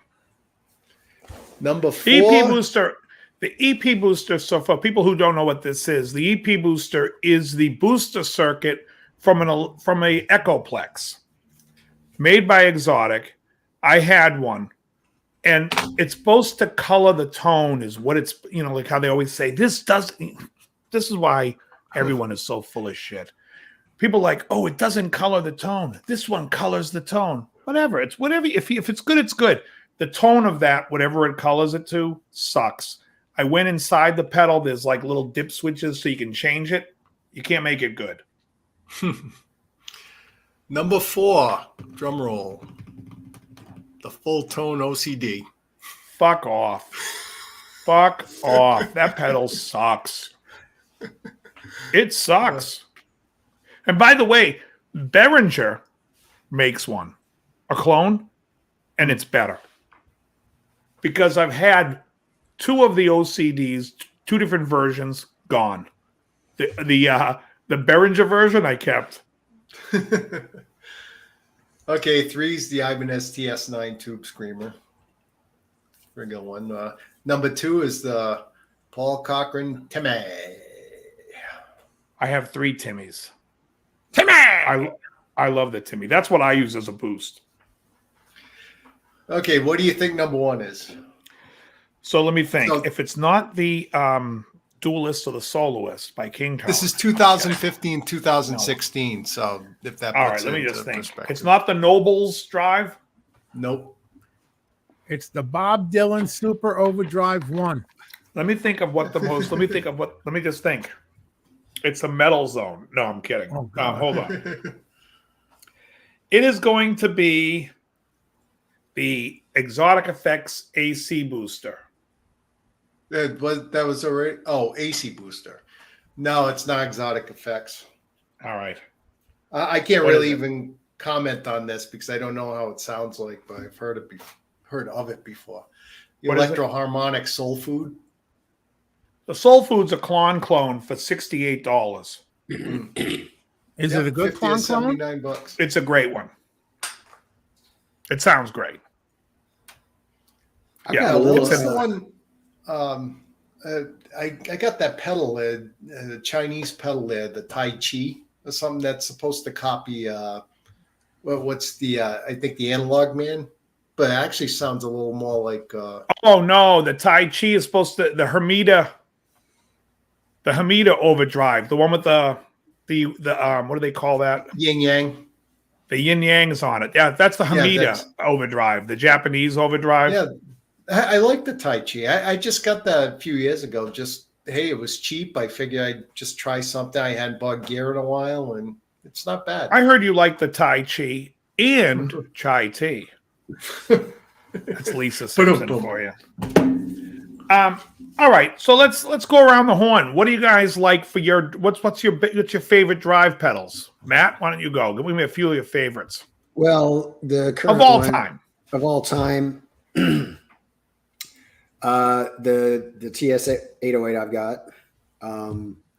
[SPEAKER 6] Number 4.
[SPEAKER 4] EP Booster. The EP Booster, so for people who don't know what this is, the EP Booster is the booster circuit from a Echoplex made by Exotic. I had one, and it's supposed to color the tone is what it's, like how they always say, this is why everyone is so full of shit. People like, oh, it doesn't color the tone. This one colors the tone. Whatever. It's whatever. If it's good, it's good. The tone of that, whatever it colors it to, sucks. I went inside the pedal. There's like little dip switches so you can change it. You can't make it good.
[SPEAKER 6] Number 4, drum roll. The Full Tone OCD.
[SPEAKER 4] Fuck off. Fuck off. That pedal sucks. It sucks. And by the way, Behringer makes one, a clone, and it's better. Because I've had 2 of the OCDs, 2 different versions, gone. The Behringer version I kept.
[SPEAKER 6] Okay, 3 is the Ibanez TS9 Tube Screamer. Very good one. Number 2 is the Paul Cochran Timmy.
[SPEAKER 4] I have 3 Timmys. Timmy! I love the Timmy. That's what I use as a boost.
[SPEAKER 6] Okay, what do you think number 1 is?
[SPEAKER 4] So let me think. So, if it's not the Duelist or the Soloist by King Tone.
[SPEAKER 6] This is 2015, 2016. No. So if that
[SPEAKER 4] all right, let me just think. It's not the Nobles Drive?
[SPEAKER 6] Nope.
[SPEAKER 5] It's the Bob Dylan Super Overdrive 1.
[SPEAKER 4] Let me think of what the most, let me just think. It's the Metal Zone. No, I'm kidding. Oh, hold on. It is going to be the Exotic Effects AC Booster.
[SPEAKER 6] That was already. Oh, AC Booster. No, it's not Exotic Effects.
[SPEAKER 4] All right.
[SPEAKER 6] I can't really even comment on this because I don't know how it sounds like, but I've heard of it before. The
[SPEAKER 4] What is it?
[SPEAKER 6] Electro-harmonic soul food.
[SPEAKER 4] The Soul Food's a clone for $68.
[SPEAKER 5] Is it a good
[SPEAKER 6] 50 or
[SPEAKER 5] clone?
[SPEAKER 6] 79 bucks.
[SPEAKER 4] It's a great one. It sounds great.
[SPEAKER 8] I've
[SPEAKER 4] Yeah,
[SPEAKER 8] got a little,
[SPEAKER 6] What's the one? I got that pedal, the Chinese pedal there, the Tai Chi or something that's supposed to copy. What's the? I think the Analog Man, but it actually sounds a little more like.
[SPEAKER 4] Oh no, the Tai Chi is supposed to the Hermida overdrive, the one with the what do they call that?
[SPEAKER 6] Yin Yang.
[SPEAKER 4] The yin yang's on it. Yeah, that's the Hamida
[SPEAKER 6] that's-
[SPEAKER 4] overdrive, the Japanese overdrive.
[SPEAKER 6] Yeah, I like the Tai Chi. I just got that a few years ago. Just hey, it was cheap. I figured I'd just try something. I hadn't bought gear in a while, and it's not bad.
[SPEAKER 4] I heard you like the Tai Chi and Chai Tea. That's Lisa Simpson for you. All right, so let's go around the horn. What do you guys like for your what's your favorite drive pedals? Matt, why don't you go? Give me a few of your favorites.
[SPEAKER 8] well, the current
[SPEAKER 4] Of all
[SPEAKER 8] one-
[SPEAKER 4] time.
[SPEAKER 8] Of all time, the TS 808 I've got.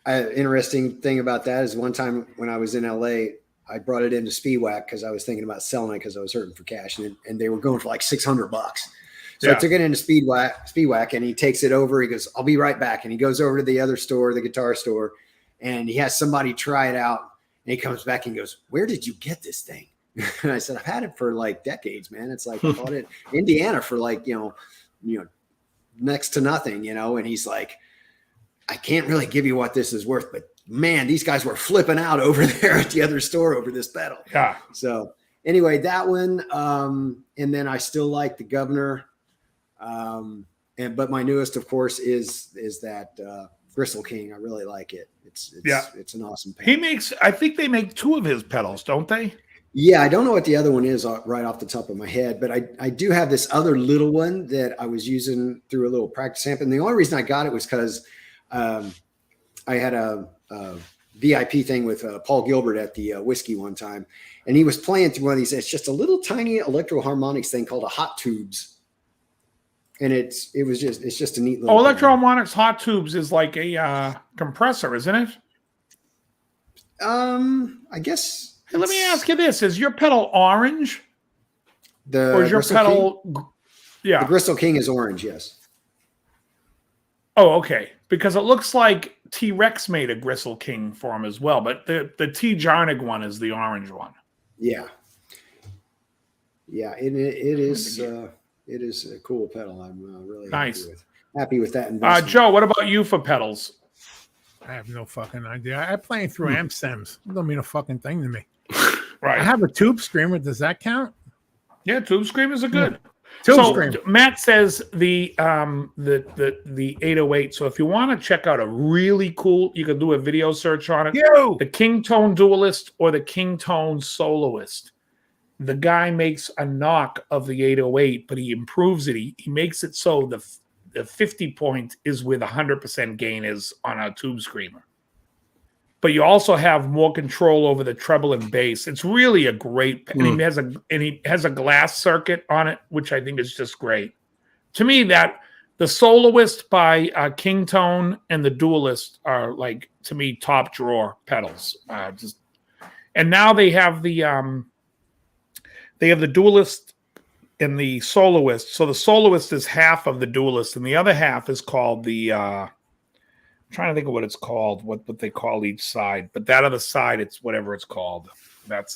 [SPEAKER 8] Interesting thing about that is one time when I was in LA, I brought it into Speedwack because I was thinking about selling it because I was hurting for cash, and they were going for like $600. So
[SPEAKER 4] Yeah.
[SPEAKER 8] I took it into Speedwack, and he takes it over. He goes, "I'll be right back," and he goes over to the other store, the guitar store, and he has somebody try it out. And he comes back and goes, "Where did you get this thing?" And I said, "I've had it for like decades, man. It's like I bought it in Indiana for like you know next to nothing, And he's like, "I can't really give you what this is worth, but man, these guys were flipping out over there at the other store over this pedal."
[SPEAKER 4] Yeah.
[SPEAKER 8] So anyway, that one, and then I still like the Governor, but my newest, of course, is that Gristle King. I really like it. It's an awesome pedal.
[SPEAKER 4] I think they make two of his pedals, don't they?
[SPEAKER 8] Yeah, I don't know what the other one is right off the top of my head, but I do have this other little one that I was using through a little practice amp. And the only reason I got it was because I had a VIP thing with Paul Gilbert at the Whiskey one time, and he was playing through one of these. It's just a little tiny electro-harmonics thing called a Hot Tubes, and it's just a neat little.
[SPEAKER 4] Oh, Electro-Harmonics Hot Tubes is like a compressor, isn't it?
[SPEAKER 8] I guess.
[SPEAKER 4] Hey, let me ask you this: is your pedal orange,
[SPEAKER 8] or
[SPEAKER 4] is your pedal?
[SPEAKER 8] King?
[SPEAKER 4] Yeah,
[SPEAKER 8] the Gristle King is orange. Yes.
[SPEAKER 4] Oh, okay. Because it looks like T-Rex made a Gristle King for him as well, but the T. Jarnig one is the orange one.
[SPEAKER 8] Yeah. Yeah, it is a cool pedal. I'm really
[SPEAKER 4] Nice.
[SPEAKER 8] happy with that investment.
[SPEAKER 4] Joe, what about you for pedals?
[SPEAKER 5] I have no fucking idea. I'm playing through amp stems. It don't mean a fucking thing to me.
[SPEAKER 4] Right.
[SPEAKER 5] I have a tube screamer. Does that count?
[SPEAKER 4] Yeah, tube screamers are good.
[SPEAKER 5] Tube screamer.
[SPEAKER 4] Matt says the 808. So if you want to check out a really cool, you can do a video search on it. The King Tone Duelist or the King Tone Soloist. The guy makes a knock of the 808, but he improves it. He makes it so the 50 point is with 100% gain is on a tube screamer. But you also have more control over the treble and bass. It's really a great, and he has a glass circuit on it, which I think is just great. To me, that the Soloist by King Tone and the Duelist are like, to me, top drawer pedals. And now they have the Duelist and the Soloist. So the Soloist is half of the Duelist, and the other half is called the. I'm trying to think of what it's called, what they call each side. But that other side, it's whatever it's called.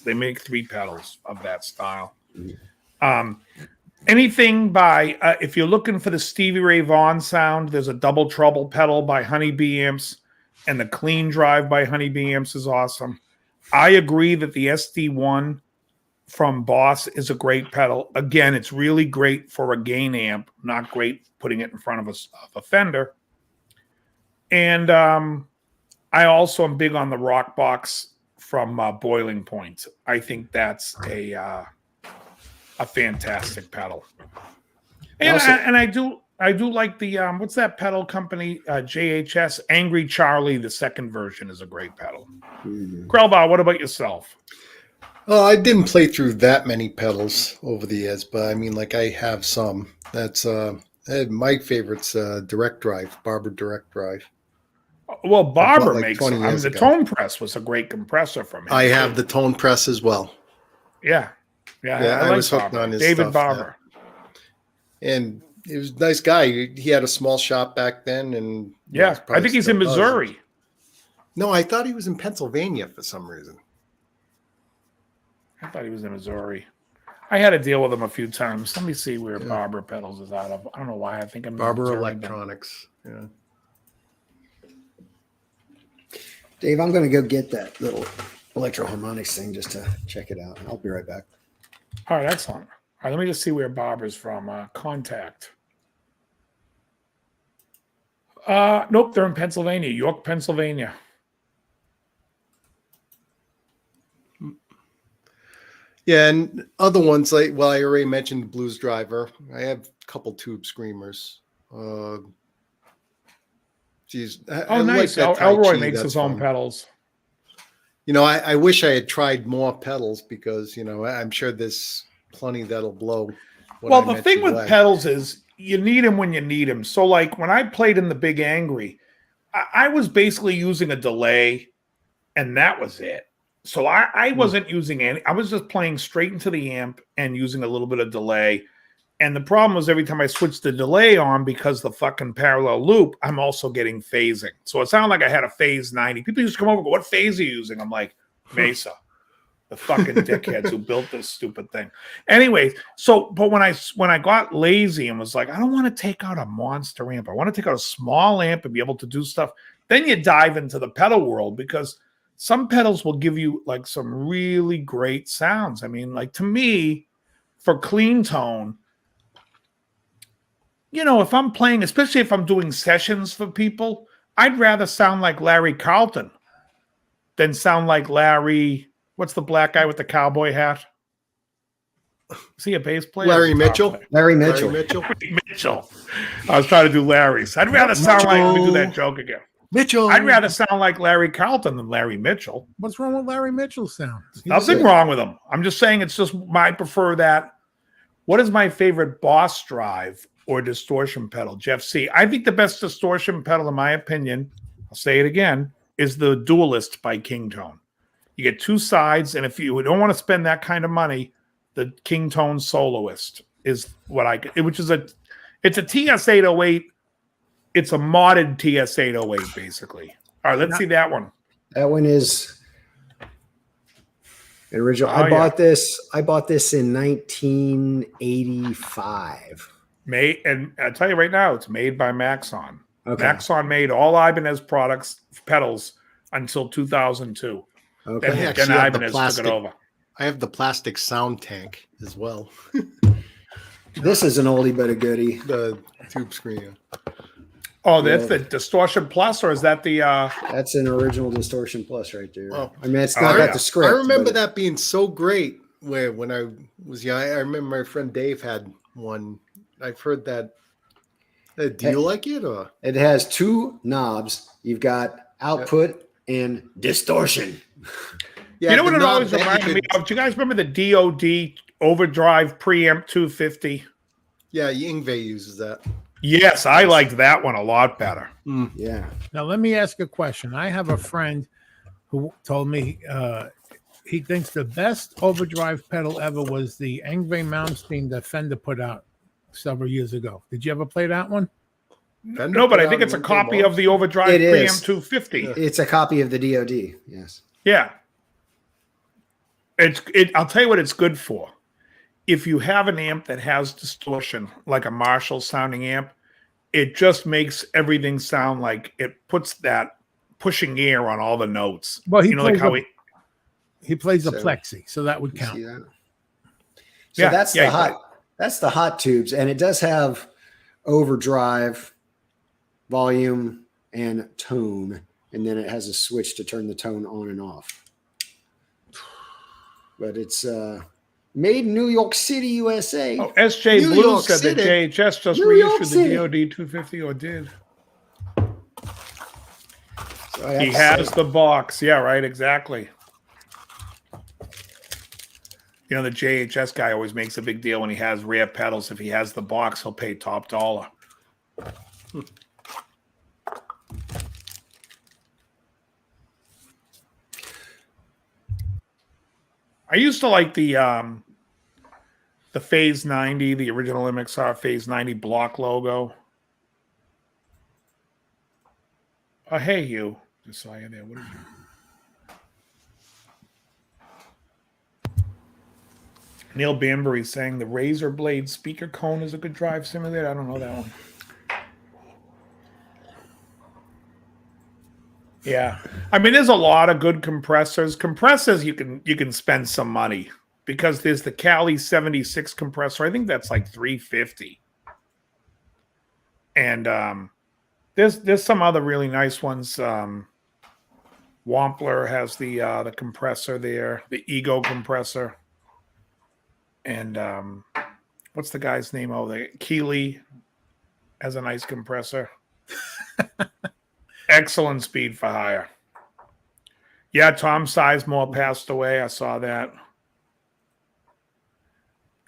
[SPEAKER 4] They make 3 pedals of that style. Anything by if you're looking for the Stevie Ray Vaughan sound, there's a Double Trouble pedal by Honeybee Amps, and the Clean Drive by Honeybee Amps is awesome. I agree that the SD1 from Boss is a great pedal. Again, it's really great for a gain amp, not great putting it in front of a Fender. And I also am big on the Rock Box from Boiling Point. I think that's a fantastic pedal. And I do like the what's that pedal company? JHS Angry Charlie. The second version is a great pedal. Krellbauer, what about yourself?
[SPEAKER 6] Oh, I didn't play through that many pedals over the years, but I mean, like I have some. That's my favorite's Direct Drive, Barber Direct Drive.
[SPEAKER 4] Well,
[SPEAKER 6] I bought
[SPEAKER 4] Barber
[SPEAKER 6] like
[SPEAKER 4] makes
[SPEAKER 6] 20
[SPEAKER 4] them. I mean,
[SPEAKER 6] years
[SPEAKER 4] the
[SPEAKER 6] ago.
[SPEAKER 4] tone press was a great compressor from him.
[SPEAKER 6] I have the tone press as well.
[SPEAKER 4] Yeah.
[SPEAKER 6] Yeah,
[SPEAKER 4] I
[SPEAKER 6] I
[SPEAKER 4] like
[SPEAKER 6] was hooked
[SPEAKER 4] Barber.
[SPEAKER 6] on his
[SPEAKER 4] David
[SPEAKER 6] stuff.
[SPEAKER 4] Barber.
[SPEAKER 6] And he was a nice guy. He had a small shop back then, and
[SPEAKER 4] Yeah, I think he's in
[SPEAKER 6] still does.
[SPEAKER 4] Missouri.
[SPEAKER 6] No, I thought he was in Pennsylvania for some reason.
[SPEAKER 4] I thought he was in Missouri. I had to deal with him a few times. Let me see where Barber Pedals is out of. I don't know why. I think I'm
[SPEAKER 6] Barber
[SPEAKER 4] Missouri,
[SPEAKER 6] Electronics. Yeah.
[SPEAKER 8] Dave, I'm going to go get that little electro harmonics thing just to check it out. I'll be right back.
[SPEAKER 4] All right, excellent. All right, let me just see where Barber's from. Contact. Nope, they're in Pennsylvania, York, Pennsylvania.
[SPEAKER 6] Yeah, and other ones like, well, I already mentioned Blues Driver. I have a couple Tube Screamers. Geez, I
[SPEAKER 4] Nice.
[SPEAKER 6] like that Tai
[SPEAKER 4] Elroy
[SPEAKER 6] Chi,
[SPEAKER 4] makes his
[SPEAKER 6] that's
[SPEAKER 4] own
[SPEAKER 6] fun.
[SPEAKER 4] pedals.
[SPEAKER 6] You know, I wish I had tried more pedals because, you know, I'm sure there's plenty that'll blow.
[SPEAKER 4] Well, the thing with pedals is you need them when you need them. So, like when I played in the Big Angry, I was basically using a delay, and that was it. So I wasn't using any. I was just playing straight into the amp and using a little bit of delay. And the problem was every time I switched the delay on, because the fucking parallel loop, I'm also getting phasing. So it sounded like I had a phase 90. People used to come over and go, "What phase are you using?" I'm like, Mesa. The fucking dickheads who built this stupid thing. Anyways, so but when I got lazy and was like, I don't want to take out a monster amp. I want to take out a small amp and be able to do stuff. Then you dive into the pedal world, because some pedals will give you like some really great sounds. I mean, like to me, for clean tone, you know, if I'm playing, especially if I'm doing sessions for people, I'd rather sound like Larry Carlton than sound like Larry. What's the black guy with the cowboy hat? Is he a bass player?
[SPEAKER 6] Larry Mitchell.
[SPEAKER 8] Larry Mitchell.
[SPEAKER 4] Larry Mitchell. I was trying to do Larry's. I'd rather sound like, let me do that joke again.
[SPEAKER 6] Mitchell.
[SPEAKER 4] I'd rather sound like Larry Carlton than Larry Mitchell.
[SPEAKER 5] What's wrong with Larry Mitchell's sound?
[SPEAKER 4] Nothing wrong with him. I'm just saying it's just I prefer that. What is my favorite Boss Drive or distortion pedal? Jeff C. I think the best distortion pedal, in my opinion, I'll say it again, is the Duelist by Kingtone. You get two sides, and if you don't want to spend that kind of money, the Kingtone Soloist is what I get, which is it's a TS-808. It's a modded TS-808, basically. All right, let's see that one.
[SPEAKER 8] That one is original. I bought this in 1985.
[SPEAKER 4] And I'll tell you right now, it's made by Maxon.
[SPEAKER 8] Okay.
[SPEAKER 4] Maxon made all Ibanez products, pedals, until 2002.
[SPEAKER 8] Okay.
[SPEAKER 4] Then Ibanez took it over.
[SPEAKER 6] I have the plastic sound tank as well.
[SPEAKER 8] This is an oldie but a goodie.
[SPEAKER 6] The Tube Screamer.
[SPEAKER 4] Oh, that's the Distortion Plus, or is that the?
[SPEAKER 8] That's an original Distortion Plus right there.
[SPEAKER 6] Well,
[SPEAKER 8] I mean, it's not got the script.
[SPEAKER 6] I remember that being so great. When I was young, I remember my friend Dave had one. I've heard that. Do you like it? Or
[SPEAKER 8] it has two knobs. You've got output and distortion.
[SPEAKER 6] Yeah,
[SPEAKER 4] you know what it always reminded me of? Do you guys remember the DOD Overdrive Preamp 250?
[SPEAKER 6] Yeah, Yngwie uses that.
[SPEAKER 4] Yes, I liked that one a lot better.
[SPEAKER 8] Yeah.
[SPEAKER 5] Now, let me ask a question. I have a friend who told me he thinks the best overdrive pedal ever was the Yngwie Malmsteen that Fender put out several years ago. Did you ever play that one?
[SPEAKER 4] No, but I think it's a copy of the Overdrive Preamp 250.
[SPEAKER 8] It's a copy of the DOD. Yes.
[SPEAKER 4] Yeah. I'll tell you what it's good for. If you have an amp that has distortion, like a Marshall sounding amp, it just makes everything sound like it puts that pushing air on all the notes.
[SPEAKER 5] Well, he
[SPEAKER 4] like how
[SPEAKER 5] he plays a plexi, so that would count.
[SPEAKER 8] So that's the hot tubes, and it does have overdrive, volume, and tone, and then it has a switch to turn the tone on and off. But it's made in New York City, USA.
[SPEAKER 4] Oh, SJ
[SPEAKER 6] New
[SPEAKER 4] Blue
[SPEAKER 6] York
[SPEAKER 4] said
[SPEAKER 6] City.
[SPEAKER 4] that JHS just
[SPEAKER 8] New York
[SPEAKER 4] reissued
[SPEAKER 8] City.
[SPEAKER 4] the DOD 250, or did.
[SPEAKER 8] So
[SPEAKER 4] He has the box. Yeah, right, exactly. You know, the JHS guy always makes a big deal when he has rare pedals. If he has the box, he'll pay top dollar. I used to like the Phase 90, the original MXR Phase 90 block logo. Oh, hey, you. Just saw you there. What is you? Neil Bambury saying the Razor Blade speaker cone is a good drive simulator. I don't know that one. Yeah, I mean, there's a lot of good compressors. Compressors, you can spend some money because there's the Cali 76 compressor. I think that's like $350, and there's some other really nice ones. Wampler has the compressor there, the Ego compressor. And what's the guy's name? Oh, the Keeley has a nice compressor. Excellent speed for hire. Yeah, Tom Sizemore passed away. I saw that.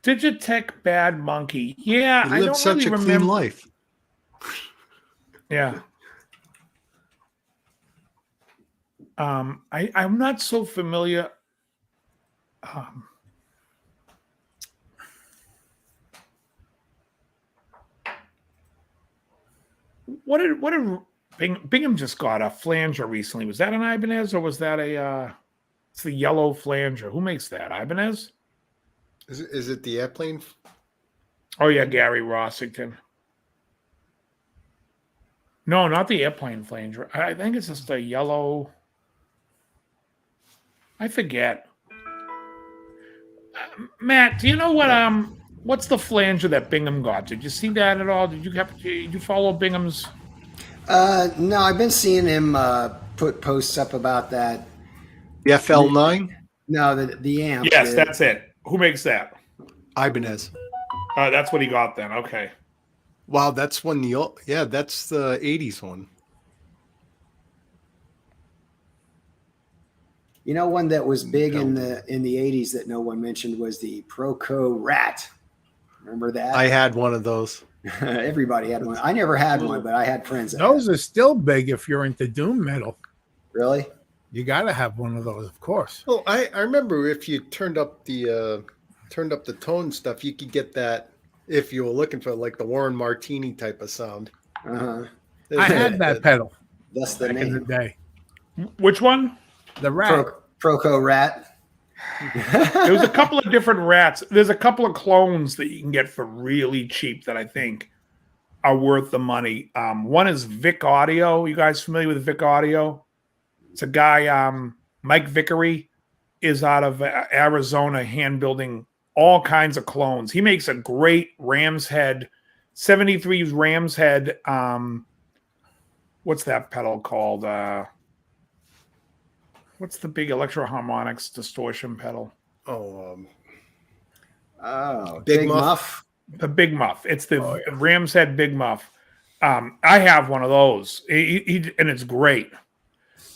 [SPEAKER 4] Digitech Bad Monkey. Yeah,
[SPEAKER 6] He
[SPEAKER 4] I
[SPEAKER 6] lived
[SPEAKER 4] don't
[SPEAKER 6] such
[SPEAKER 4] really
[SPEAKER 6] a
[SPEAKER 4] remember.
[SPEAKER 6] clean life.
[SPEAKER 4] Yeah. I'm not so familiar. What did Bingham just got a flanger recently? Was that an Ibanez or was that a it's the yellow flanger? Who makes that? Ibanez?
[SPEAKER 6] Is it the airplane?
[SPEAKER 4] Oh yeah, Gary Rossington. No, not the airplane flanger. I think it's just a yellow. I forget. Matt, do you know what's the flanger that Bingham got? Did you see that at all? Did you follow Bingham's?
[SPEAKER 8] No, I've been seeing him put posts up about that.
[SPEAKER 6] The FL9?
[SPEAKER 8] No, the amp.
[SPEAKER 4] Yes, that's it. Who makes that?
[SPEAKER 6] Ibanez.
[SPEAKER 4] That's what he got then. Okay.
[SPEAKER 6] Wow, that's one that's the 80s one.
[SPEAKER 8] You know, one that was big in the 80s that no one mentioned was the Proco Rat. Remember that?
[SPEAKER 6] I had one of those.
[SPEAKER 8] Everybody had one. I never had one, but I had friends.
[SPEAKER 5] Those are still big if you're into doom metal.
[SPEAKER 8] Really?
[SPEAKER 5] You got to have one of those, of course.
[SPEAKER 6] Well, I remember if you turned up the tone stuff, you could get that if you were looking for like the Warren Martini type of sound.
[SPEAKER 8] Uh-huh.
[SPEAKER 5] I had that pedal.
[SPEAKER 8] That's the
[SPEAKER 5] back
[SPEAKER 8] name.
[SPEAKER 5] in the day.
[SPEAKER 4] Which one?
[SPEAKER 5] The Rat.
[SPEAKER 8] Proco Rat.
[SPEAKER 4] There's a couple of different rats. There's a couple of clones that you can get for really cheap that I think are worth the money. One is Vic Audio. You guys familiar with Vic Audio? It's a guy, Mike Vickery, is out of Arizona hand building all kinds of clones. He makes a great Ram's Head, 73's Ram's Head. What's that pedal called? What's the big Electro Harmonics distortion pedal?
[SPEAKER 8] Big Muff.
[SPEAKER 4] The Big Muff. It's the Ram's Head Big Muff. I have one of those, and it's great.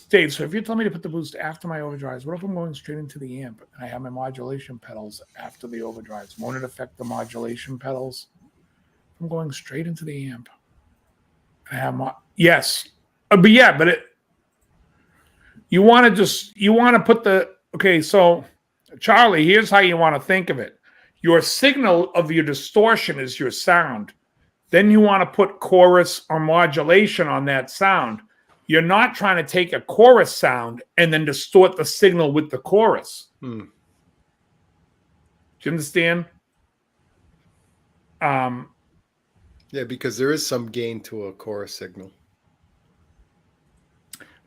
[SPEAKER 4] Dave, so if you tell me to put the boost after my overdrives, what if I'm going straight into the amp and I have my modulation pedals after the overdrives? Won't it affect the modulation pedals? I'm going straight into the amp. I have yes, but you want to put the okay. So, Charlie, here's how you want to think of it. Your signal of your distortion is your sound. Then you want to put chorus or modulation on that sound. You're not trying to take a chorus sound and then distort the signal with the chorus. Do you understand?
[SPEAKER 6] Yeah, because there is some gain to a chorus signal.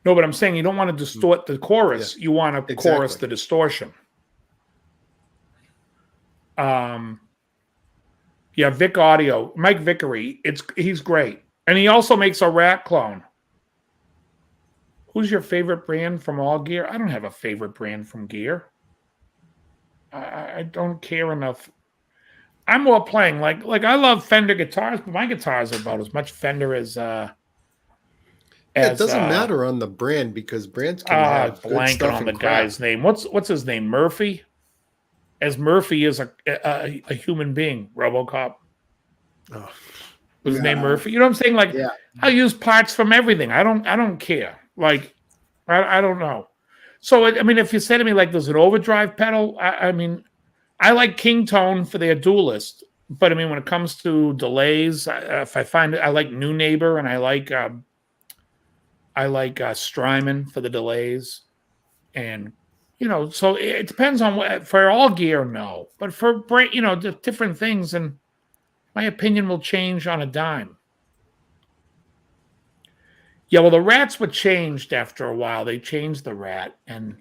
[SPEAKER 4] No, but I'm saying you don't want to distort the chorus.
[SPEAKER 6] Yeah.
[SPEAKER 4] You want to chorus the distortion. Yeah, Vic Audio, Mike Vickery. He's great, and he also makes a Rat clone. Who's your favorite brand from all gear? I don't have a favorite brand from gear. I don't care enough. I'm more playing like I love Fender guitars, but my guitars are about as much Fender as.
[SPEAKER 6] It doesn't matter on the brand because brands can have good
[SPEAKER 4] blanking
[SPEAKER 6] stuff
[SPEAKER 4] on
[SPEAKER 6] and
[SPEAKER 4] the
[SPEAKER 6] crap.
[SPEAKER 4] guy's name. What's his name? Murphy. as Murphy is a human being. RoboCop.
[SPEAKER 6] Oh.
[SPEAKER 4] Was his name Murphy? You know what I'm saying? Like, I'll use parts from everything. I don't care. Like, I don't know. So I mean, if you say to me like, there's an overdrive pedal. I mean, I like King Tone for their Duelist, but I mean, when it comes to delays, if I find it, I like New Neighbor, and I like Strymon for the delays, and so it depends on what for all gear, no, but for different things, and my opinion will change on a dime. Yeah, well, the rats were changed after a while. They changed the rat, and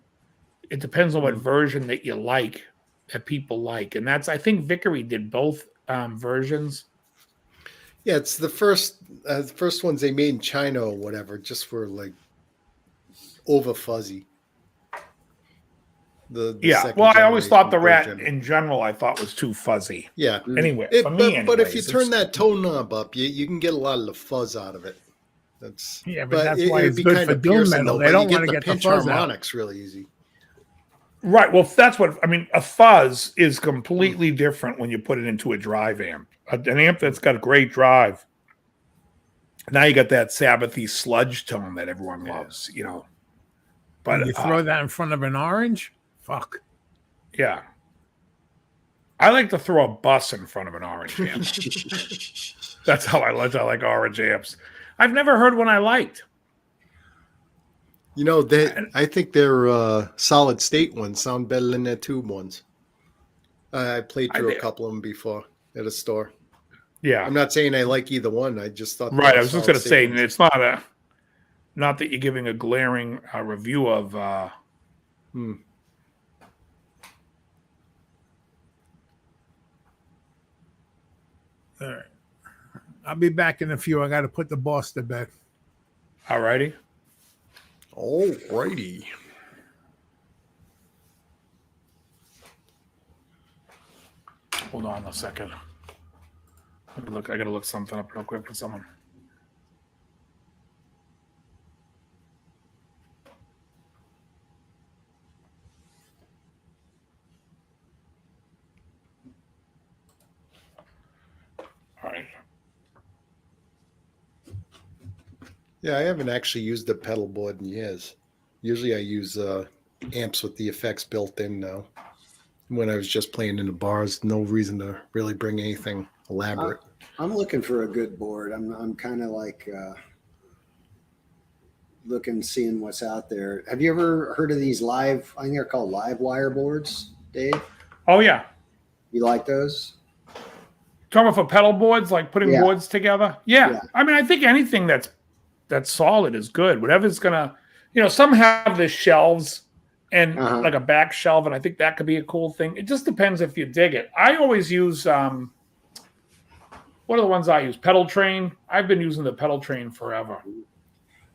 [SPEAKER 4] it depends on what version that you like, that people like, and I think Vickery did both versions.
[SPEAKER 6] Yeah, it's the first ones they made in China or whatever, just were like over fuzzy. The
[SPEAKER 4] well, I always thought the rat in general I thought was too fuzzy.
[SPEAKER 6] Yeah.
[SPEAKER 4] Anyway,
[SPEAKER 6] but if you turn that tone knob up, you can get a lot of the fuzz out of it. That's
[SPEAKER 5] but that's why it's good for doom metal. They don't want to get the fuzz
[SPEAKER 6] harmonics really easy.
[SPEAKER 4] Right. Well, that's what I mean. A fuzz is completely different when you put it into a drive amp. An amp that's got a great drive. Now you got that Sabbathy sludge tone that everyone loves, But
[SPEAKER 5] when you throw that in front of an orange, fuck.
[SPEAKER 4] Yeah. I like to throw a bus in front of an orange amp. That's how I like orange amps. I've never heard one I liked.
[SPEAKER 6] I think their solid state ones sound better than their tube ones. I played through a couple of them before at a store.
[SPEAKER 4] Yeah.
[SPEAKER 6] I'm not saying I like either one. I just thought.
[SPEAKER 4] Right. I was just going to say, it's not that you're giving a glaring review of.
[SPEAKER 5] All right. I'll be back in a few. I got to put the boss to bed.
[SPEAKER 4] All righty.
[SPEAKER 6] Alrighty.
[SPEAKER 4] Hold on a second. I gotta look something up real quick for someone. All right.
[SPEAKER 6] Yeah, I haven't actually used the pedal board in years. Usually I use amps with the effects built in now. When I was just playing in the bars, no reason to really bring anything elaborate.
[SPEAKER 8] I'm looking for a good board. I'm kind of like seeing what's out there. Have you ever heard of these live? I think they're called live wire boards, Dave.
[SPEAKER 4] Oh yeah.
[SPEAKER 8] You like those?
[SPEAKER 4] Talking about for pedal boards, like putting boards together. Yeah. I mean, I think anything that's solid is good. Whatever's gonna, some have the shelves and like a back shelf, and I think that could be a cool thing. It just depends if you dig it. I always use what are the ones I use? Pedal Train. I've been using the Pedal Train forever.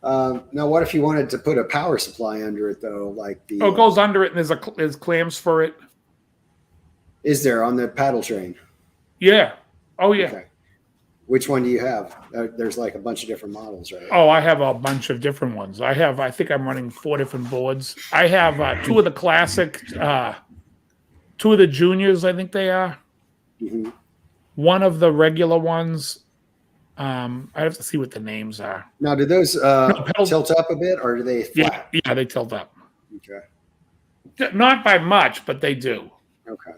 [SPEAKER 8] Now, what if you wanted to put a power supply under it though? Like it
[SPEAKER 4] goes under it, and there's clamps for it.
[SPEAKER 8] Is there on the Pedal Train?
[SPEAKER 4] Yeah. Oh yeah. Okay.
[SPEAKER 8] Which one do you have? There's like a bunch of different models, right?
[SPEAKER 4] Oh, I have a bunch of different ones. I think I'm running 4 different boards. I have 2 of the classic, 2 of the juniors, I think they are. Mm-hmm. 1 of the regular ones. I have to see what the names are.
[SPEAKER 8] Now, do those tilt up a bit, or do they flat?
[SPEAKER 4] Yeah, they tilt up.
[SPEAKER 8] Okay.
[SPEAKER 4] Not by much, but they do.
[SPEAKER 8] Okay.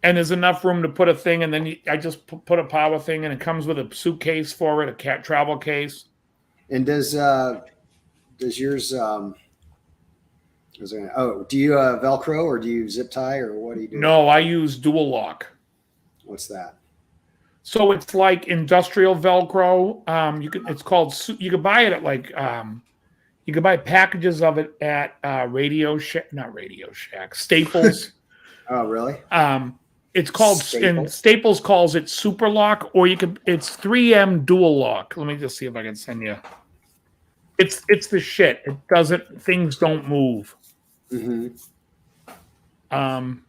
[SPEAKER 4] And there's enough room to put a thing, and then I just put a power thing, and it comes with a suitcase for it, a travel case.
[SPEAKER 8] And does yours? Do you Velcro or do you zip tie or what do you do?
[SPEAKER 4] No, I use dual lock.
[SPEAKER 8] What's that?
[SPEAKER 4] So it's like industrial Velcro. It's called. You can buy it at like. You can buy packages of it at Staples.
[SPEAKER 8] Oh, really?
[SPEAKER 4] It's called, and Staples calls it Super Lock, or it's 3M Dual Lock. Let me just see if I can send you. It's the shit. Things don't move.
[SPEAKER 8] Mm-hmm.
[SPEAKER 4] And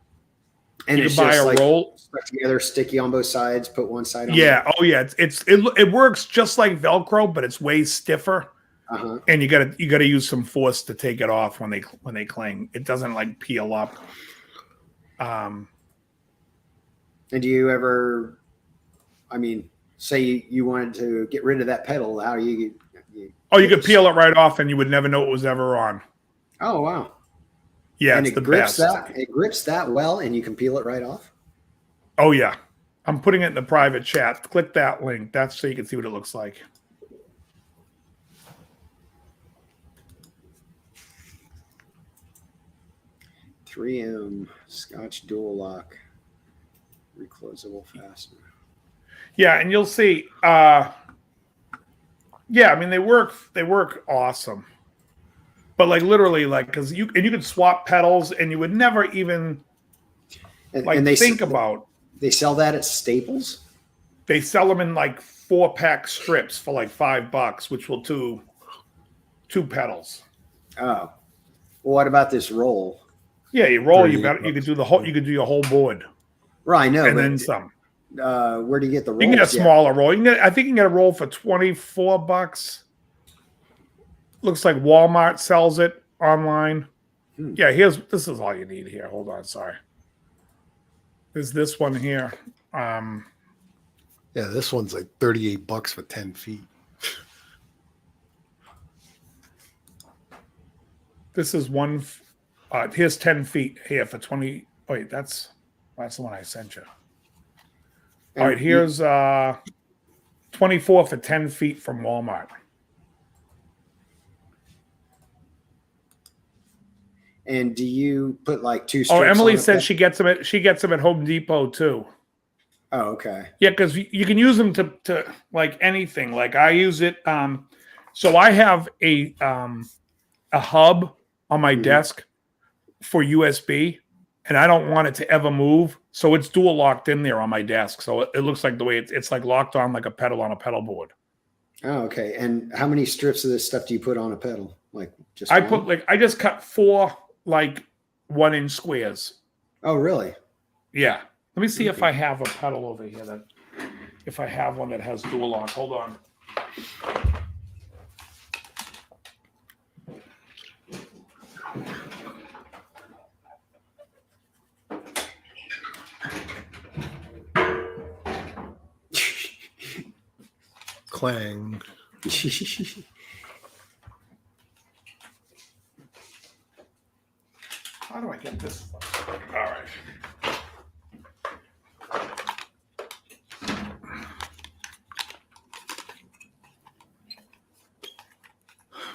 [SPEAKER 8] you can buy a roll stuck together, sticky on both sides. Put one side on.
[SPEAKER 4] Yeah. Oh yeah. It works just like Velcro, but it's way stiffer. And you gotta use some force to take it off when they cling. It doesn't like peel up. Um,
[SPEAKER 8] And do you ever, I mean, say you wanted to get rid of that pedal, how you
[SPEAKER 4] you could peel it right off and you would never know it was ever on.
[SPEAKER 8] Oh, wow.
[SPEAKER 4] Yeah,
[SPEAKER 8] And
[SPEAKER 4] it's
[SPEAKER 8] it
[SPEAKER 4] the
[SPEAKER 8] grips
[SPEAKER 4] best.
[SPEAKER 8] it grips that well, and you can peel it right off.
[SPEAKER 4] Oh, yeah. I'm putting it in the private chat. Click that link. That's so you can see what it looks like.
[SPEAKER 8] .3M Scotch dual lock, reclosable fastener.
[SPEAKER 4] Yeah, and you'll see. Yeah, I mean they work awesome. But like literally, like because you could swap pedals, and you would never even
[SPEAKER 8] And they
[SPEAKER 4] think about.
[SPEAKER 8] They sell that at Staples.
[SPEAKER 4] They sell them in like 4-pack strips for like $5, which will do 2 pedals.
[SPEAKER 8] Oh, well, what about this roll?
[SPEAKER 4] Yeah, you roll. You could do the whole. You could do your whole board.
[SPEAKER 8] Right, I know,
[SPEAKER 4] and
[SPEAKER 8] but
[SPEAKER 4] then some.
[SPEAKER 8] Where do you get the rolls?
[SPEAKER 4] You can get a smaller roll. I think you can get a roll for $24. Looks like Walmart sells it online. Yeah, this is all you need here. Hold on, sorry. There's this one here.
[SPEAKER 6] Yeah, this one's like $38 for 10 feet.
[SPEAKER 4] This is one. Here's 10 feet here for 20. Wait, that's the one I sent you. All right, here's 24 for 10 feet from Walmart.
[SPEAKER 8] And do you put like 2 strips?
[SPEAKER 4] Oh, Emily says she gets them at Home Depot too.
[SPEAKER 8] Oh, okay.
[SPEAKER 4] Yeah, because you can use them to like anything. Like I use it. So I have a hub on my desk for USB, and I don't want it to ever move. So it's dual locked in there on my desk. So it looks like the way it's like locked on like a pedal on a pedal board.
[SPEAKER 8] Oh, okay. And how many strips of this stuff do you put on a pedal? Like just
[SPEAKER 4] I just cut 4 like 1-inch squares.
[SPEAKER 8] Oh, really?
[SPEAKER 4] Yeah. Let me see if I have a pedal over here if I have one that has dual lock. Hold on.
[SPEAKER 6] Clang.
[SPEAKER 4] How do I get this? All right.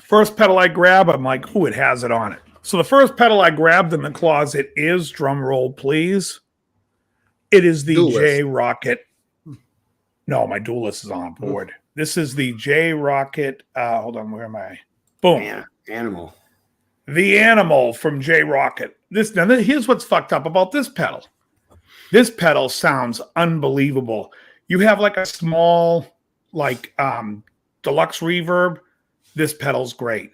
[SPEAKER 4] First pedal I grab, I'm like, ooh, it has it on it. So the first pedal I grabbed in the closet is, drum roll please, it is the
[SPEAKER 6] Duelist.
[SPEAKER 4] J Rocket. No, my Duelist is on board. This is the J Rocket. Hold on, where am I? Boom.
[SPEAKER 8] Yeah, animal.
[SPEAKER 4] The Animal from J Rocket. Here's what's fucked up about this pedal. This pedal sounds unbelievable. You have like a small, like deluxe reverb. This pedal's great.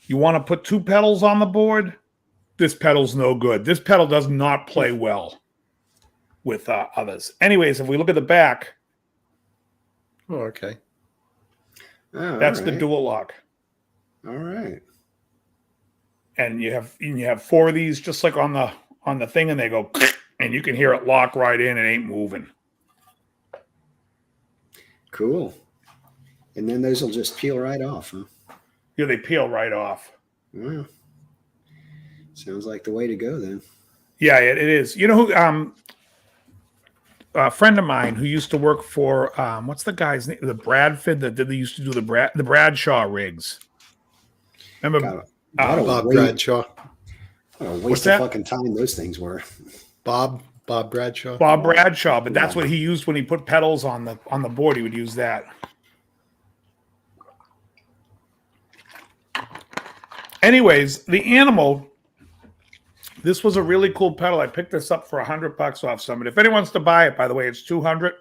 [SPEAKER 4] You want to put 2 pedals on the board? This pedal's no good. This pedal does not play well with others. Anyways, if we look at the back,
[SPEAKER 6] Oh, okay.
[SPEAKER 8] Oh,
[SPEAKER 4] that's the dual lock.
[SPEAKER 8] All right.
[SPEAKER 4] And you have 4 of these just like on the thing, and they go, and you can hear it lock right in. It ain't moving.
[SPEAKER 8] Cool. And then those will just peel right off, huh?
[SPEAKER 4] Yeah, they peel right off.
[SPEAKER 8] Well, sounds like the way to go then.
[SPEAKER 4] Yeah, it is. You know who? A friend of mine who used to work for what's the guy's name? The Bradford that they used to do the Bradshaw rigs. Remember
[SPEAKER 6] Bob Bradshaw.
[SPEAKER 8] What a waste of fucking time those things were.
[SPEAKER 6] Bob Bradshaw.
[SPEAKER 4] Bob Bradshaw, but that's what he used when he put pedals on the board. He would use that. Anyways, the Animal. This was a really cool pedal. I picked this up for $100 off somebody. If anyone wants to buy it, by the way, it's $200.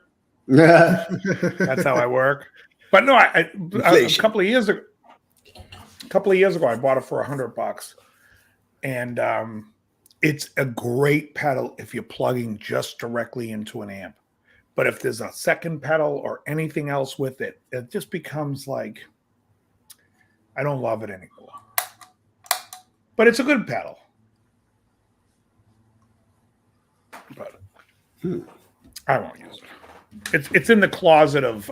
[SPEAKER 4] That's how I work. But no, a couple of years ago, I bought it for $100, and it's a great pedal if you're plugging just directly into an amp. But if there's a second pedal or anything else with it, it just becomes like I don't love it anymore. But it's a good pedal. I won't use it. It's in the closet of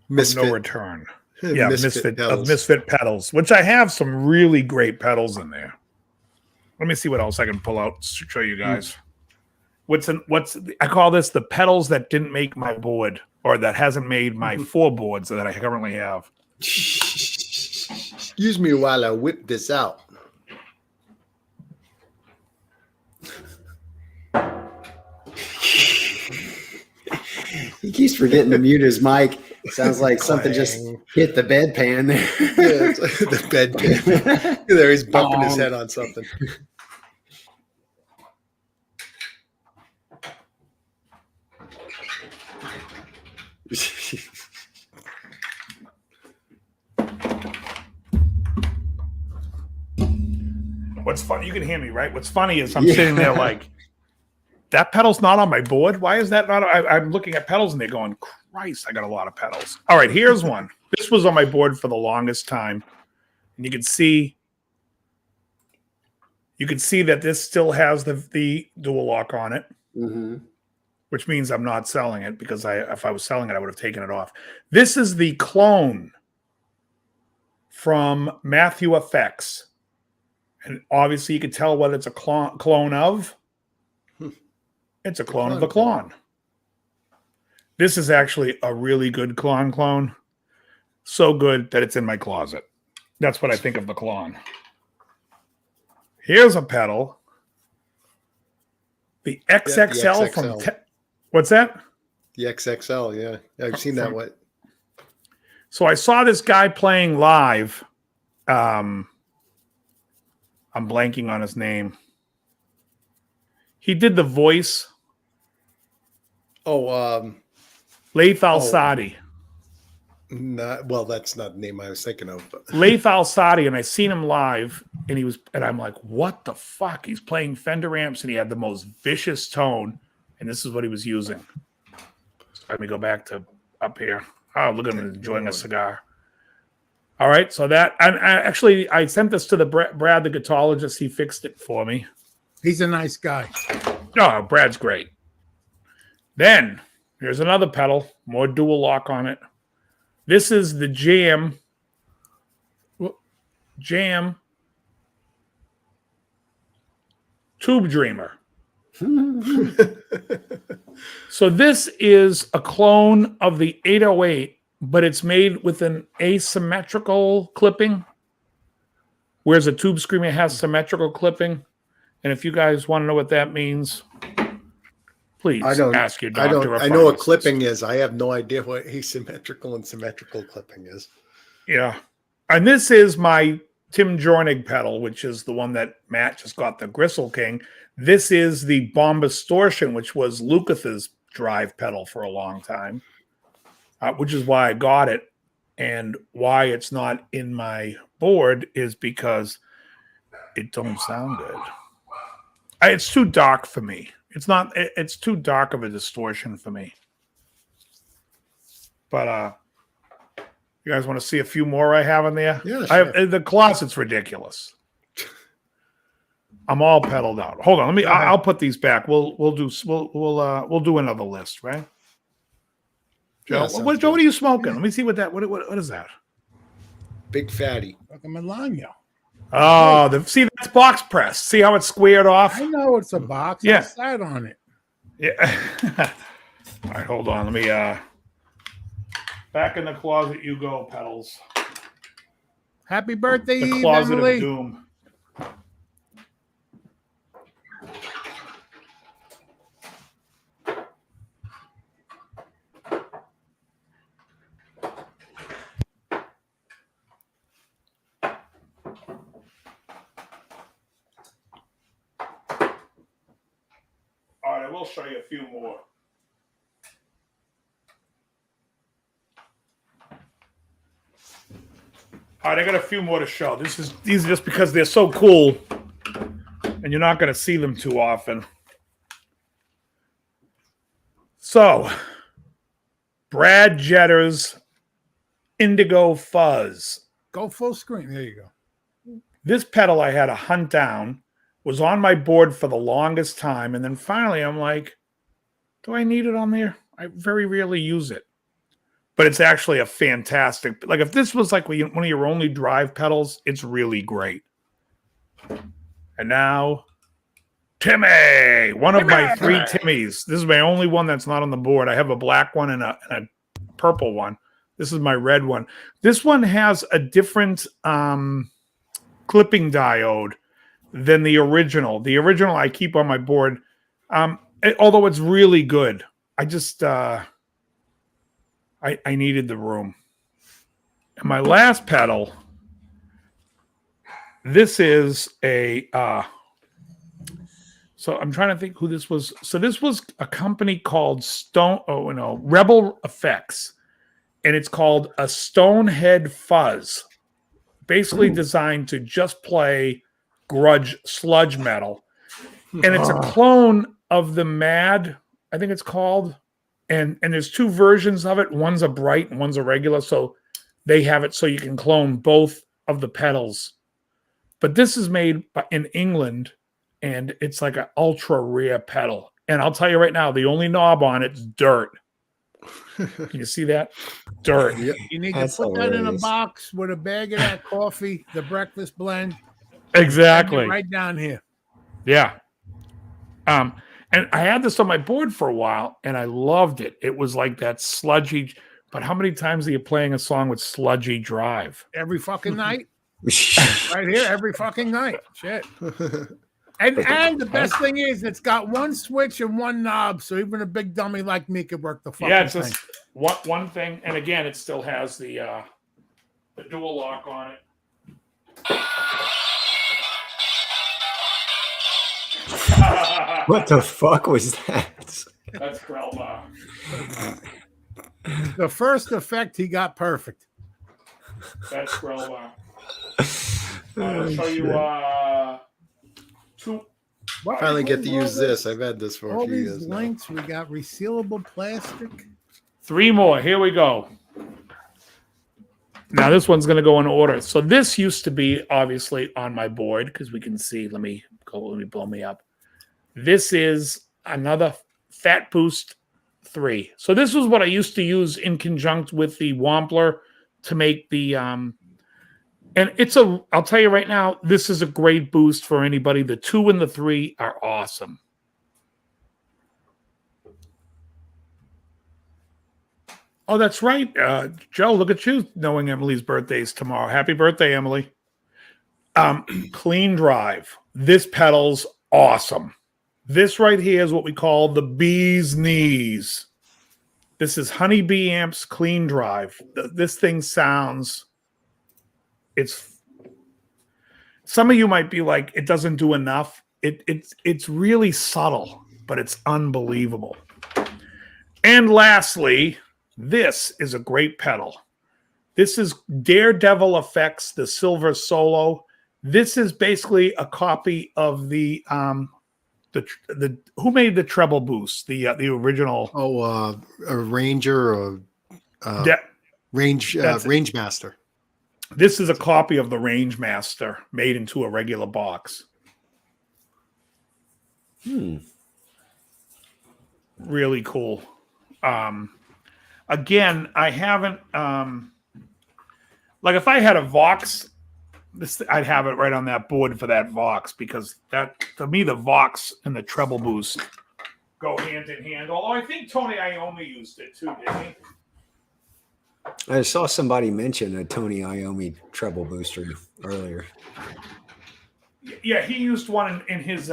[SPEAKER 6] Misfit.
[SPEAKER 4] no return.
[SPEAKER 6] Misfit pedals.
[SPEAKER 4] Misfit pedals, which I have some really great pedals in there. Let me see what else I can pull out to show you guys. I call this the pedals that didn't make my board, or that hasn't made my 4 boards that I currently have.
[SPEAKER 6] Excuse me while I whip this out.
[SPEAKER 8] He keeps forgetting to mute his mic. Sounds like something just hit the bedpan there.
[SPEAKER 6] Yeah, it's like the bedpan. There, he's bumping his head on something.
[SPEAKER 4] What's funny? You can hear me, right? What's funny is I'm sitting there like, that pedal's not on my board. Why is that not? I'm looking at pedals and they're going, Christ, I got a lot of pedals. All right, here's one. This was on my board for the longest time. And you can see that this still has the dual lock on it, which means I'm not selling it, because if I was selling it, I would have taken it off. This is the clone from Matthew Effects. And obviously you can tell what it's a clone of. It's a clone of the clone. This is actually a really good clone. So good that it's in my closet. That's what I think of the clone. Here's a pedal. The XXL, from... What's that?
[SPEAKER 6] The XXL, yeah. I've seen that one.
[SPEAKER 4] So I saw this guy playing live. I'm blanking on his name. He did the voice. Leif Alsadi.
[SPEAKER 6] Well, that's not the name I was thinking of. But.
[SPEAKER 4] Leif Alsadi, and I seen him live, and I'm like, what the fuck? He's playing Fender amps, and he had the most vicious tone, and this is what he was using. Let me go back to up here. Oh, look at him enjoying a cigar. All right, so that, and I sent this to the Brad, the guitarologist. He fixed it for me.
[SPEAKER 5] He's a nice guy.
[SPEAKER 4] Oh, Brad's great. Then here's another pedal, more dual lock on it. This is the Jam Tube Dreamer. So this is a clone of the 808, but it's made with an asymmetrical clipping, whereas a Tube Screamer has symmetrical clipping. And if you guys want to know what that means, please ask your doctor.
[SPEAKER 6] I know what clipping is. I have no idea what asymmetrical and symmetrical clipping is.
[SPEAKER 4] Yeah. And this is my Tim Jornig pedal, which is the one that Matt just got, the Gristle King. This is the Bombastortion, which was Lucas's drive pedal for a long time, which is why I got it. And why it's not in my board is because it don't sound good. It's too dark for me. It's too dark of a distortion for me. But you guys want to see a few more I have in there?
[SPEAKER 6] Yeah, sure.
[SPEAKER 4] The closet's ridiculous. I'm all pedaled out. Hold on, I'll put these back. We'll do another list, right? Joe,
[SPEAKER 6] Yeah,
[SPEAKER 4] what are you smoking? Let me see what is that?
[SPEAKER 6] Big fatty.
[SPEAKER 5] Like a Milano.
[SPEAKER 4] Oh, see, that's box press. See how it's squared off?
[SPEAKER 5] I know it's a box.
[SPEAKER 4] Yeah.
[SPEAKER 5] I sat on it.
[SPEAKER 4] Yeah. All right, hold on. Let me back in the closet you go, pedals.
[SPEAKER 5] Happy birthday,
[SPEAKER 4] The
[SPEAKER 5] Eve,
[SPEAKER 4] closet
[SPEAKER 5] Emily.
[SPEAKER 4] of doom. All right, I will show you a few more. All right, I got a few more to show. These are just because they're so cool, and you're not going to see them too often. So, Brad Jetter's Indigo Fuzz.
[SPEAKER 5] Go full screen. There you go.
[SPEAKER 4] This pedal I had to hunt down was on my board for the longest time. And then finally I'm like, do I need it on there? I very rarely use it. But it's actually a fantastic, like if this was like one of your only drive pedals, it's really great. And now, Timmy, one of my 3 Timmys. This is my only one that's not on the board. I have a black one and a purple one. This is my red one. This one has a different clipping diode than the original. The original I keep on my board, although it's really good. I just... I needed the room. And my last pedal, this is a, so I'm trying to think who this was. So this was a company called Rebel Effects. And it's called a Stonehead Fuzz. Basically designed to just play grudge sludge metal. And it's a clone of the Mad, I think it's called. And there's 2 versions of it. One's a bright and one's a regular. So they have it so you can clone both of the pedals. But this is made in England, and it's like an ultra rare pedal. And I'll tell you right now, the only knob on it's dirt. Can you see that? Dirt.
[SPEAKER 5] You need to put that in a box with a bag of that coffee, the breakfast blend.
[SPEAKER 4] Exactly.
[SPEAKER 5] Right down here.
[SPEAKER 4] Yeah. And I had this on my board for a while, and I loved it. It was like that sludgy. But how many times are you playing a song with sludgy drive?
[SPEAKER 5] Every fucking night. Right here, every fucking night. Shit. And the best thing is, it's got 1 switch and 1 knob, so even a big dummy like me could work the fucking thing. Yeah, it's just
[SPEAKER 4] one thing. And again, it still has the dual lock on it.
[SPEAKER 8] What the fuck was that?
[SPEAKER 4] That's Grelba.
[SPEAKER 5] The first effect he got perfect.
[SPEAKER 4] That's Grelba. I'll show you 2.
[SPEAKER 6] I finally get to use this. I've had this for a few years.
[SPEAKER 5] All these links, we got resealable plastic.
[SPEAKER 4] 3 more. Here we go. Now this one's going to go in order. So this used to be obviously on my board because we can see. Let me blow me up. This is another Fat Boost 3. So this was what I used to use in conjunct with the Wampler to make the and I'll tell you right now, this is a great boost for anybody. The 2 and the 3 are awesome. Oh, that's right. Joe, look at you knowing Emily's birthday is tomorrow. Happy birthday, Emily. Clean drive. This pedal's awesome. This right here is what we call the bee's knees. This is Honeybee Amps clean drive. This thing sounds, some of you might be like, it doesn't do enough. It's really subtle, but it's unbelievable. And lastly, this is a great pedal. This is Daredevil Effects, the Silver Solo. This is basically a copy of the who made the treble boost? The original.
[SPEAKER 6] A Ranger or Range Master.
[SPEAKER 4] This is a copy of the Range Master made into a regular box. Really cool. Again, I haven't like if I had a Vox, I'd have it right on that board for that Vox because that to me the Vox and the treble boost go hand in hand. Although I think Tony Iommi used it too, didn't he?
[SPEAKER 8] I saw somebody mention a Tony Iommi treble booster earlier.
[SPEAKER 4] Yeah, he used one in his.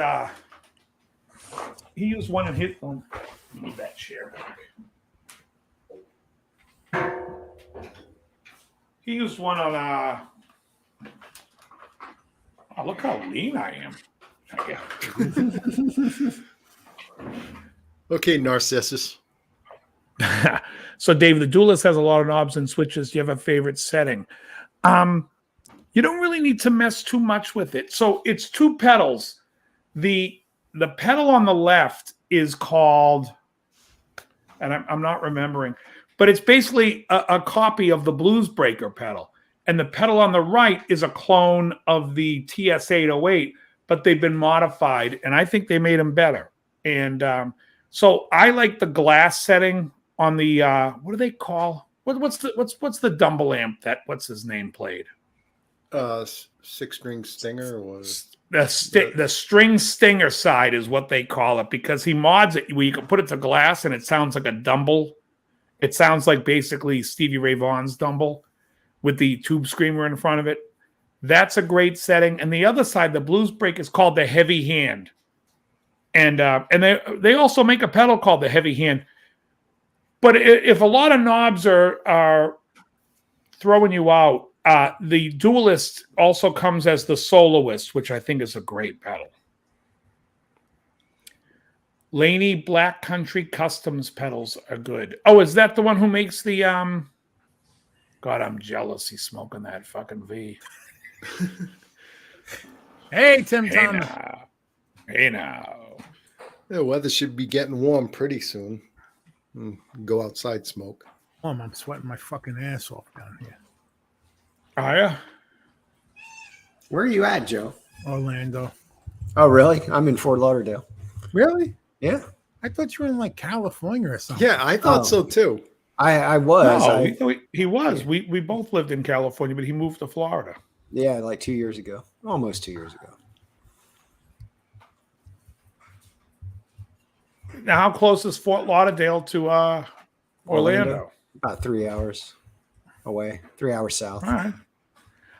[SPEAKER 4] He used one in his. Oh, move that chair back. He used one on. Oh, look how lean I am.
[SPEAKER 6] Okay, Narcissus.
[SPEAKER 4] So, Dave, the Duelist has a lot of knobs and switches. Do you have a favorite setting? You don't really need to mess too much with it. So it's 2 pedals. The pedal on the left is called, and I'm not remembering, but it's basically a copy of the Blues Breaker pedal. And the pedal on the right is a clone of the TS-808. but they've been modified, and I think they made them better. And so I like the glass setting on the what do they call what's the Dumble amp that what's his name played?
[SPEAKER 6] 6-string Stinger was
[SPEAKER 4] the string Stinger side is what they call it, because he mods it where you can put it to glass and it sounds like a Dumble. It sounds like basically Stevie Ray Vaughan's Dumble with the tube screamer in front of it. That's a great setting. And the other side, the Blues Break, is called the Heavy Hand. And they also make a pedal called the Heavy Hand. But if a lot of knobs are throwing you out, the Duelist also comes as the Soloist, which I think is a great pedal. Laney Black Country Customs pedals are good. Oh, is that the one who makes the God, I'm jealous he's smoking that fucking V.
[SPEAKER 5] Hey, Tim Thomas.
[SPEAKER 4] Hey now.
[SPEAKER 6] The weather should be getting warm pretty soon. Go outside, smoke.
[SPEAKER 5] I'm sweating my fucking ass off down here.
[SPEAKER 4] Are ya?
[SPEAKER 8] Where are you at, Joe?
[SPEAKER 5] Orlando.
[SPEAKER 8] Oh, really? I'm in Fort Lauderdale.
[SPEAKER 5] Really?
[SPEAKER 8] Yeah.
[SPEAKER 5] I thought you were in like California or something.
[SPEAKER 6] Yeah, I thought so too.
[SPEAKER 8] I was.
[SPEAKER 4] No, he was. We both lived in California, but he moved to Florida.
[SPEAKER 8] Yeah, like 2 years ago. Almost 2 years ago.
[SPEAKER 4] Now, how close is Fort Lauderdale to Orlando?
[SPEAKER 8] About 3 hours away. 3 hours south.
[SPEAKER 4] All right.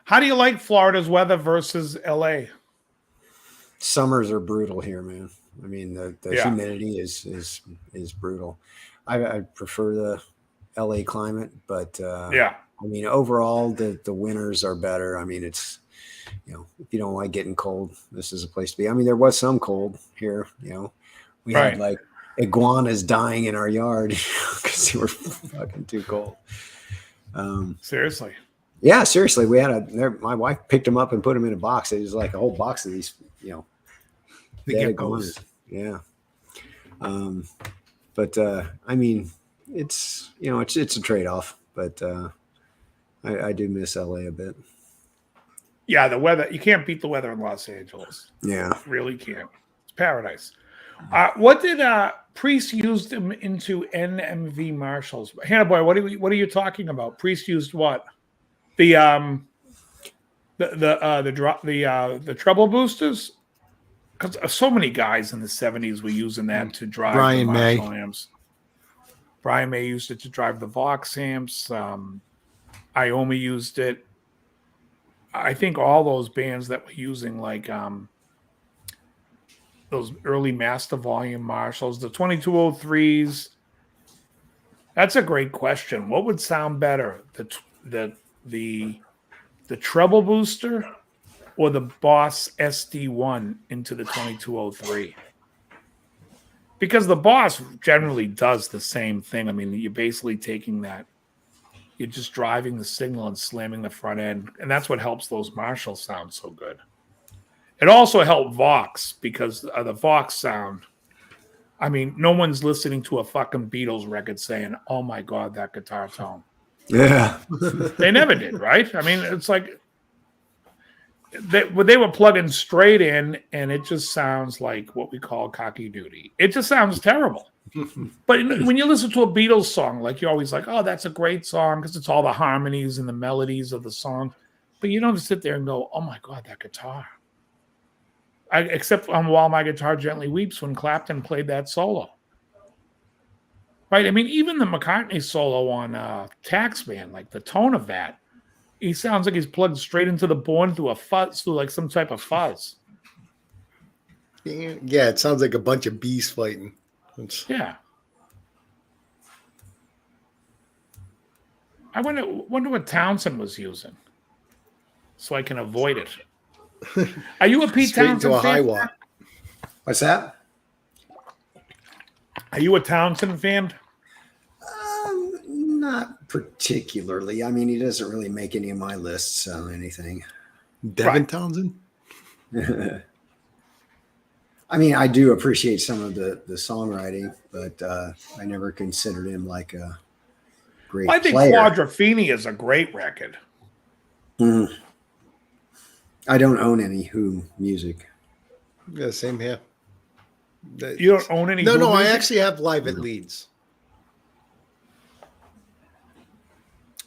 [SPEAKER 4] How do you like Florida's weather versus LA?
[SPEAKER 8] Summers are brutal here, man. I mean, the humidity is brutal. I prefer the LA climate, but I mean, overall, the winters are better. I mean, it's, if you don't like getting cold, this is a place to be. I mean, there was some cold here. We had like iguanas dying in our yard because they were fucking too cold.
[SPEAKER 4] Seriously.
[SPEAKER 8] Yeah, seriously. We had my wife picked them up and put them in a box. It was like a whole box of these, dead iguanas. Yeah. But I mean, it's a trade-off, but I do miss LA a bit.
[SPEAKER 4] Yeah, the weather, you can't beat the weather in Los Angeles.
[SPEAKER 8] Yeah.
[SPEAKER 4] You really can't. It's paradise. What did Priest use them into NMV Marshalls? Hannah Boy, what are you talking about? Priest used what? The treble boosters? Because so many guys in the 70s were using that to drive
[SPEAKER 6] Brian
[SPEAKER 4] the Marshall
[SPEAKER 6] May.
[SPEAKER 4] amps. Brian May used it to drive the Vox amps. Iommi used it. I think all those bands that were using like those early master volume Marshalls, the 2203s. That's a great question. What would sound better, the treble booster or the Boss SD1 into the 2203? Because the Boss generally does the same thing. I mean, you're basically taking that, you're just driving the signal and slamming the front end, and that's what helps those Marshalls sound so good. It also helped Vox because the Vox sound. I mean, no one's listening to a fucking Beatles record saying, "Oh my God, that guitar tone."
[SPEAKER 8] Yeah.
[SPEAKER 4] They never did, right? I mean, it's like they were plugging straight in, and it just sounds like what we call cocky duty. It just sounds terrible. But when you listen to a Beatles song, like you're always like, "Oh, that's a great song," because it's all the harmonies and the melodies of the song. But you don't sit there and go, "Oh my God, that guitar." Except on While My Guitar Gently Weeps when Clapton played that solo. Right? I mean, even the McCartney solo on Taxman, like the tone of that, he sounds like he's plugged straight into the board through like some type of fuzz.
[SPEAKER 6] Yeah, it sounds like a bunch of bees fighting.
[SPEAKER 4] Yeah. I wonder what Townsend was using so I can avoid it. Are you a Pete
[SPEAKER 6] Straight
[SPEAKER 4] Townsend
[SPEAKER 6] into a
[SPEAKER 4] fan?
[SPEAKER 6] high watt.
[SPEAKER 8] What's that?
[SPEAKER 4] Are you a Townsend fan?
[SPEAKER 8] Not particularly. I mean, he doesn't really make any of my lists on anything.
[SPEAKER 6] Devin Townsend?
[SPEAKER 8] I mean, I do appreciate some of the songwriting, but I never considered him like a great
[SPEAKER 4] I think
[SPEAKER 8] player.
[SPEAKER 4] Quadrophenia is a great record.
[SPEAKER 8] I don't own any Who music.
[SPEAKER 6] Yeah, same here.
[SPEAKER 4] You don't own any?
[SPEAKER 6] No,
[SPEAKER 4] Who
[SPEAKER 6] no, I
[SPEAKER 4] music?
[SPEAKER 6] actually have Live at Leeds.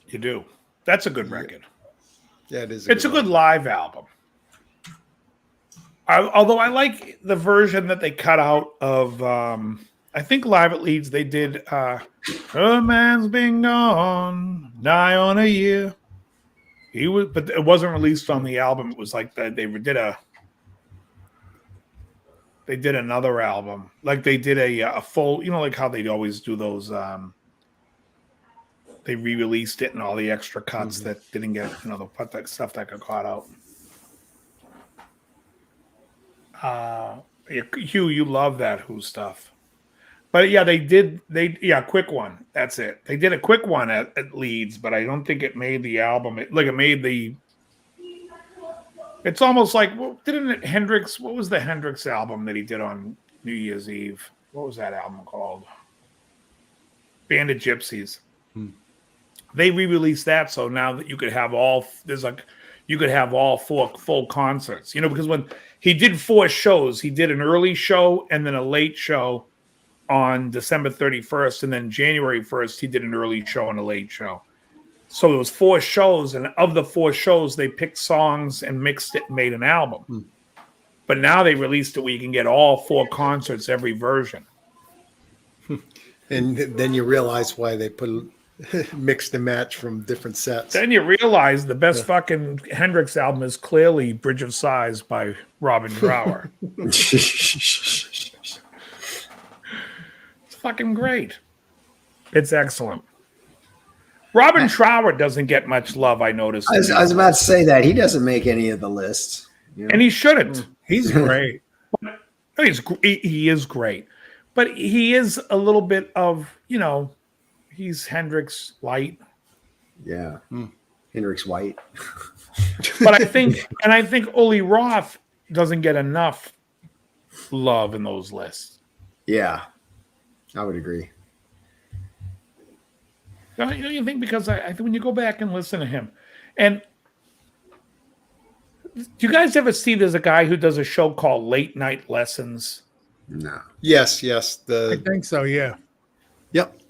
[SPEAKER 4] You do. That's a good record.
[SPEAKER 6] Yeah, it is.
[SPEAKER 4] It's a good live album. Although I like the version that they cut out of, I think Live at Leeds, they did "A Man's Been Gone Nigh on a Year." But it wasn't released on the album. It was like they did another album. Like they did a full, like how they always do those. They re-released it and all the extra cuts that didn't get, the stuff that got caught out. Hugh, you love that Who stuff. But yeah, quick one. That's it. They did a quick one at Leeds, but I don't think it made the album. It's almost like, didn't it Hendrix? What was the Hendrix album that he did on New Year's Eve? What was that album called? Band of Gypsies. They re-released that, so now that you could have all four full concerts. Because when he did 4 shows, he did an early show and then a late show on December 31st, and then January 1st, he did an early show and a late show. So there was 4 shows, and of the 4 shows, they picked songs and mixed it and made an album. But now they released it where you can get all 4 concerts, every version.
[SPEAKER 6] And then you realize why they put mixed and match from different sets.
[SPEAKER 4] Then you realize the best fucking Hendrix album is clearly Bridge of Sighs by Robin Trower. It's fucking great. It's excellent. Robin Trower doesn't get much love, I noticed.
[SPEAKER 8] I was about to say that. He doesn't make any of the lists.
[SPEAKER 4] And he shouldn't.
[SPEAKER 5] He's great.
[SPEAKER 4] He is great. But he is a little bit of, he's Hendrix light.
[SPEAKER 8] Yeah. Hendrix White.
[SPEAKER 4] But I think Ole Roth doesn't get enough love in those lists.
[SPEAKER 8] Yeah. I would agree.
[SPEAKER 4] You think, because I think when you go back and listen to him, and do you guys ever see there's a guy who does a show called Late Night Lessons?
[SPEAKER 8] No.
[SPEAKER 6] Yes.
[SPEAKER 5] I think so, yeah.
[SPEAKER 6] Yep.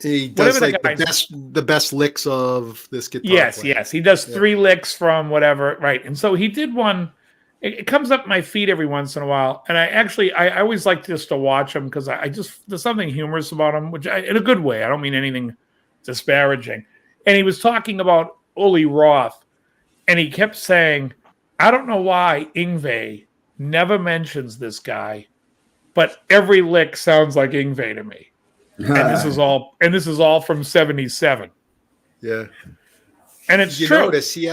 [SPEAKER 6] He does the best licks of this guitar player.
[SPEAKER 4] Yes. He does 3 licks from whatever, right? And so he did one. It comes up my feed every once in a while, and I always like just to watch him because there's something humorous about him, which in a good way. I don't mean anything disparaging. And he was talking about Ole Roth, and he kept saying, I don't know why Yngwie never mentions this guy, but every lick sounds like Yngwie to me. And this is all from 77.
[SPEAKER 6] Yeah.
[SPEAKER 4] And it's
[SPEAKER 6] true.
[SPEAKER 4] You
[SPEAKER 6] notice he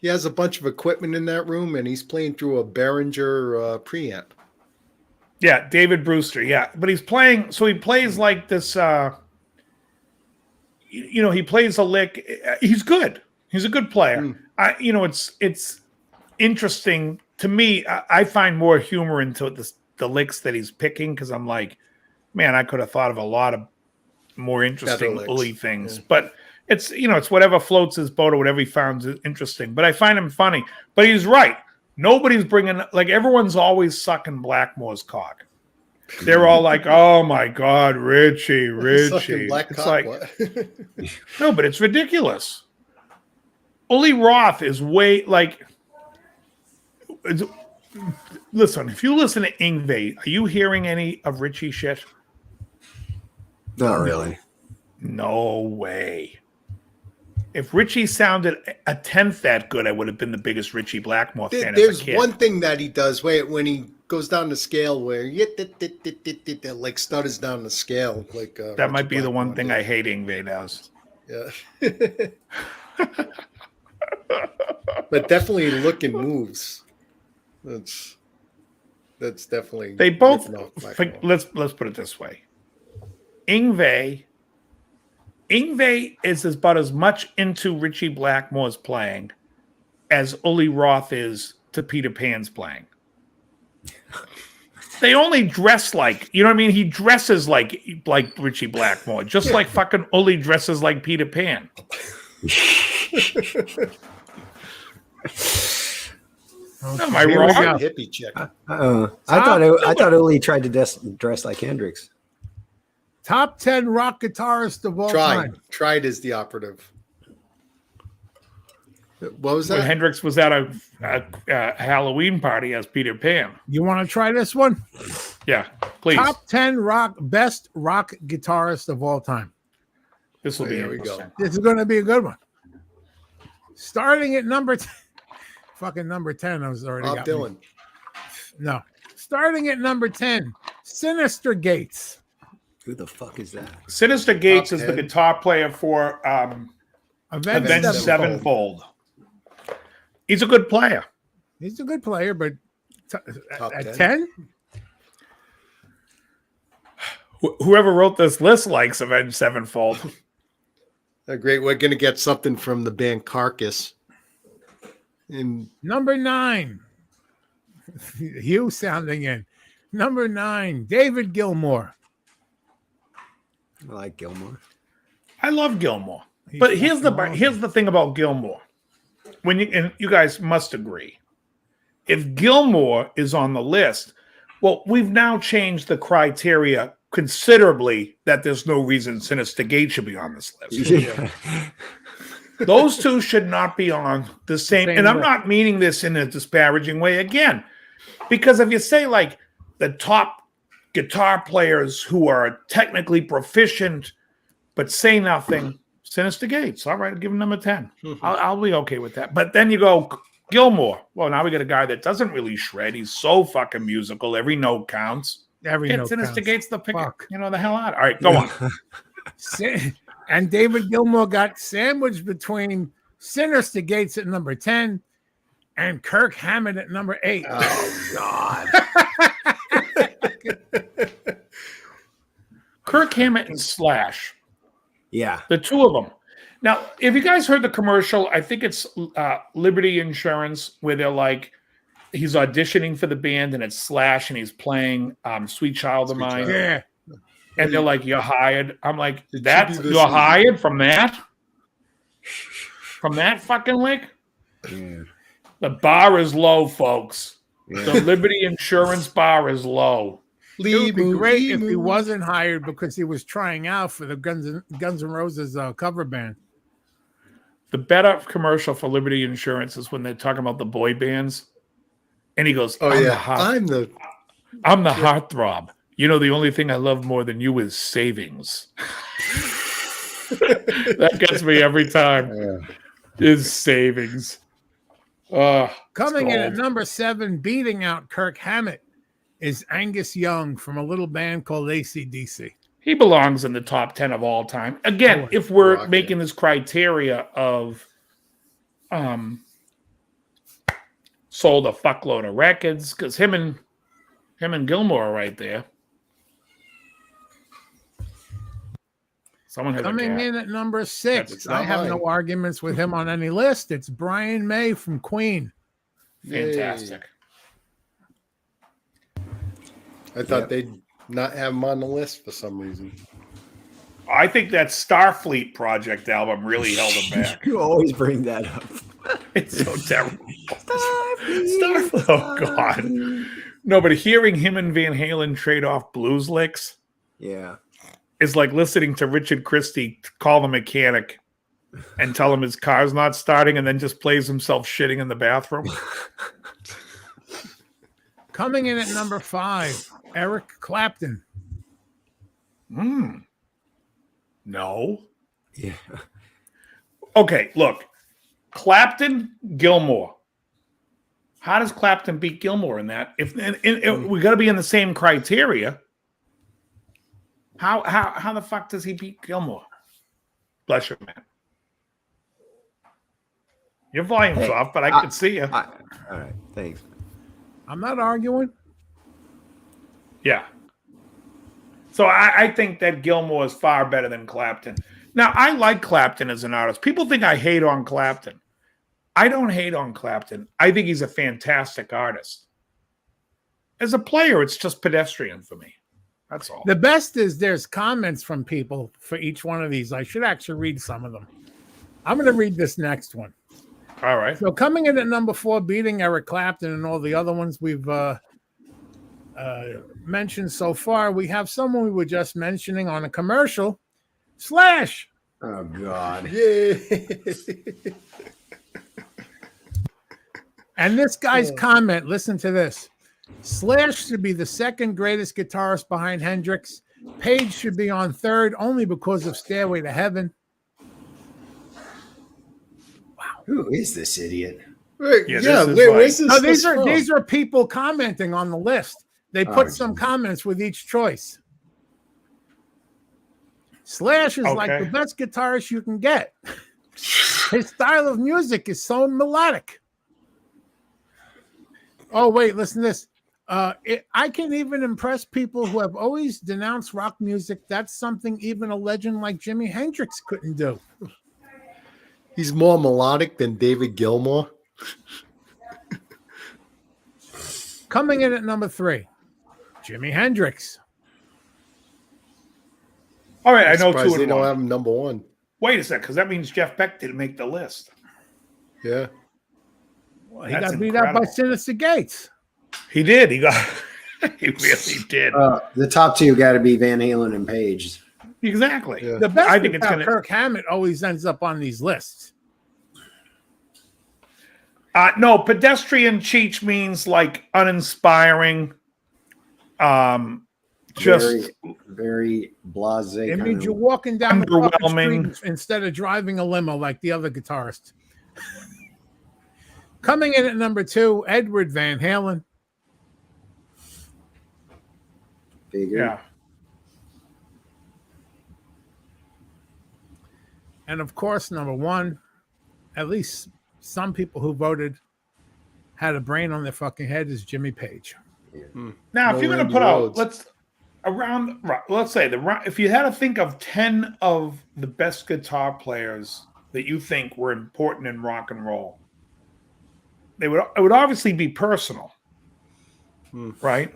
[SPEAKER 6] has a bunch of equipment in that room, and he's playing through a Behringer preamp.
[SPEAKER 4] Yeah, David Brewster. Yeah, but he's playing. So he plays like this. He plays a lick. He's good. He's a good player. It's interesting to me. I find more humor into the licks that he's picking because I'm like, man, I could have thought of a lot of more interesting Uli things. Yeah. But it's whatever floats his boat or whatever he found interesting. But I find him funny. But he's right. Nobody's bringing, everyone's always sucking Blackmore's cock. They're all like, oh my God, Richie. It's like, no, but it's ridiculous. Ole Roth is way listen, if you listen to Yngwie, are you hearing any of Richie shit?
[SPEAKER 8] Not really.
[SPEAKER 4] No way. If Richie sounded a tenth that good, I would have been the biggest Richie Blackmore fan.
[SPEAKER 6] There's one thing that he does when he goes down the scale where like stutters down the scale. Like
[SPEAKER 4] that might be the one thing I hate Yngwie does.
[SPEAKER 6] Yeah. But definitely look and moves. That's definitely.
[SPEAKER 4] They both. Let's put it this way. Yngwie is about as much into Richie Blackmore's playing as Ole Roth is to Peter Pan's playing. They only dress like, you know what I mean? He dresses like Richie Blackmore, just like fucking Ole dresses like Peter Pan. Am I wrong?
[SPEAKER 6] Hippie chick.
[SPEAKER 8] I thought Uli tried to dress like Hendrix.
[SPEAKER 5] Top 10 rock guitarist of all time.
[SPEAKER 6] Tried is the operative. What was that?
[SPEAKER 4] When Hendrix was at a Halloween party as Peter Pan.
[SPEAKER 5] You want to try this one?
[SPEAKER 4] Yeah, please.
[SPEAKER 5] Top 10 best rock guitarist of all time.
[SPEAKER 4] This will be
[SPEAKER 6] Here we go.
[SPEAKER 5] This is going to be a good one. Starting at number 10. Fucking number 10. I was already
[SPEAKER 6] Bob Dylan.
[SPEAKER 5] No. Starting at number 10. Sinister Gates.
[SPEAKER 8] Who the fuck is that?
[SPEAKER 4] Sinister Gates is the guitar player for Avenged Sevenfold. He's a good player.
[SPEAKER 5] He's a good player, but at 10?
[SPEAKER 4] Whoever wrote this list likes Avenged Sevenfold.
[SPEAKER 6] Great. We're going to get something from the band Carcass.
[SPEAKER 5] Number 9. Hugh sounding in. Number 9. David Gilmour.
[SPEAKER 8] I like Gilmour.
[SPEAKER 4] I love Gilmour. But here's the thing about Gilmour. And you guys must agree. If Gilmour is on the list, well, we've now changed the criteria considerably that there's no reason Sinister Gates should be on this list.
[SPEAKER 8] Yeah.
[SPEAKER 4] Those two should not be on the same. And I'm not meaning this in a disparaging way again, because if you say like the top guitar players who are technically proficient but say nothing, Sinister Gates. All right, I'll give him number 10. I'll be okay with that. But then you go Gilmour. Well, now we got a guy that doesn't really shred. He's so fucking musical. Every note counts. Sinister Gates the pick. The hell out. All right, go on.
[SPEAKER 5] And David Gilmour got sandwiched between Sinister Gates at number 10 and Kirk Hammett at number 8.
[SPEAKER 8] Oh, God.
[SPEAKER 4] Kirk Hammett and Slash.
[SPEAKER 8] Yeah.
[SPEAKER 4] The two of them. Now, if you guys heard the commercial, I think it's Liberty Insurance, where they're like, he's auditioning for the band and it's Slash and he's playing Sweet Child of Mine.
[SPEAKER 5] Yeah.
[SPEAKER 4] And they're like, you're hired. I'm like, you're hired from that? From that fucking lick?
[SPEAKER 8] Yeah.
[SPEAKER 4] The bar is low, folks. Yeah. The Liberty Insurance bar is low.
[SPEAKER 5] It would be great if he wasn't hired because he was trying out for the Guns N' Roses cover band.
[SPEAKER 4] The better commercial for Liberty Insurance is when they're talking about the boy bands. And he goes, I'm the heartthrob. You know, the only thing I love more than you is savings. That gets me every time. Yeah. Is savings.
[SPEAKER 5] Coming in at number 7, beating out Kirk Hammett, is Angus Young from a little band called AC/DC.
[SPEAKER 4] He belongs in the top 10 of all time. Again, if we're making this criteria of sold a fuckload of records, because him and Gilmour are right there. Someone
[SPEAKER 5] coming in at number 6. I have no arguments with him on any list. It's Brian May from Queen.
[SPEAKER 4] Fantastic.
[SPEAKER 6] I thought they'd not have him on the list for some reason.
[SPEAKER 4] I think that Starfleet Project album really held him back.
[SPEAKER 8] You always bring that up.
[SPEAKER 4] It's so terrible. Starfleet. Oh, God. No, but hearing him and Van Halen trade off blues licks.
[SPEAKER 8] Yeah.
[SPEAKER 4] Is like listening to Richard Christie call the mechanic and tell him his car's not starting and then just plays himself shitting in the bathroom.
[SPEAKER 5] Coming in at number 5, Eric Clapton.
[SPEAKER 4] No.
[SPEAKER 8] Yeah.
[SPEAKER 4] Okay, look. Clapton, Gilmour. How does Clapton beat Gilmour in that? If we got to be in the same criteria. How the fuck does he beat Gilmour? Bless you, man. Your volume's off, but I can see you.
[SPEAKER 8] All right, thanks.
[SPEAKER 5] I'm not arguing.
[SPEAKER 4] Yeah. So I think that Gilmour is far better than Clapton. Now, I like Clapton as an artist. People think I hate on Clapton. I don't hate on Clapton. I think he's a fantastic artist. As a player, it's just pedestrian for me. That's all.
[SPEAKER 5] The best is there's comments from people for each one of these. I should actually read some of them. I'm going to read this next one.
[SPEAKER 4] All right.
[SPEAKER 5] So coming in at number 4, beating Eric Clapton and all the other ones we've mentioned so far, we have someone we were just mentioning on a commercial, Slash.
[SPEAKER 8] Oh God.
[SPEAKER 6] Yeah.
[SPEAKER 5] And this guy's comment, listen to this. Slash should be the second greatest guitarist behind Hendrix. Page should be on third only because of Stairway to Heaven.
[SPEAKER 8] Who is this idiot?
[SPEAKER 6] Where's this?
[SPEAKER 5] These are people commenting on the list. They put some comments with each choice. Slash is like the best guitarist you can get. His style of music is so melodic. Oh, wait, listen to this. I can even impress people who have always denounced rock music. That's something even a legend like Jimi Hendrix couldn't do.
[SPEAKER 6] He's more melodic than David Gilmour.
[SPEAKER 5] Coming in at number 3, Jimi Hendrix.
[SPEAKER 4] All right, I know
[SPEAKER 6] Surprised
[SPEAKER 4] 2
[SPEAKER 6] they
[SPEAKER 4] and
[SPEAKER 6] don't
[SPEAKER 4] 1.
[SPEAKER 6] have him number 1.
[SPEAKER 4] Wait a sec, because that means Jeff Beck didn't make the list.
[SPEAKER 6] Yeah.
[SPEAKER 5] Well, he got beat out by Sinister Gates.
[SPEAKER 4] He did. He really did.
[SPEAKER 8] The top 2 got to be Van Halen and Page.
[SPEAKER 4] Exactly.
[SPEAKER 6] Yeah.
[SPEAKER 5] The best
[SPEAKER 4] I think it's
[SPEAKER 5] about
[SPEAKER 4] gonna.
[SPEAKER 5] Kirk Hammett always ends up on these lists.
[SPEAKER 4] No, pedestrian cheech means like uninspiring. Just
[SPEAKER 8] very blasé.
[SPEAKER 5] It means you're walking down the
[SPEAKER 4] underwhelming.
[SPEAKER 5] street instead of driving a limo like the other guitarist. Coming in at number 2, Edward Van Halen.
[SPEAKER 4] Yeah.
[SPEAKER 5] And of course, number 1, at least some people who voted had a brain on their fucking head, is Jimmy Page.
[SPEAKER 4] Now, if you're going to put out, let's say if you had to think of 10 of the best guitar players that you think were important in rock and roll, it would obviously be personal, right?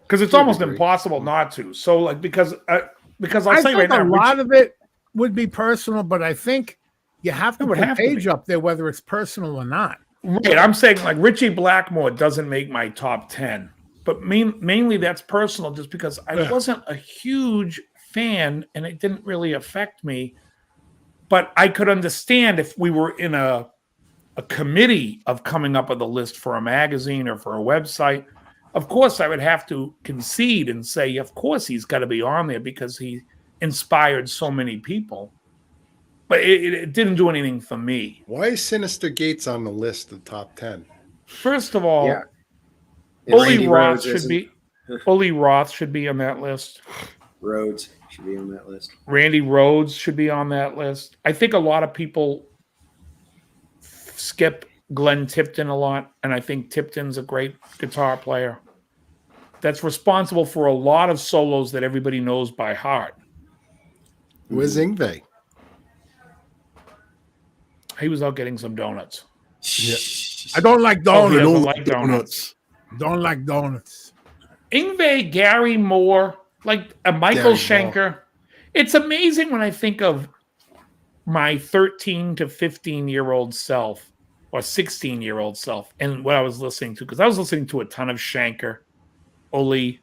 [SPEAKER 4] Because it's almost impossible not to. So, like, because I'll say right now,
[SPEAKER 5] a lot of it would be personal, but I think you have to put Page up there, whether it's personal or not.
[SPEAKER 4] Right, I'm saying like Richie Blackmore doesn't make my top 10, but mainly that's personal, just because I wasn't a huge fan and it didn't really affect me. But I could understand if we were in a committee of coming up with a list for a magazine or for a website. Of course, I would have to concede and say, of course, he's got to be on there because he inspired so many people. But it didn't do anything for me.
[SPEAKER 6] Why is Sinister Gates on the list of top 10?
[SPEAKER 4] First of all,
[SPEAKER 8] Yeah.
[SPEAKER 4] Uli Roth should be on that list.
[SPEAKER 8] Rhodes should be on that list.
[SPEAKER 4] Randy Rhoads should be on that list. I think a lot of people skip Glenn Tipton a lot, and I think Tipton's a great guitar player that's responsible for a lot of solos that everybody knows by heart.
[SPEAKER 6] Where's Yngwie?
[SPEAKER 4] He was out getting some donuts.
[SPEAKER 6] Yeah.
[SPEAKER 5] I don't like donuts.
[SPEAKER 4] He doesn't like donuts.
[SPEAKER 5] Don't like donuts.
[SPEAKER 4] Yngwie, Gary Moore, like a Michael
[SPEAKER 6] Gary
[SPEAKER 4] Schenker.
[SPEAKER 6] Moore.
[SPEAKER 4] It's amazing when I think of my 13 to 15-year-old self or 16-year-old self and what I was listening to, because I was listening to a ton of Schenker, Uli,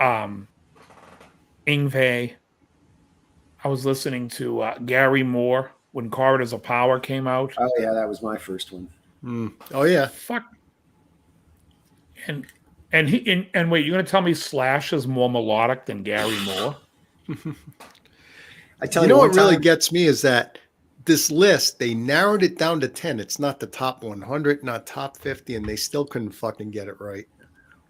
[SPEAKER 4] Yngwie. I was listening to Gary Moore when Corridors of Power came out.
[SPEAKER 8] Oh yeah, that was my first one.
[SPEAKER 6] Oh yeah.
[SPEAKER 4] Fuck. And wait, you're gonna tell me Slash is more melodic than Gary Moore?
[SPEAKER 8] I tell
[SPEAKER 6] You know
[SPEAKER 8] one
[SPEAKER 6] what really
[SPEAKER 8] time-
[SPEAKER 6] gets me is that this list, they narrowed it down to 10. It's not the top 100, not top 50, and they still couldn't fucking get it right.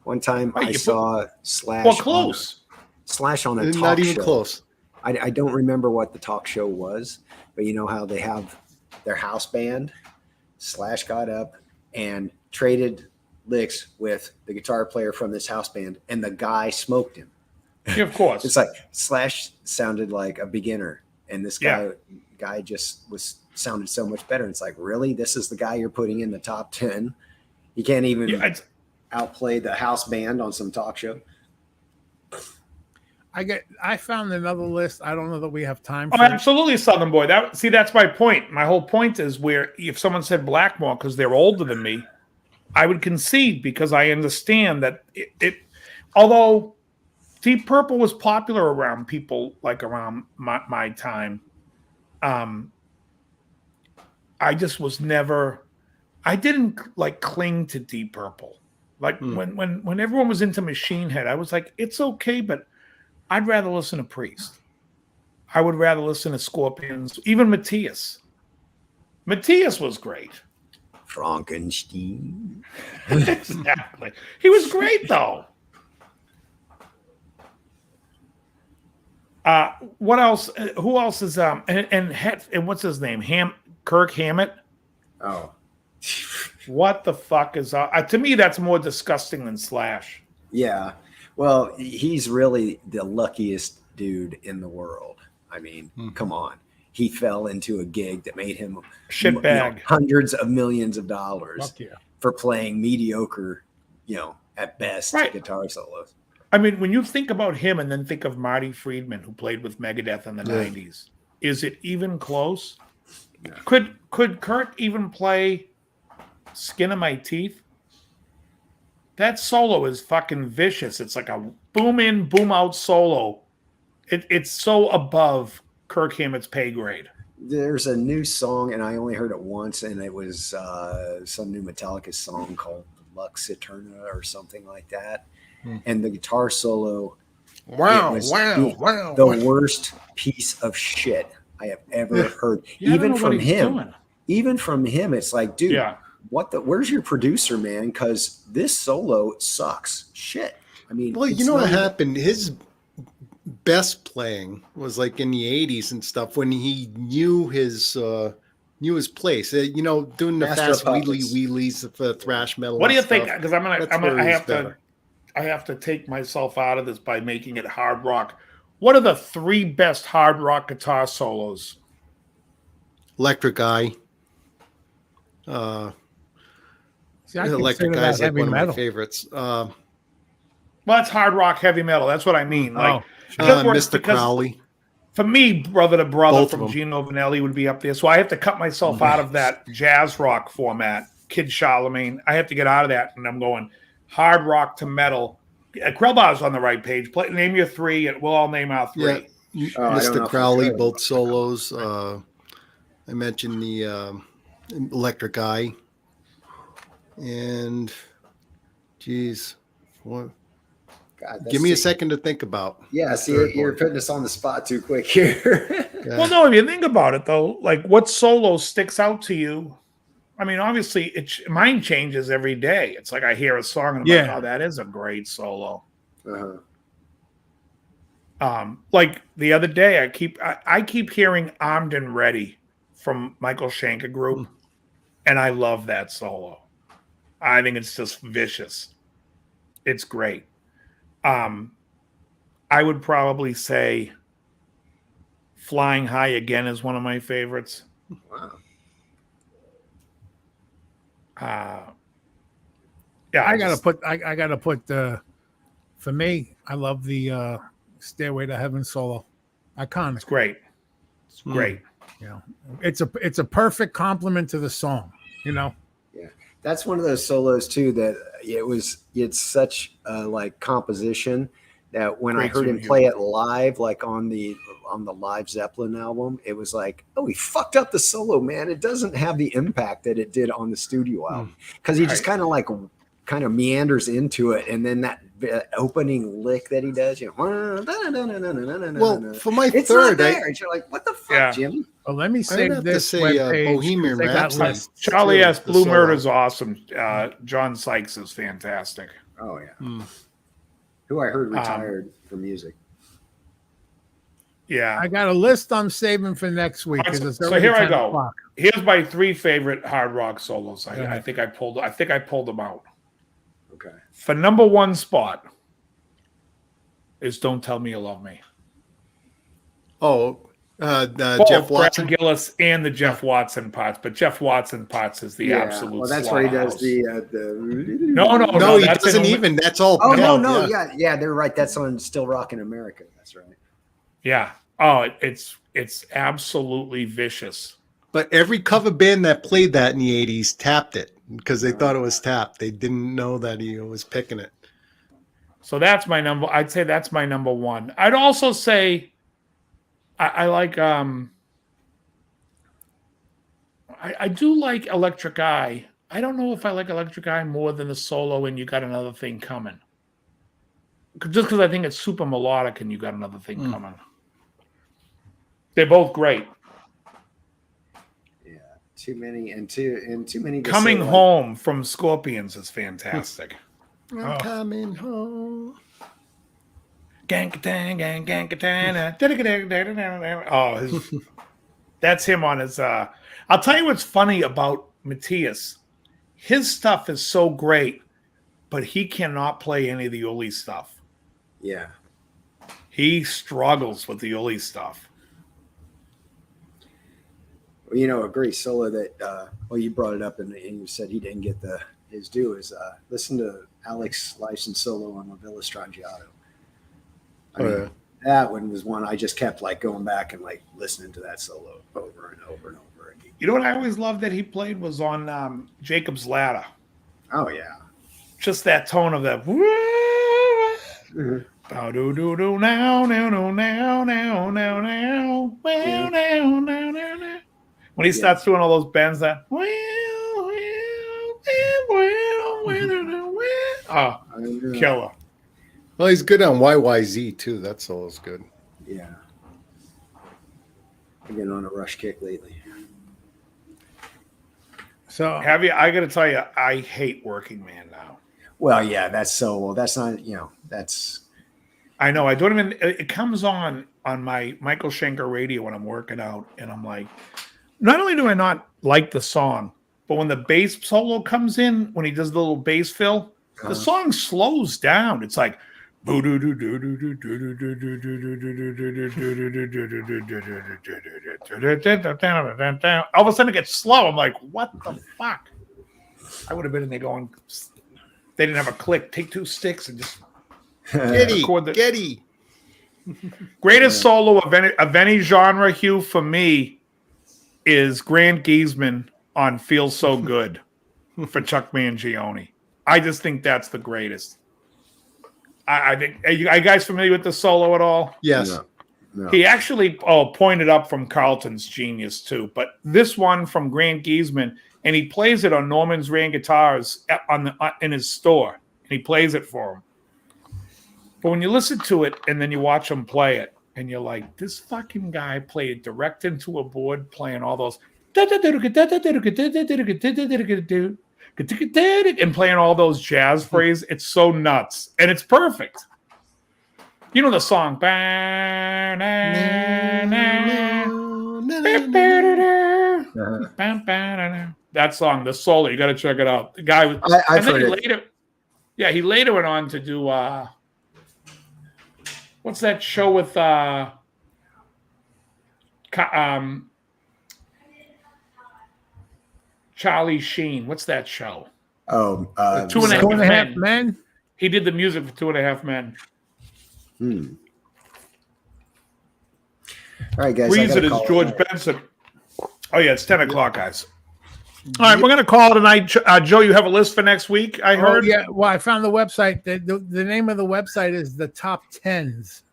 [SPEAKER 8] One time
[SPEAKER 4] Wait,
[SPEAKER 8] I
[SPEAKER 4] you
[SPEAKER 8] saw Slash.
[SPEAKER 4] Well, close.
[SPEAKER 8] Slash on a talk
[SPEAKER 6] Not even
[SPEAKER 8] show.
[SPEAKER 6] close.
[SPEAKER 8] I don't remember what the talk show was, but you know how they have their house band? Slash got up and traded licks with the guitar player from this house band, and the guy smoked him.
[SPEAKER 4] Yeah, of course.
[SPEAKER 8] It's like Slash sounded like a beginner, and this guy just sounded so much better. It's like, really? This is the guy you're putting in the top 10? You can't even outplay the house band on some talk show.
[SPEAKER 5] I found another list. I don't know that we have time
[SPEAKER 4] Oh,
[SPEAKER 5] for it.
[SPEAKER 4] absolutely, Southern Boy. That's my point. My whole point is where if someone said Blackmore because they're older than me, I would concede because I understand that although Deep Purple was popular around people like around my time, I just was never. I didn't like cling to Deep Purple. Like when everyone was into Machine Head, I was like, it's okay, but I'd rather listen to Priest. I would rather listen to Scorpions, even Matthias. Matthias was great.
[SPEAKER 8] Frankenstein.
[SPEAKER 4] Exactly. He was great, though. What else? Who else is and what's his name? Kirk Hammett.
[SPEAKER 8] Oh,
[SPEAKER 4] what the fuck is to me that's more disgusting than Slash.
[SPEAKER 8] Yeah. Well, he's really the luckiest dude in the world. I mean, come on. He fell into a gig that made him
[SPEAKER 4] shitbag
[SPEAKER 8] hundreds of millions of dollars
[SPEAKER 5] Yeah.
[SPEAKER 8] for playing mediocre, at best guitar solos.
[SPEAKER 4] I mean, when you think about him and then think of Marty Friedman, who played with Megadeth in the 90s, is it even close? Yeah. Could Kurt even play Skin of My Teeth? That solo is fucking vicious. It's like a boom in, boom out solo. It's so above Kirk Hammett's pay grade.
[SPEAKER 8] There's a new song, and I only heard it once, and it was some new Metallica song called Lux Eterna or something like that. And the guitar solo, the worst piece of shit I have ever heard. Even from him, it's like, dude, where's your producer, man? Because this solo sucks shit. I mean,
[SPEAKER 6] well, you know what happened? His best playing was like in the 80s and stuff when he knew his place. Doing the fast wheelies of thrash metal.
[SPEAKER 4] What do you think? Because I have to take myself out of this by making it hard rock. What are the 3 best hard rock guitar solos?
[SPEAKER 6] Electric Eye. Electric Eye is like one of my favorites.
[SPEAKER 4] Well, it's hard rock heavy metal. That's what I mean.
[SPEAKER 6] Mr. Crowley.
[SPEAKER 4] For me, Brother to Brother from Gino Vanelli would be up there. So I have to cut myself out of that jazz rock format. Kid Charlemagne. I have to get out of that. And I'm going hard rock to metal. Krellbauer's on the right page. Name your 3, and we'll all name our 3.
[SPEAKER 6] Yeah. Mr. Crowley, both solos. I mentioned the Electric Eye. And, geez, what? God, give me a second to think about.
[SPEAKER 8] Yeah, see, you're putting us on the spot too quick here.
[SPEAKER 4] Well, no, if you think about it, though, like what solo sticks out to you? I mean, obviously, mine changes every day. It's like I hear a song and I'm like, oh, that is a great solo. Like the other day, I keep hearing Armed and Ready from Michael Schenker Group, and I love that solo. I think it's just vicious. It's great. I would probably say Flying High Again is one of my favorites.
[SPEAKER 8] Wow.
[SPEAKER 5] I gotta put for me, I love the Stairway to Heaven solo. Iconic.
[SPEAKER 4] It's great. It's great.
[SPEAKER 5] It's a perfect compliment to the song, Yeah.
[SPEAKER 8] That's one of those solos too that it's such a composition that when I heard him play it live, like on the live Zeppelin album, it was like, oh, he fucked up the solo, man. It doesn't have the impact that it did on the studio album because he just kind of meanders into it, and then that opening lick that he does,
[SPEAKER 6] well, for my third,
[SPEAKER 8] you're like, what the fuck, Jimmy?
[SPEAKER 5] Well, let me save this.
[SPEAKER 6] Bohemian Rhapsody.
[SPEAKER 4] Charlie S. Blue Murder's awesome. John Sykes is fantastic.
[SPEAKER 8] Oh yeah. Who I heard retired from music.
[SPEAKER 4] Yeah.
[SPEAKER 5] I got a list I'm saving for next week.
[SPEAKER 4] So here I go. O'clock. Here's my 3 favorite hard rock solos. I think I pulled them out.
[SPEAKER 8] Okay.
[SPEAKER 4] For number 1 spot is Don't Tell Me You Love Me.
[SPEAKER 6] Oh, Jeff Watson.
[SPEAKER 4] Brad Gillis and the Jeff Watson parts, but Jeff Watson parts is the absolute.
[SPEAKER 8] Well, that's where he does the.
[SPEAKER 4] No,
[SPEAKER 6] he doesn't even. That's all.
[SPEAKER 8] Oh
[SPEAKER 6] Bell,
[SPEAKER 8] no, yeah, they're right. That's on Still Rockin' America. That's right.
[SPEAKER 4] Yeah. Oh, it's absolutely vicious.
[SPEAKER 6] But every cover band that played that in the 80s tapped it because they thought it was tapped. They didn't know that he was picking it.
[SPEAKER 4] So that's my number. I'd say that's my number one. I'd also say I like I do like Electric Eye. I don't know if I like Electric Eye more than the solo and You Got Another Thing Coming. Just because I think it's super melodic and You Got Another Thing Coming. They're both great.
[SPEAKER 8] Yeah, too many.
[SPEAKER 4] Coming Home from Scorpions is fantastic.
[SPEAKER 6] I'm coming home.
[SPEAKER 4] Oh, that's him on his. I'll tell you what's funny about Matthias. His stuff is so great, but he cannot play any of the Uli stuff.
[SPEAKER 8] Yeah,
[SPEAKER 4] he struggles with the Uli stuff.
[SPEAKER 8] Well, a great solo that. You brought it up and you said he didn't get his due. Is listen to Alex Lifeson solo on La Villa Strangiato. That one was one I just kept going back and listening to that solo over and over and over again.
[SPEAKER 4] You know what I always loved that he played was on Jacob's Ladder.
[SPEAKER 8] Oh yeah,
[SPEAKER 4] just that tone of that. Bow do do do now now now now now now now well now now now now. When he starts doing all those bends, that killer.
[SPEAKER 6] Well, he's good on YYZ too. That's always good.
[SPEAKER 8] Yeah. I've been on a Rush kick lately.
[SPEAKER 5] So
[SPEAKER 4] have you? I got to tell you, I hate Working Man now.
[SPEAKER 8] Well, yeah, that's solo. That's not. That's.
[SPEAKER 4] I know. I don't even. It comes on my Michael Schenker radio when I'm working out, and I'm like, not only do I not like the song, but when the bass solo comes in, when he does the little bass fill, the song slows down. It's like. All of a sudden it gets slow. I'm like, what the fuck? I would have been in there going, they didn't have a click. Take two sticks and just
[SPEAKER 6] Getty.
[SPEAKER 4] Greatest solo of any genre, Hugh, for me, is Grant Giesman on Feel So Good for Chuck Mangione. I just think that's the greatest. I think. Are you guys familiar with the solo at all?
[SPEAKER 6] Yes.
[SPEAKER 8] No.
[SPEAKER 4] He actually pointed up from Carlton's Genius too, but this one from Grant Giesman, and he plays it on Norman's Rand guitars in his store, and he plays it for him. But when you listen to it and then you watch him play it, and you're like, this fucking guy played direct into a board, playing all those and playing all those jazz phrases. It's so nuts, and it's perfect. You know the song. That song, the solo, you got to check it out. The guy was.
[SPEAKER 8] I've heard it.
[SPEAKER 4] He later went on to do. What's that show with? Charlie Sheen. What's that show?
[SPEAKER 8] Oh,
[SPEAKER 4] Two and a Half
[SPEAKER 5] Men.
[SPEAKER 4] He did the music for 2.5 Men.
[SPEAKER 8] All right, guys.
[SPEAKER 4] Reason is George Benson. Oh, yeah, it's 10 o'clock, guys. All right, we're going to call it a night. Joe, you have a list for next week, I heard?
[SPEAKER 5] Yeah, well, I found the website. The name of the website is the Top Tens.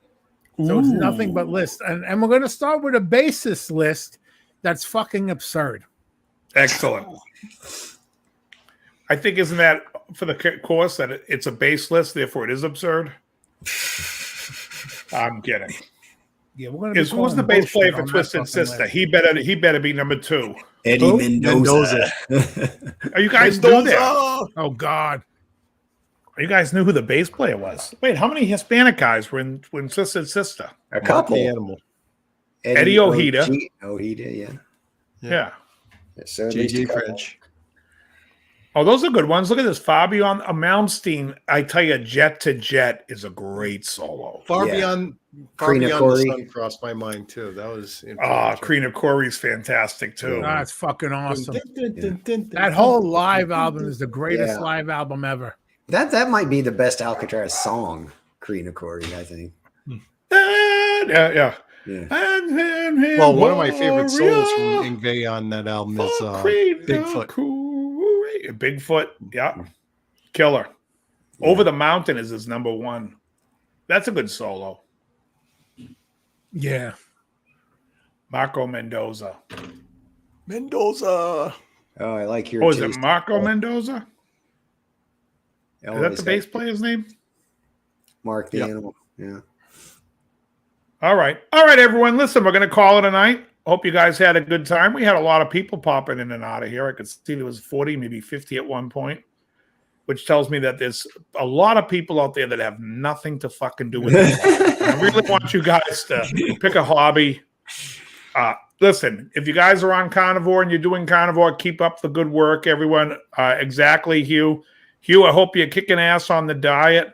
[SPEAKER 5] So it's nothing but lists. And we're going to start with a bassist list that's fucking absurd.
[SPEAKER 4] Excellent. I think, isn't that for the course that it's a bass list, therefore it is absurd? I'm kidding.
[SPEAKER 5] Yeah, we're going to.
[SPEAKER 4] Who's the bass player for Twisted Sister? He better be number 2.
[SPEAKER 8] Eddie Mendoza.
[SPEAKER 4] Are you guys know that?
[SPEAKER 5] Oh God!
[SPEAKER 4] You guys knew who the bass player was? Wait, how many Hispanic guys were in Twisted Sister?
[SPEAKER 8] A couple.
[SPEAKER 6] Animal.
[SPEAKER 4] Eddie Ojeda.
[SPEAKER 8] Ojeda, yeah.
[SPEAKER 4] Yeah.
[SPEAKER 8] So
[SPEAKER 6] JJ French.
[SPEAKER 4] Oh, those are good ones. Look at this. Fabian Malmsteen, I tell you, Jet to Jet is a great solo.
[SPEAKER 6] Far
[SPEAKER 8] Yeah.
[SPEAKER 6] beyond
[SPEAKER 8] Karina
[SPEAKER 6] the
[SPEAKER 8] Corey.
[SPEAKER 6] sun crossed my mind too. That was
[SPEAKER 4] Karina Corey's fantastic too.
[SPEAKER 5] That's fucking awesome.
[SPEAKER 6] That
[SPEAKER 5] That whole live album is the greatest live album ever.
[SPEAKER 8] That might be the best Alcatraz song, Karina Corey, I think.
[SPEAKER 4] Yeah.
[SPEAKER 6] Well, one of my favorite solos from Yngwie on that album is Bigfoot.
[SPEAKER 4] Bigfoot, yeah. Killer. Over the Mountain is his number one. That's a good solo.
[SPEAKER 5] Yeah.
[SPEAKER 4] Marco Mendoza.
[SPEAKER 6] Mendoza.
[SPEAKER 8] Oh, I like your
[SPEAKER 4] Oh, is it Marco Mendoza? Is
[SPEAKER 8] Always
[SPEAKER 4] that the bass player's name?
[SPEAKER 8] Mark the Animal. Yeah.
[SPEAKER 4] All right, everyone. Listen, we're going to call it a night. Hope you guys had a good time. We had a lot of people popping in and out of here. I could see there was 40, maybe 50 at one point, which tells me that there's a lot of people out there that have nothing to fucking do with it. I really want you guys to pick a hobby. Listen, if you guys are on carnivore and you're doing carnivore, keep up the good work, everyone. Exactly, Hugh. Hugh, I hope you're kicking ass on the diet.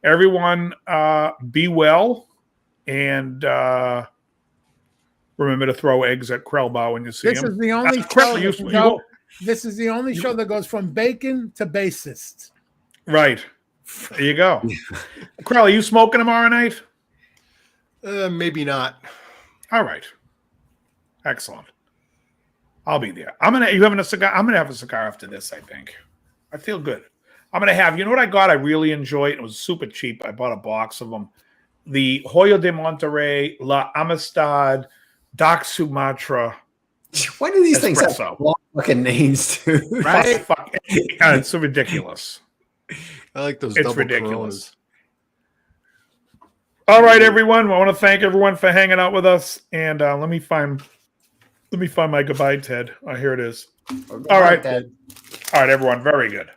[SPEAKER 4] Everyone, be well. And remember to throw eggs at Krellbau when you see him.
[SPEAKER 5] This is the only show. This is the only show that goes from bacon to bassist.
[SPEAKER 4] Right. There you go. Krell, are you smoking tomorrow night?
[SPEAKER 6] Maybe not.
[SPEAKER 4] All right. Excellent. I'll be there. You having a cigar? I'm gonna have a cigar after this, I think. I feel good. I'm gonna have, you know what I got? I really enjoyed. It was super cheap. I bought a box of them. The Hoyo de Monterrey, La Amistad, Doc Sumatra.
[SPEAKER 8] Why do these things
[SPEAKER 4] espresso.
[SPEAKER 8] have long fucking names too?
[SPEAKER 4] Right? It's so ridiculous.
[SPEAKER 6] I like those.
[SPEAKER 4] It's ridiculous. All right, everyone. I want to thank everyone for hanging out with us. And let me find my goodbye, Ted. Oh, here it is. All right, Ted. All right, everyone. Very good.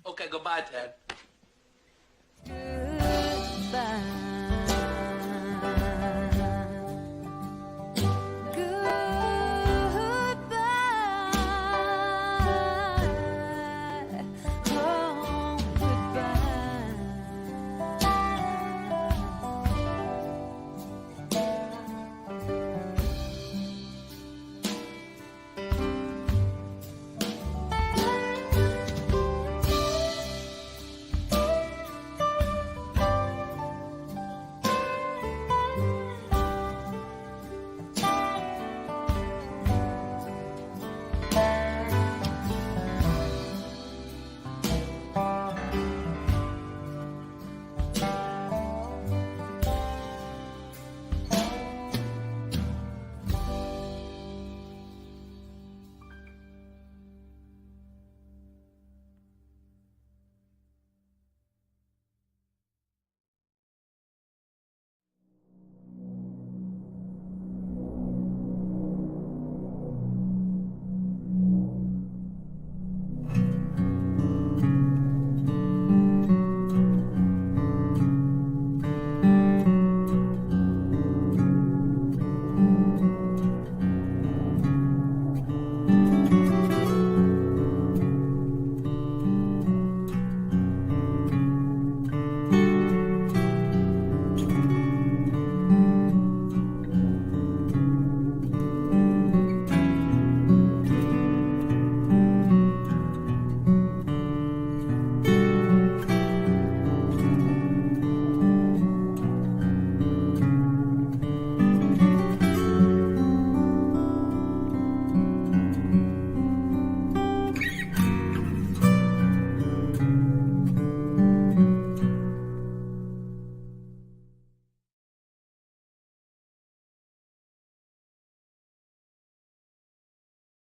[SPEAKER 9] Okay, goodbye, Ted.